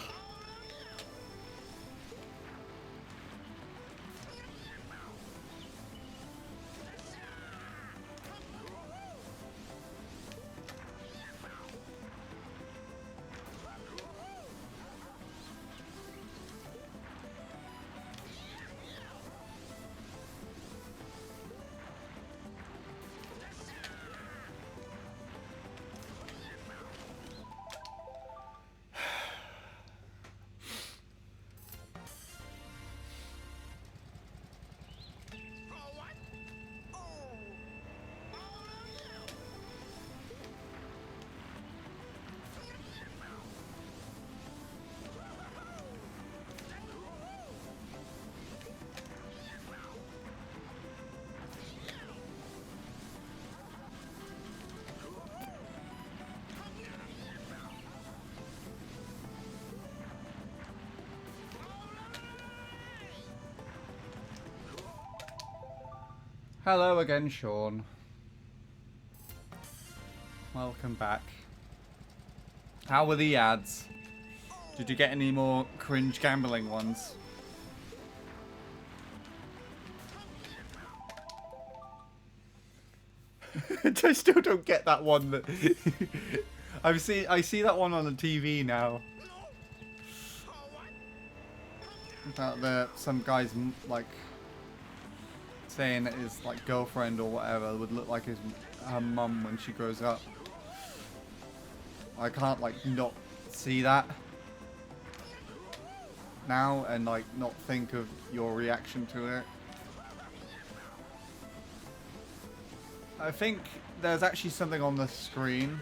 Hello again, Sean. Welcome back. How were the ads? Did you get any more cringe gambling ones? I still don't get that one. That I see that one on the TV now. About some guy's like saying that his like girlfriend or whatever would look like her mum when she grows up. I can't like not see that now and like not think of your reaction to it. I think there's actually something on the screen.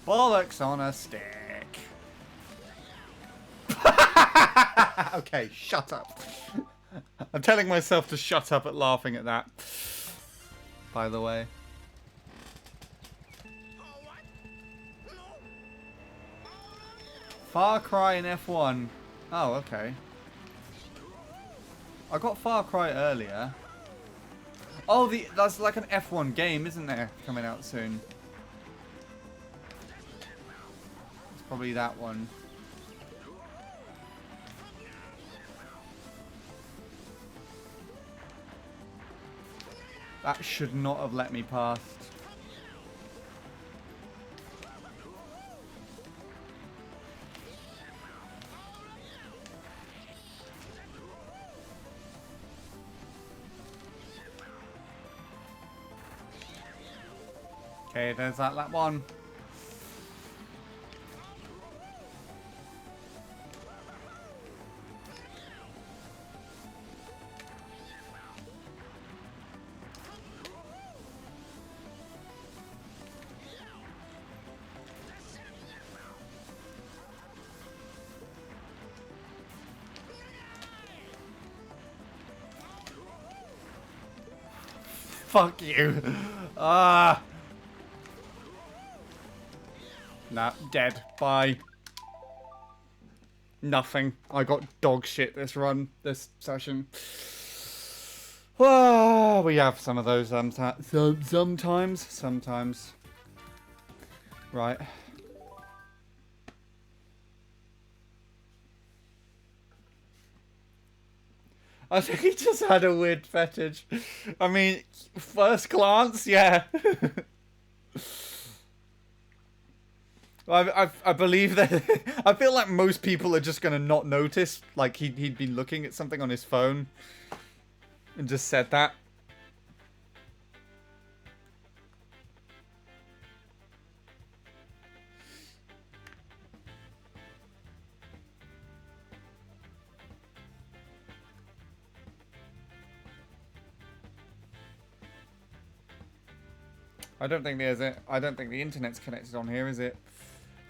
Bollocks on a stick. Okay, shut up. I'm telling myself to shut up at laughing at that. By the way. Far Cry in F1. Oh, okay. I got Far Cry earlier. Oh, that's like an F1 game, isn't there? Coming out soon. It's probably that one. That should not have let me past. Okay, there's that lap one. Fuck you. Ah. Nah, dead. Bye. Nothing. I got dog shit this run, this session. Well, we have some of those sometimes. Right. I think he just had a weird fetish. I mean, first glance, yeah. I believe that. I feel like most people are just gonna not notice. Like he'd been looking at something on his phone and just said that. I don't think there's it. I don't think the internet's connected on here, is it?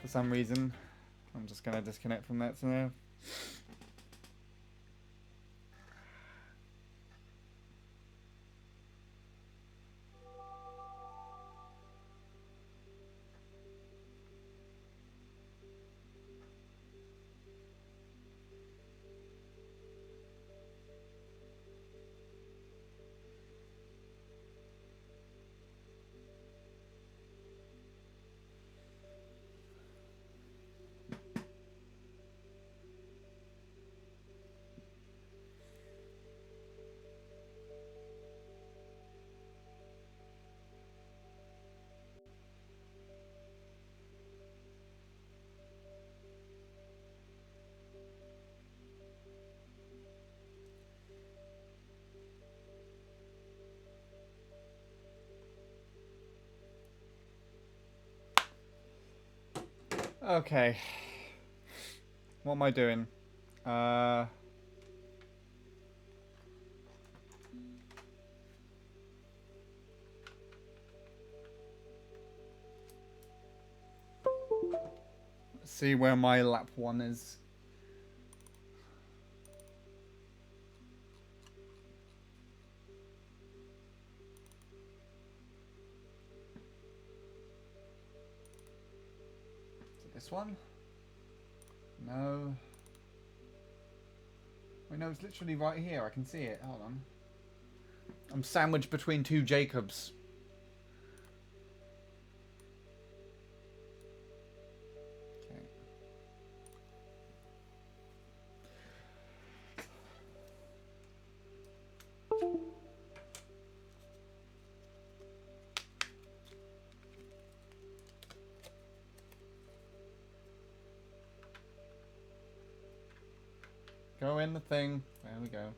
For some reason. I'm just gonna disconnect from that now. Okay. What am I doing? See where my lap 1 is. Is it this one? No. Wait, no, it's literally right here. I can see it. Hold on. I'm sandwiched between two Jacobs. Okay. Go in the thing. There we go.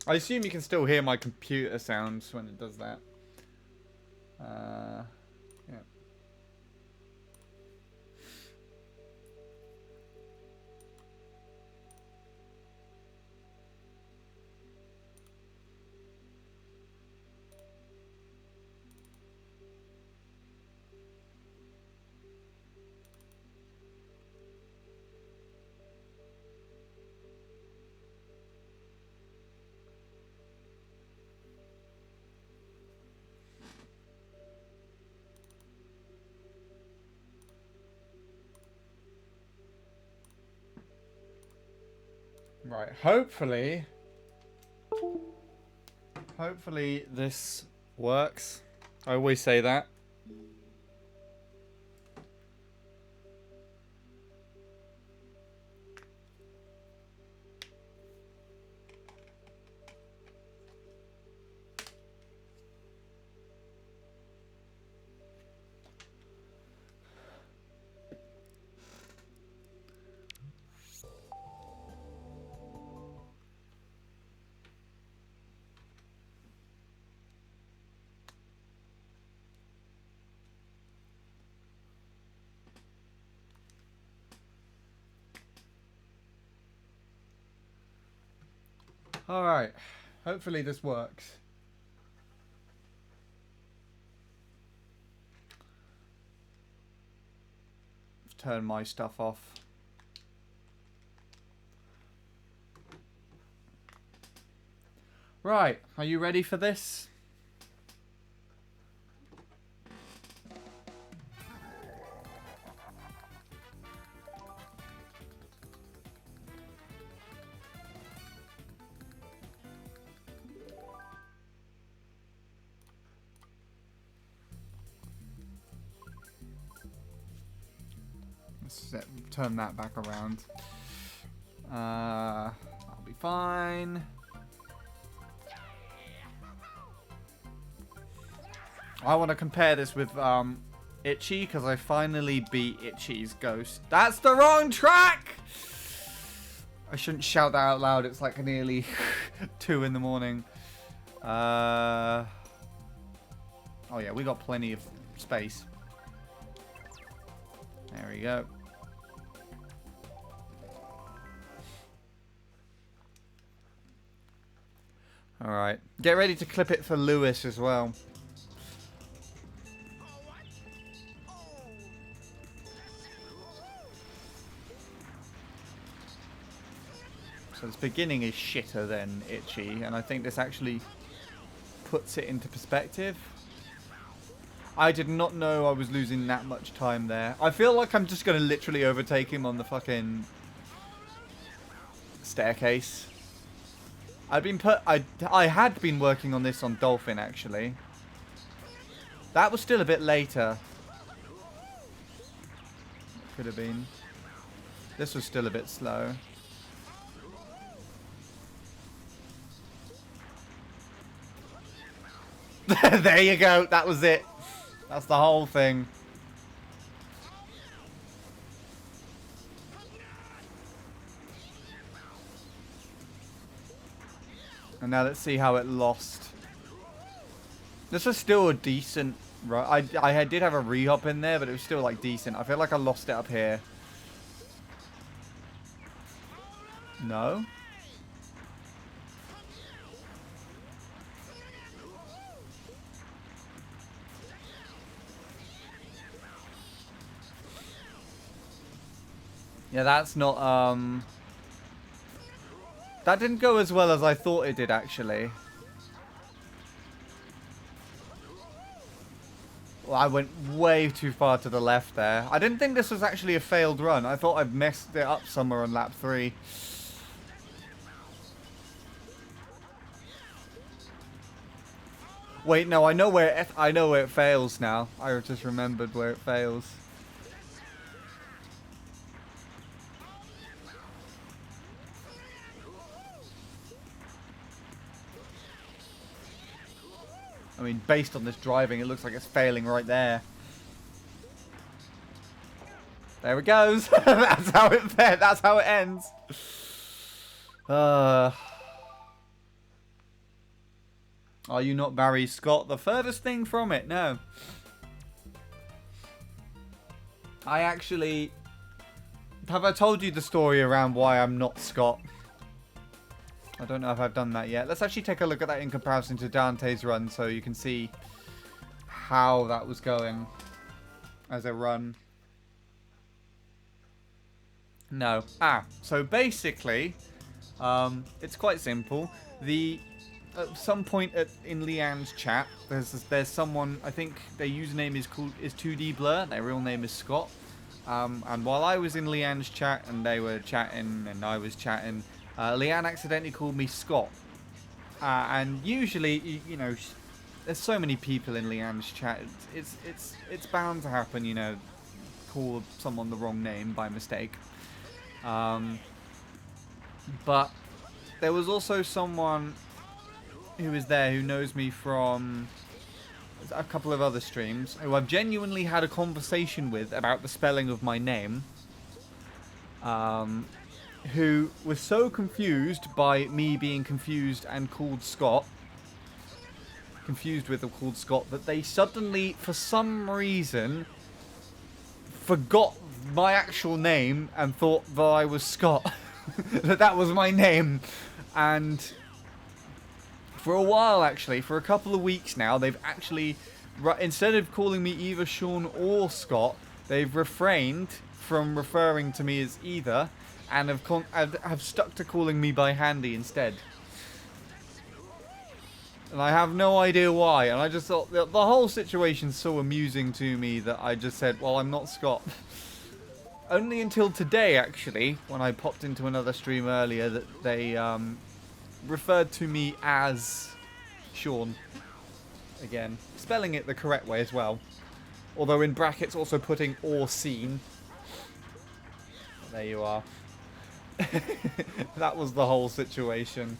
I assume you can still hear my computer sounds when it does that. Yeah. Right, hopefully this works. I always say that. Alright, hopefully this works. Turn my stuff off. Right, are you ready for this? Turn that back around. I'll be fine. I want to compare this with Itchy because I finally beat Itchy's ghost. That's the wrong track! I shouldn't shout that out loud. It's like nearly 2 in the morning. Oh yeah, we got plenty of space. There we go. Alright. Get ready to clip it for Lewis as well. So this beginning is shitter than Itchy, and I think this actually puts it into perspective. I did not know I was losing that much time there. I feel like I'm just going to literally overtake him on the fucking staircase. I had been working on this on Dolphin, actually. That was still a bit later. Could have been. This was still a bit slow. There you go. That was it. That's the whole thing. And now let's see how it lost. This was still a decent run. I did have a re-hop in there, but it was still like decent. I feel like I lost it up here. No? Yeah, that's not, that didn't go as well as I thought it did, actually. Well, I went way too far to the left there. I didn't think this was actually a failed run. I thought I'd messed it up somewhere on lap 3. Wait, no, I know where it fails now. I just remembered where it fails. I mean, based on this driving, it looks like it's failing right there. There it goes. That's how it ends. Are you not Barry Scott? The furthest thing from it, no. I actually... Have I told you the story around why I'm not Scott? I don't know if I've done that yet. Let's actually take a look at that in comparison to Dante's run so you can see how that was going as a run. No. So basically, it's quite simple. At some point in Leanne's chat, there's someone, I think their username is 2D Blur, their real name is Scott. And while I was in Leanne's chat and they were chatting and I was chatting, Leanne accidentally called me Scott. And usually, you know, there's so many people in Leanne's chat, it's bound to happen, you know, call someone the wrong name by mistake. But there was also someone who was there who knows me from a couple of other streams who I've genuinely had a conversation with about the spelling of my name, who was so confused by me being confused and called Scott, that they suddenly, for some reason, forgot my actual name and thought that I was Scott. that was my name. And for a while, actually, for a couple of weeks now, they've actually, instead of calling me either Sean or Scott, they've refrained from referring to me as either, and have stuck to calling me by Handy instead. And I have no idea why. And I just thought the whole situation's so amusing to me that I just said, well, I'm not Scott. Only until today, actually, when I popped into another stream earlier, that they referred to me as Sean. Again, spelling it the correct way as well. Although in brackets also putting or seen. There you are. That was the whole situation.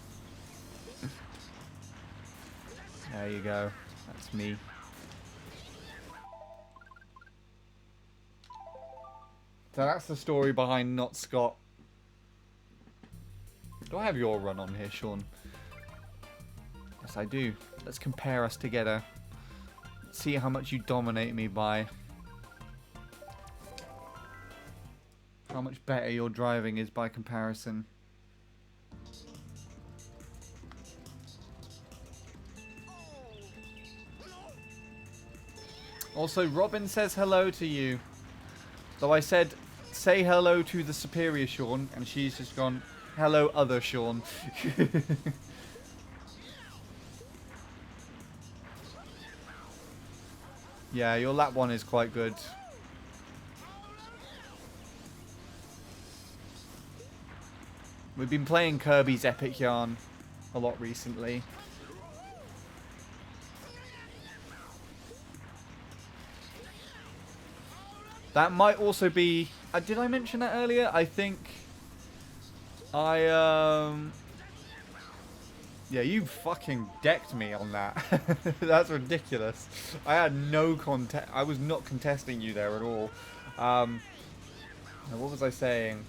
There you go. That's me. So that's the story behind Not Scott. Do I have your run on here, Sean? Yes, I do. Let's compare us together. See how much you dominate me by. How much better your driving is by comparison. Also, Robin says hello to you. Though I said, say hello to the superior Sean, and she's just gone, hello other Sean. Yeah, your lap one is quite good. We've been playing Kirby's Epic Yarn a lot recently. That might also be... did I mention that earlier? I think... Yeah, you fucking decked me on that. That's ridiculous. I had no contest. I was not contesting you there at all. What was I saying?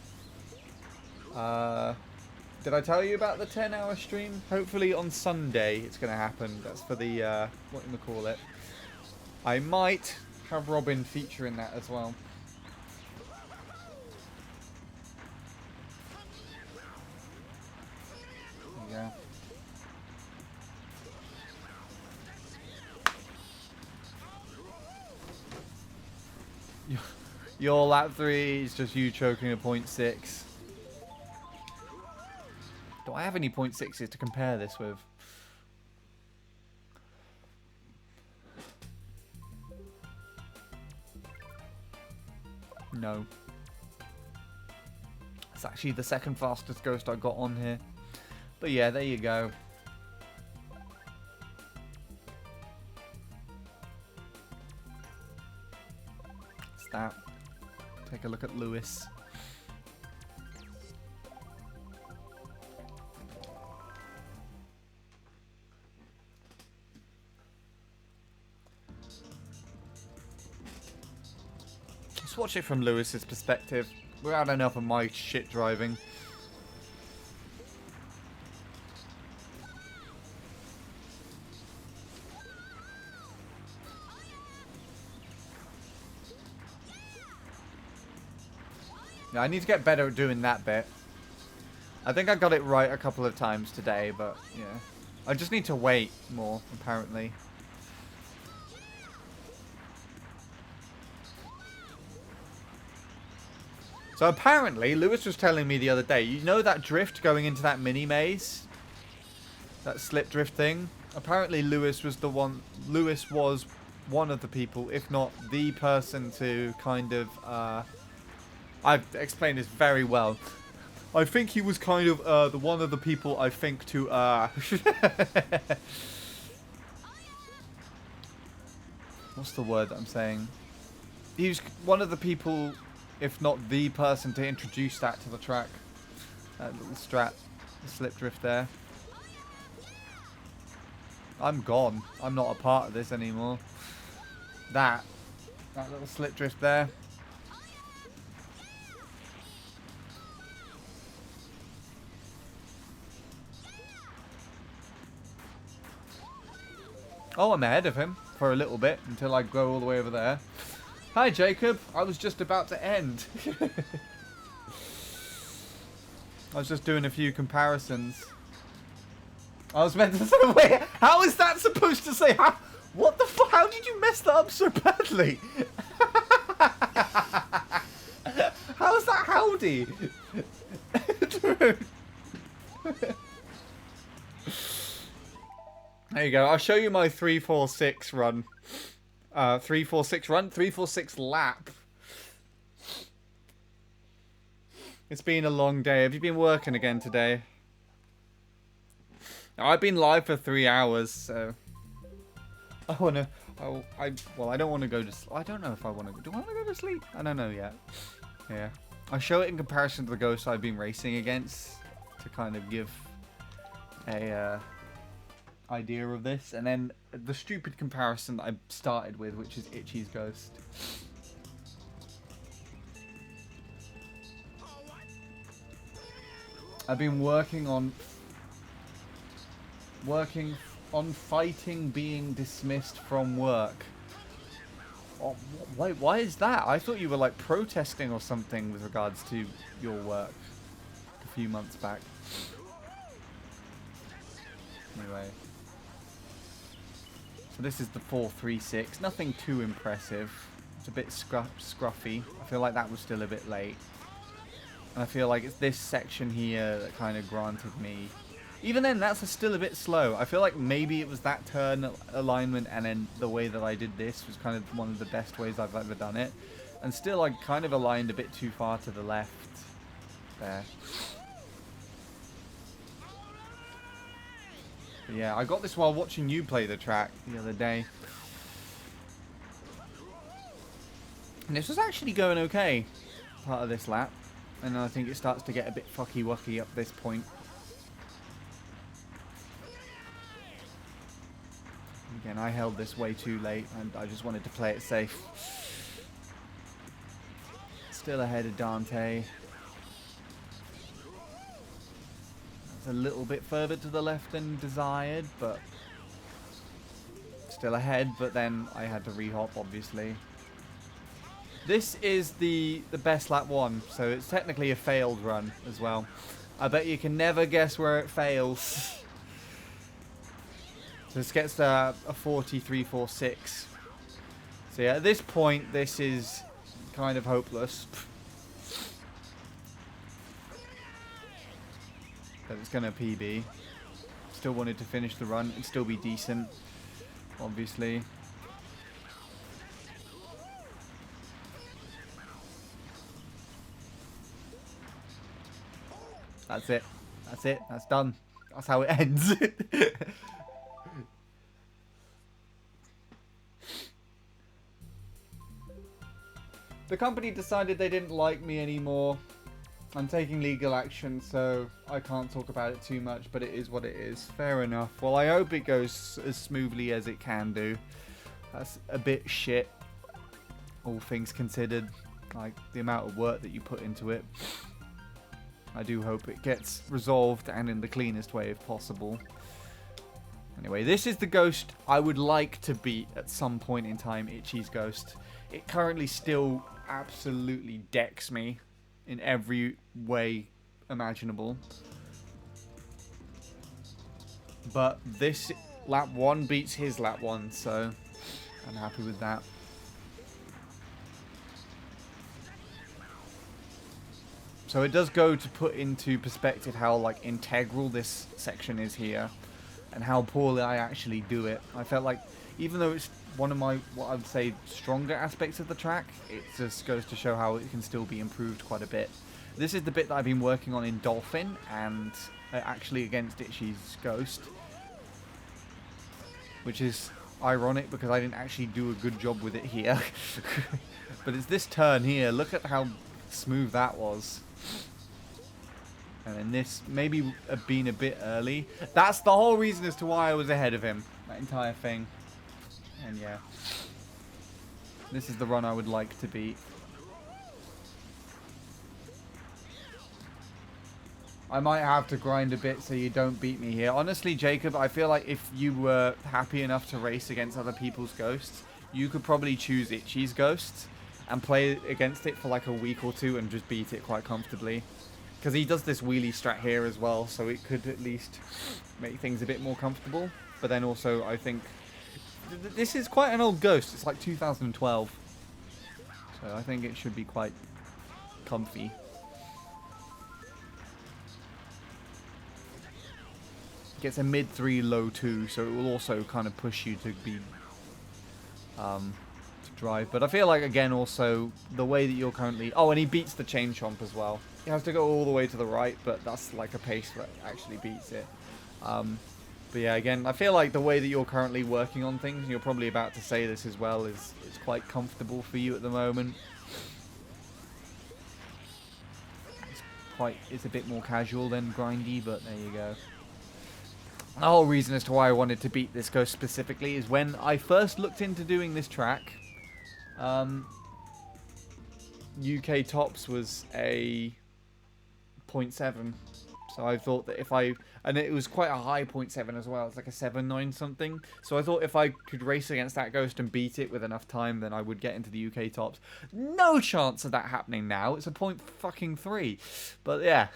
Did I tell you about the 10-hour stream? Hopefully on Sunday it's going to happen. That's for the, what do you call it? I might have Robin feature in that as well. Yeah. Your lap 3 is just you choking a 0.6. Do I have any 0.6s to compare this with? No. It's actually the second fastest ghost I got on here. But yeah, there you go. It's that. Take a look at Lewis. Let's watch it from Lewis's perspective. We're had enough of my shit driving. Yeah, I need to get better at doing that bit. I think I got it right a couple of times today, but yeah. I just need to wait more, apparently. So apparently, Lewis was telling me the other day, you know that drift going into that mini maze? That slip drift thing? Apparently Lewis was one of the people, if not the person to kind of, I've explained this very well. I think he was kind of the one of the people I think to what's the word that I'm saying? He was one of the people, if not the person, to introduce that to the track. That little strat, the slip drift there. I'm gone. I'm not a part of this anymore. That little slip drift there. Oh, I'm ahead of him for a little bit until I go all the way over there. Hi, Jacob. I was just about to end. I was just doing a few comparisons. I was meant to say, wait, how is that supposed to say? What the fuck? How did you mess that up so badly? How is that howdy? There you go. I'll show you my 346 run. 346 run, 346 lap. It's been a long day. Have you been working again today? I've been live for 3 hours, so I wanna. Well, I don't want to go to. I don't know if I want to. Do I want to go to sleep? I don't know yet. Yeah, I'll show it in comparison to the ghosts I've been racing against to kind of give a idea of this, and then the stupid comparison that I started with, which is Itchy's ghost. I've been working on fighting being dismissed from work. Oh, why is that? I thought you were like protesting or something with regards to your work a few months back. Anyway. So this is the 436. Nothing too impressive. It's a bit scruffy. I feel like that was still a bit late. And I feel like it's this section here that kind of granted me. Even then, that's still a bit slow. I feel like maybe it was that turn alignment and then the way that I did this was kind of one of the best ways I've ever done it. And still, I kind of aligned a bit too far to the left there. But yeah, I got this while watching you play the track the other day. And this was actually going okay, part of this lap. And then I think it starts to get a bit fucky-wucky up this point. Again, I held this way too late, and I just wanted to play it safe. Still ahead of Dante. It's a little bit further to the left than desired, but still ahead, but then I had to re-hop, obviously. This is the best lap one, so it's technically a failed run as well. I bet you can never guess where it fails. So this gets a 43.46. So yeah, at this point, this is kind of hopeless. But it's going to PB. Still wanted to finish the run and still be decent, obviously. That's it. That's it. That's done. That's how it ends. The company decided they didn't like me anymore. I'm taking legal action, so I can't talk about it too much, but it is what it is. Fair enough. Well, I hope it goes as smoothly as it can do. That's a bit shit, all things considered. Like, the amount of work that you put into it. I do hope it gets resolved and in the cleanest way if possible. Anyway, this is the ghost I would like to beat at some point in time, Itchy's ghost. It currently still absolutely decks me in every way imaginable. But this lap 1 beats his lap 1, so I'm happy with that. So it does go to put into perspective how like integral this section is here and how poorly I actually do it. I felt like even though it's one of my, what I would say, stronger aspects of the track, it just goes to show how it can still be improved quite a bit. This is the bit that I've been working on in Dolphin and actually against Itchy's Ghost, which is ironic because I didn't actually do a good job with it here. But it's this turn here. Look at how smooth that was. And then this maybe been a bit early. That's the whole reason as to why I was ahead of him. That entire thing. And yeah. This is the run I would like to beat. I might have to grind a bit so you don't beat me here. Honestly, Jacob, I feel like if you were happy enough to race against other people's ghosts, you could probably choose Itchy's Ghost and play against it for like a week or two and just beat it quite comfortably. Because he does this wheelie strat here as well, so it could at least make things a bit more comfortable. But then also, I think this is quite an old ghost. It's like 2012. So I think it should be quite comfy. gets a mid 3, low 2, so it will also kind of push you to be to drive. But I feel like, again, also the way that you're currently... Oh, and he beats the chain chomp as well. He has to go all the way to the right, but that's like a pace that actually beats it. But yeah, again, I feel like the way that you're currently working on things, and you're probably about to say this as well, is quite comfortable for you at the moment. It's a bit more casual than grindy, but there you go. The whole reason as to why I wanted to beat this ghost specifically is when I first looked into doing this track, UK tops was a 0.7. So I thought that if I... And it was quite a high 0.7 as well. It's like a 7.9 something. So I thought if I could race against that ghost and beat it with enough time, then I would get into the UK tops. No chance of that happening now. It's a 0.3. But yeah.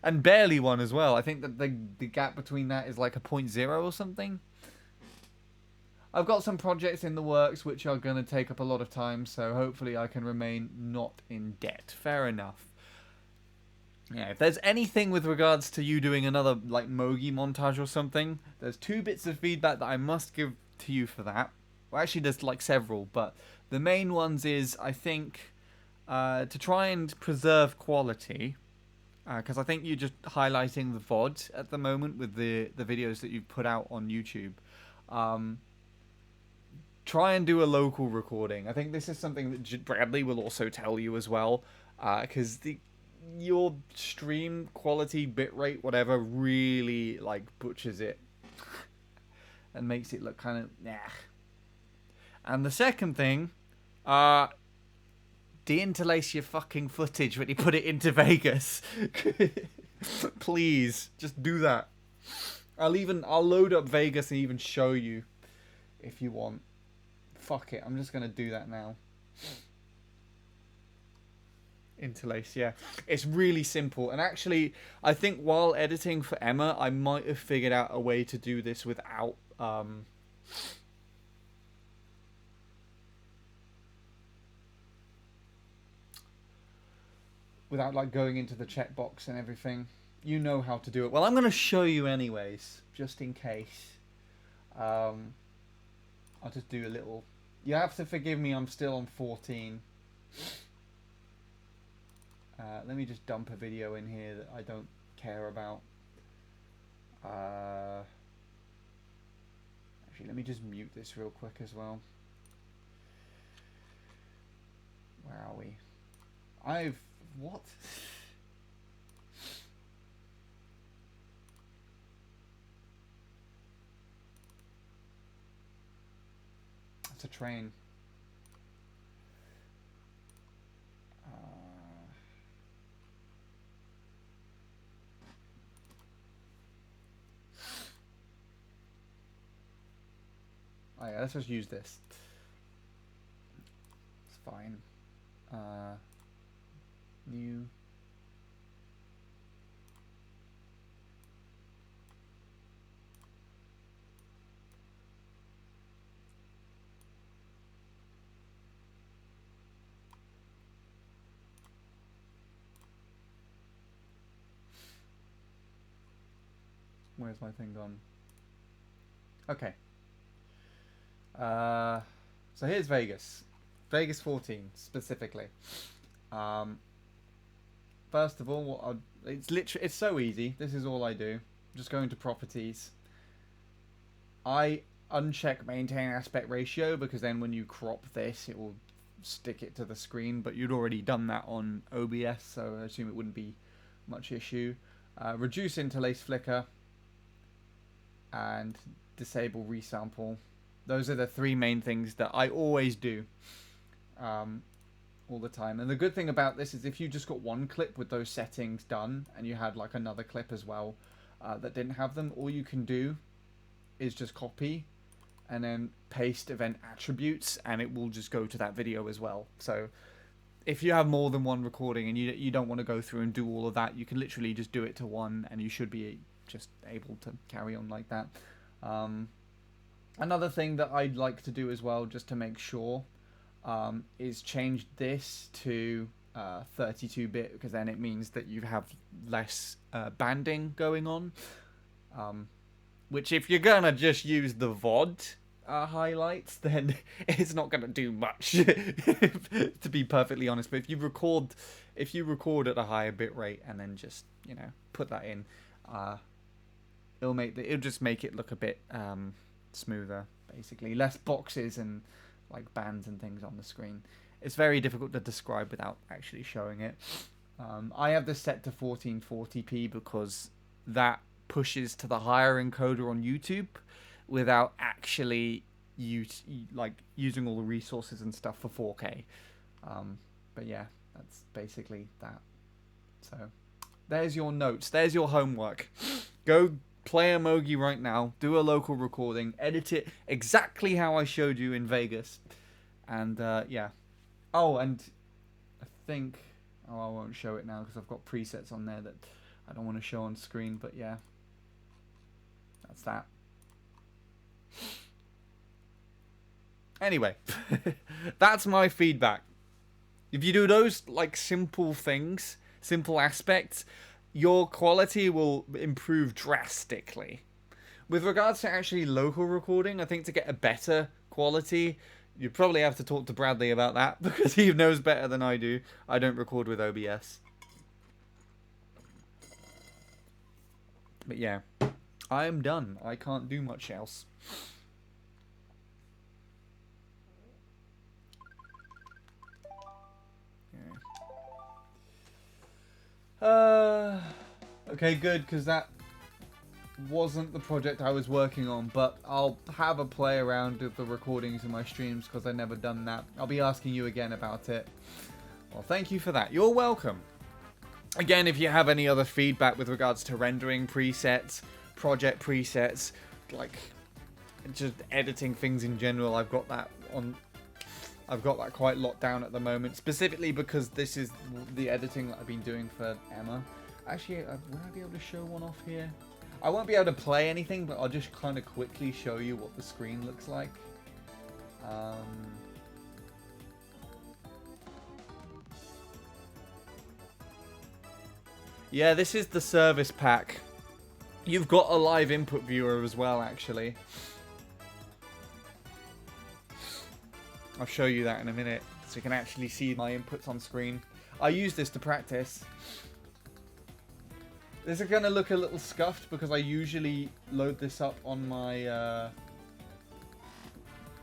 And barely one as well. I think that the gap between that is like a 0.0 or something. I've got some projects in the works which are going to take up a lot of time. So hopefully I can remain not in debt. Fair enough. Yeah, if there's anything with regards to you doing another, like, Mogi montage or something, there's 2 bits of feedback that I must give to you for that. Well, actually, there's, like, several, but the main ones is, I think, to try and preserve quality, because I think you're just highlighting the VOD at the moment with the videos that you've put out on YouTube. Try and do a local recording. I think this is something that Bradley will also tell you as well, because your stream quality, bitrate, whatever, really like butchers it and makes it look kind of nah. And the second thing, de-interlace your fucking footage when you put it into Vegas. Please, just do that. I'll load up Vegas and even show you if you want. Fuck it, I'm just gonna do that now. Interlace, yeah. It's really simple. And actually, I think while editing for Emma, I might have figured out a way to do this without... without, like, going into the checkbox and everything. You know how to do it. Well, I'm going to show you anyways, just in case. I'll just do a little... You have to forgive me, I'm still on 14. Let me just dump a video in here that I don't care about. Actually, let me just mute this real quick as well. Where are we? What? It's a train. Oh yeah, let's just use this. It's fine. New. Where's my thing gone? Okay. So here's Vegas. Vegas 14 specifically. First of all, it's so easy. This is all I do. Just go into properties. I uncheck maintain aspect ratio because then when you crop this, it will stick it to the screen. But you'd already done that on OBS, so I assume it wouldn't be much issue. Reduce interlace flicker and disable resample. Those are the 3 main things that I always do all the time. And the good thing about this is if you just got one clip with those settings done and you had like another clip as well that didn't have them, all you can do is just copy and then paste event attributes and it will just go to that video as well. So if you have more than one recording and you don't want to go through and do all of that, you can literally just do it to one and you should be just able to carry on like that. Another thing that I'd like to do as well, just to make sure, is change this to 32-bit, because then it means that you have less banding going on. Which, if you're gonna just use the VOD highlights, then it's not gonna do much, to be perfectly honest. But if you record at a higher bit rate and then just put that in, it'll just make it look a bit smoother, basically. Less boxes and like bands and things on the screen. It's very difficult to describe without actually showing it. I have this set to 1440p because that pushes to the higher encoder on YouTube without actually using all the resources and stuff for 4K. But yeah, that's basically that. So there's your notes. There's your homework. Go play Emogi right now. Do a local recording. Edit it exactly how I showed you in Vegas. And yeah. Oh, and I think... Oh, I won't show it now because I've got presets on there that I don't want to show on screen. But yeah. That's that. Anyway. That's my feedback. If you do those like simple things, simple aspects, your quality will improve drastically. With regards to actually local recording, I think to get a better quality, you'd probably have to talk to Bradley about that because he knows better than I do. I don't record with OBS. But yeah, I am done. I can't do much else. Okay, good, because that wasn't the project I was working on, but I'll have a play around with the recordings in my streams because I've never done that. I'll be asking you again about it. Well, thank you for that. You're welcome. Again, if you have any other feedback with regards to rendering presets, project presets, like just editing things in general, I've got that quite locked down at the moment, specifically because this is the editing that I've been doing for Emma. Actually, will I be able to show one off here? I won't be able to play anything, but I'll just kind of quickly show you what the screen looks like. Yeah, this is the service pack. You've got a live input viewer as well, actually. I'll show you that in a minute, so you can actually see my inputs on screen. I use this to practice. This is going to look a little scuffed because I usually load this up on my...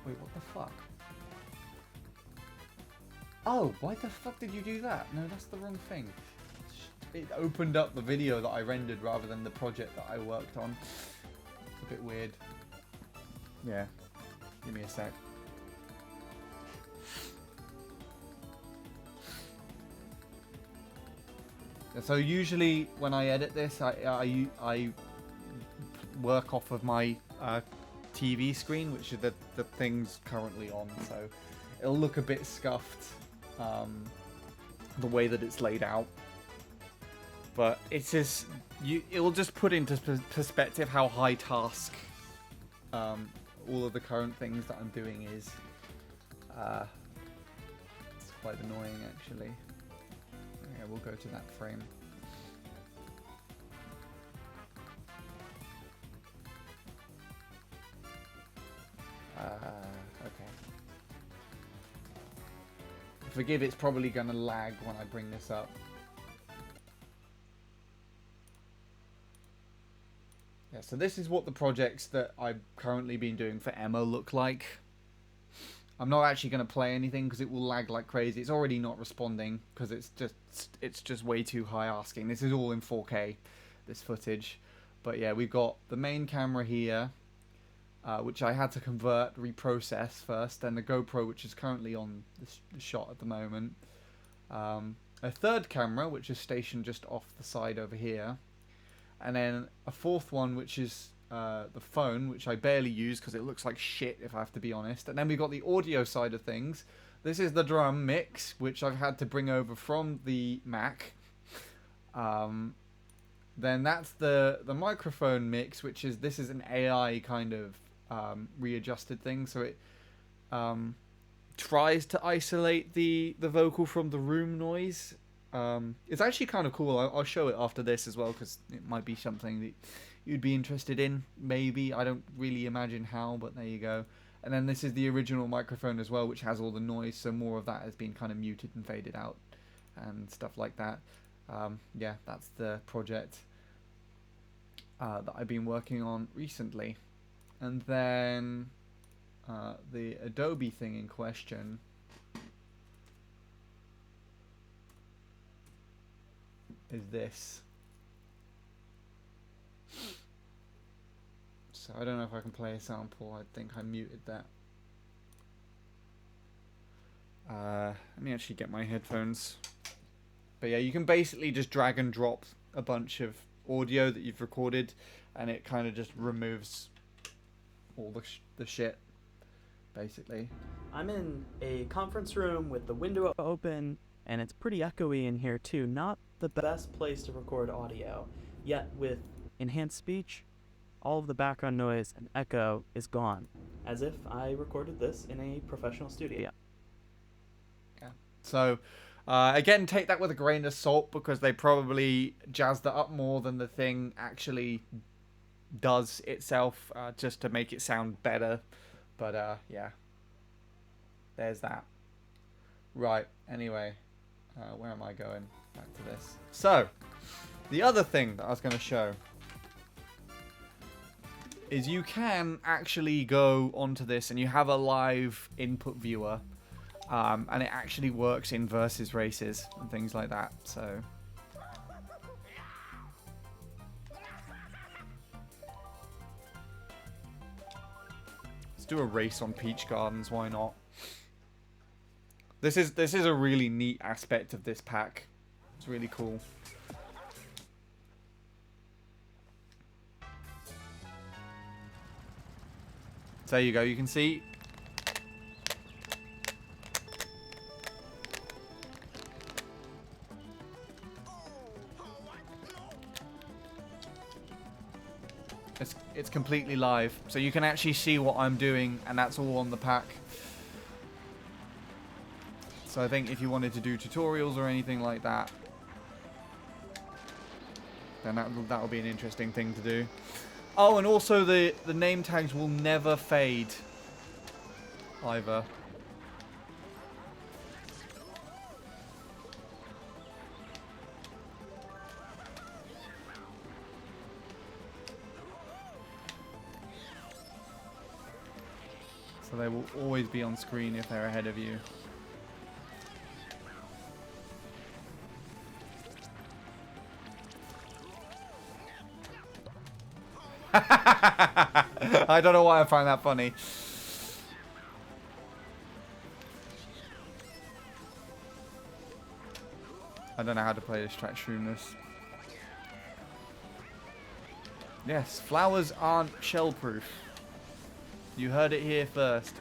Wait, what the fuck? Oh, why the fuck did you do that? No, that's the wrong thing. It opened up the video that I rendered rather than the project that I worked on. It's a bit weird. Yeah, give me a sec. So usually when I edit this, I work off of my TV screen, which are the things currently on. So it'll look a bit scuffed, the way that it's laid out. But it will just put into perspective how high task all of the current things that I'm doing is. It's quite annoying, actually. Okay, we'll go to that frame. Okay. Forgive, it's probably going to lag when I bring this up. Yeah, so this is what the projects that I've currently been doing for Emma look like. I'm not actually going to play anything because it will lag like crazy. It's already not responding because it's just way too high asking. This is all in 4K, this footage. But yeah, we've got the main camera here, which I had to convert, reprocess first, then the GoPro, which is currently on the shot at the moment. A third camera, which is stationed just off the side over here. And then a fourth one, which is the phone, which I barely use because it looks like shit, if I have to be honest. And then we've got the audio side of things. This is the drum mix, which I've had to bring over from the Mac. Then that's the microphone mix, which is, this is an AI kind of readjusted thing. So it tries to isolate the vocal from the room noise. It's actually kind of cool. I'll show it after this as well because it might be something that you'd be interested in. Maybe. I don't really imagine how, but there you go. And then this is the original microphone as well, which has all the noise, so more of that has been kind of muted and faded out and stuff like that. Yeah, that's the project that I've been working on recently. And then the Adobe thing in question is this. So I don't know if I can play a sample. I think I muted that. Let me actually get my headphones. But yeah, you can basically just drag and drop a bunch of audio that you've recorded, and it kind of just removes all the shit, basically. I'm in a conference room with the window open, and it's pretty echoey in here too. Not the best place to record audio, yet with enhanced speech, all of the background noise and echo is gone, as if I recorded this in a professional studio. Yeah. So, again, take that with a grain of salt, because they probably jazzed it up more than the thing actually does itself, just to make it sound better. But yeah, there's that. Right, anyway, where am I going? Back to this. So, the other thing that I was going to show is you can actually go onto this and you have a live input viewer, and it actually works in versus races and things like that. So let's do a race on Peach Gardens, why not? This is a really neat aspect of this pack. It's really cool. So there you go, you can see it's completely live, so you can actually see what I'm doing, and that's all on the pack. So I think if you wanted to do tutorials or anything like that, then that would be an interesting thing to do. Oh, and also the name tags will never fade either. So they will always be on screen if they're ahead of you. I don't know why I find that funny. I don't know how to play this track Shroominess. Yes, flowers aren't shell-proof. You heard it here first.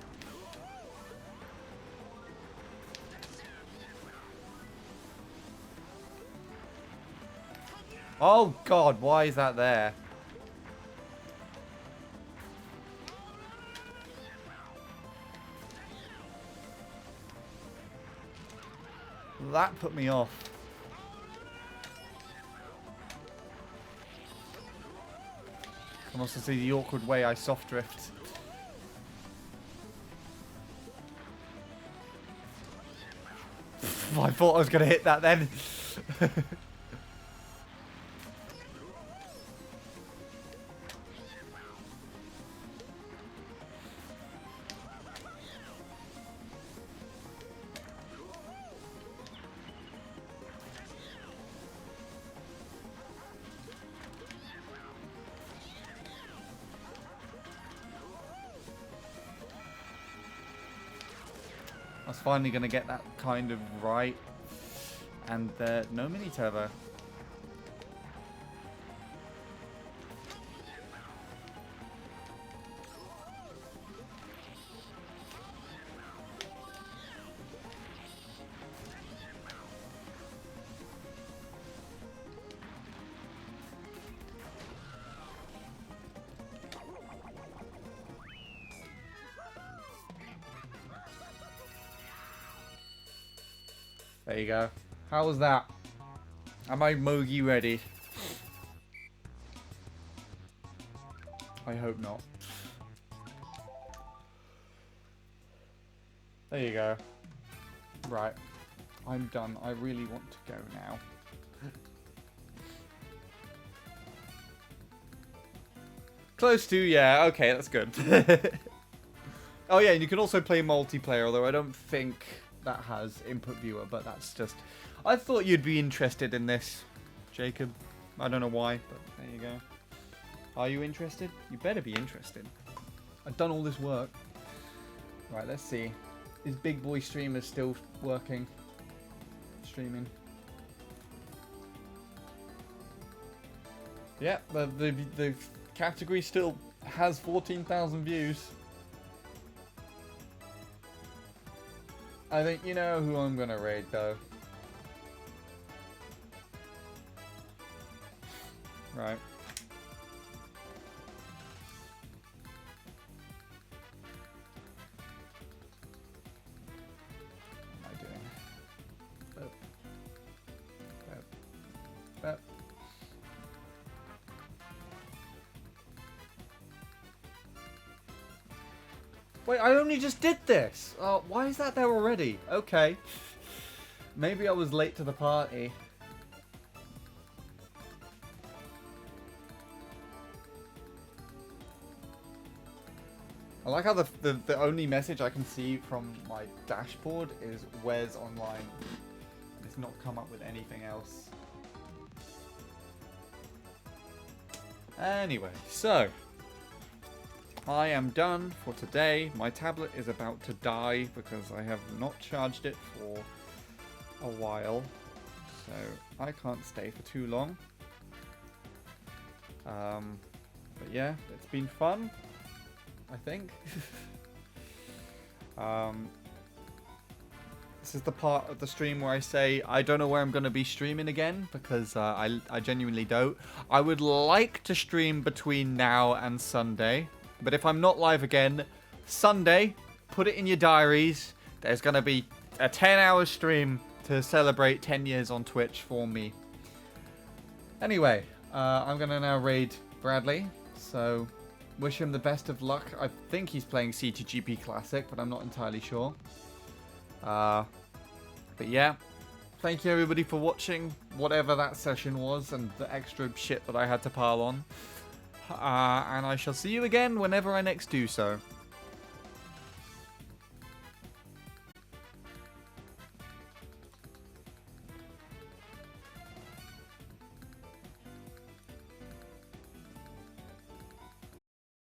Oh god, why is that there? That put me off. I can also see the awkward way I soft drift. I thought I was going to hit that then. I was finally going to get that kind of right. And no mini turbo. There you go. How was that? Am I Mogi ready? I hope not. There you go. Right. I'm done. I really want to go now. Close to, yeah. Okay, that's good. Oh yeah, and you can also play multiplayer, although I don't think that has input viewer, but that's just... I thought you'd be interested in this, Jacob. I don't know why, but there you go. Are you interested? You better be interested. I've done all this work. Right, let's see. Is Big Boy Streamer still working? Streaming. Yeah, the category still has 14,000 views. I think you know who I'm gonna raid though. Right. What am I doing? Oh. Wait, I only just did this! Oh, why is that there already? Okay. Maybe I was late to the party. I like how the only message I can see from my dashboard is "Where's online?" It's not come up with anything else. Anyway, so I am done for today. My tablet is about to die because I have not charged it for a while, so I can't stay for too long. But yeah, it's been fun, I think. This is the part of the stream where I say I don't know where I'm going to be streaming again, because I genuinely don't. I would like to stream between now and Sunday, but if I'm not live again, Sunday, put it in your diaries. There's going to be a 10-hour stream to celebrate 10 years on Twitch for me. Anyway, I'm going to now raid Bradley, so wish him the best of luck. I think he's playing CTGP Classic, but I'm not entirely sure. But yeah, thank you everybody for watching, whatever that session was, and the extra shit that I had to pile on. And I shall see you again whenever I next do so.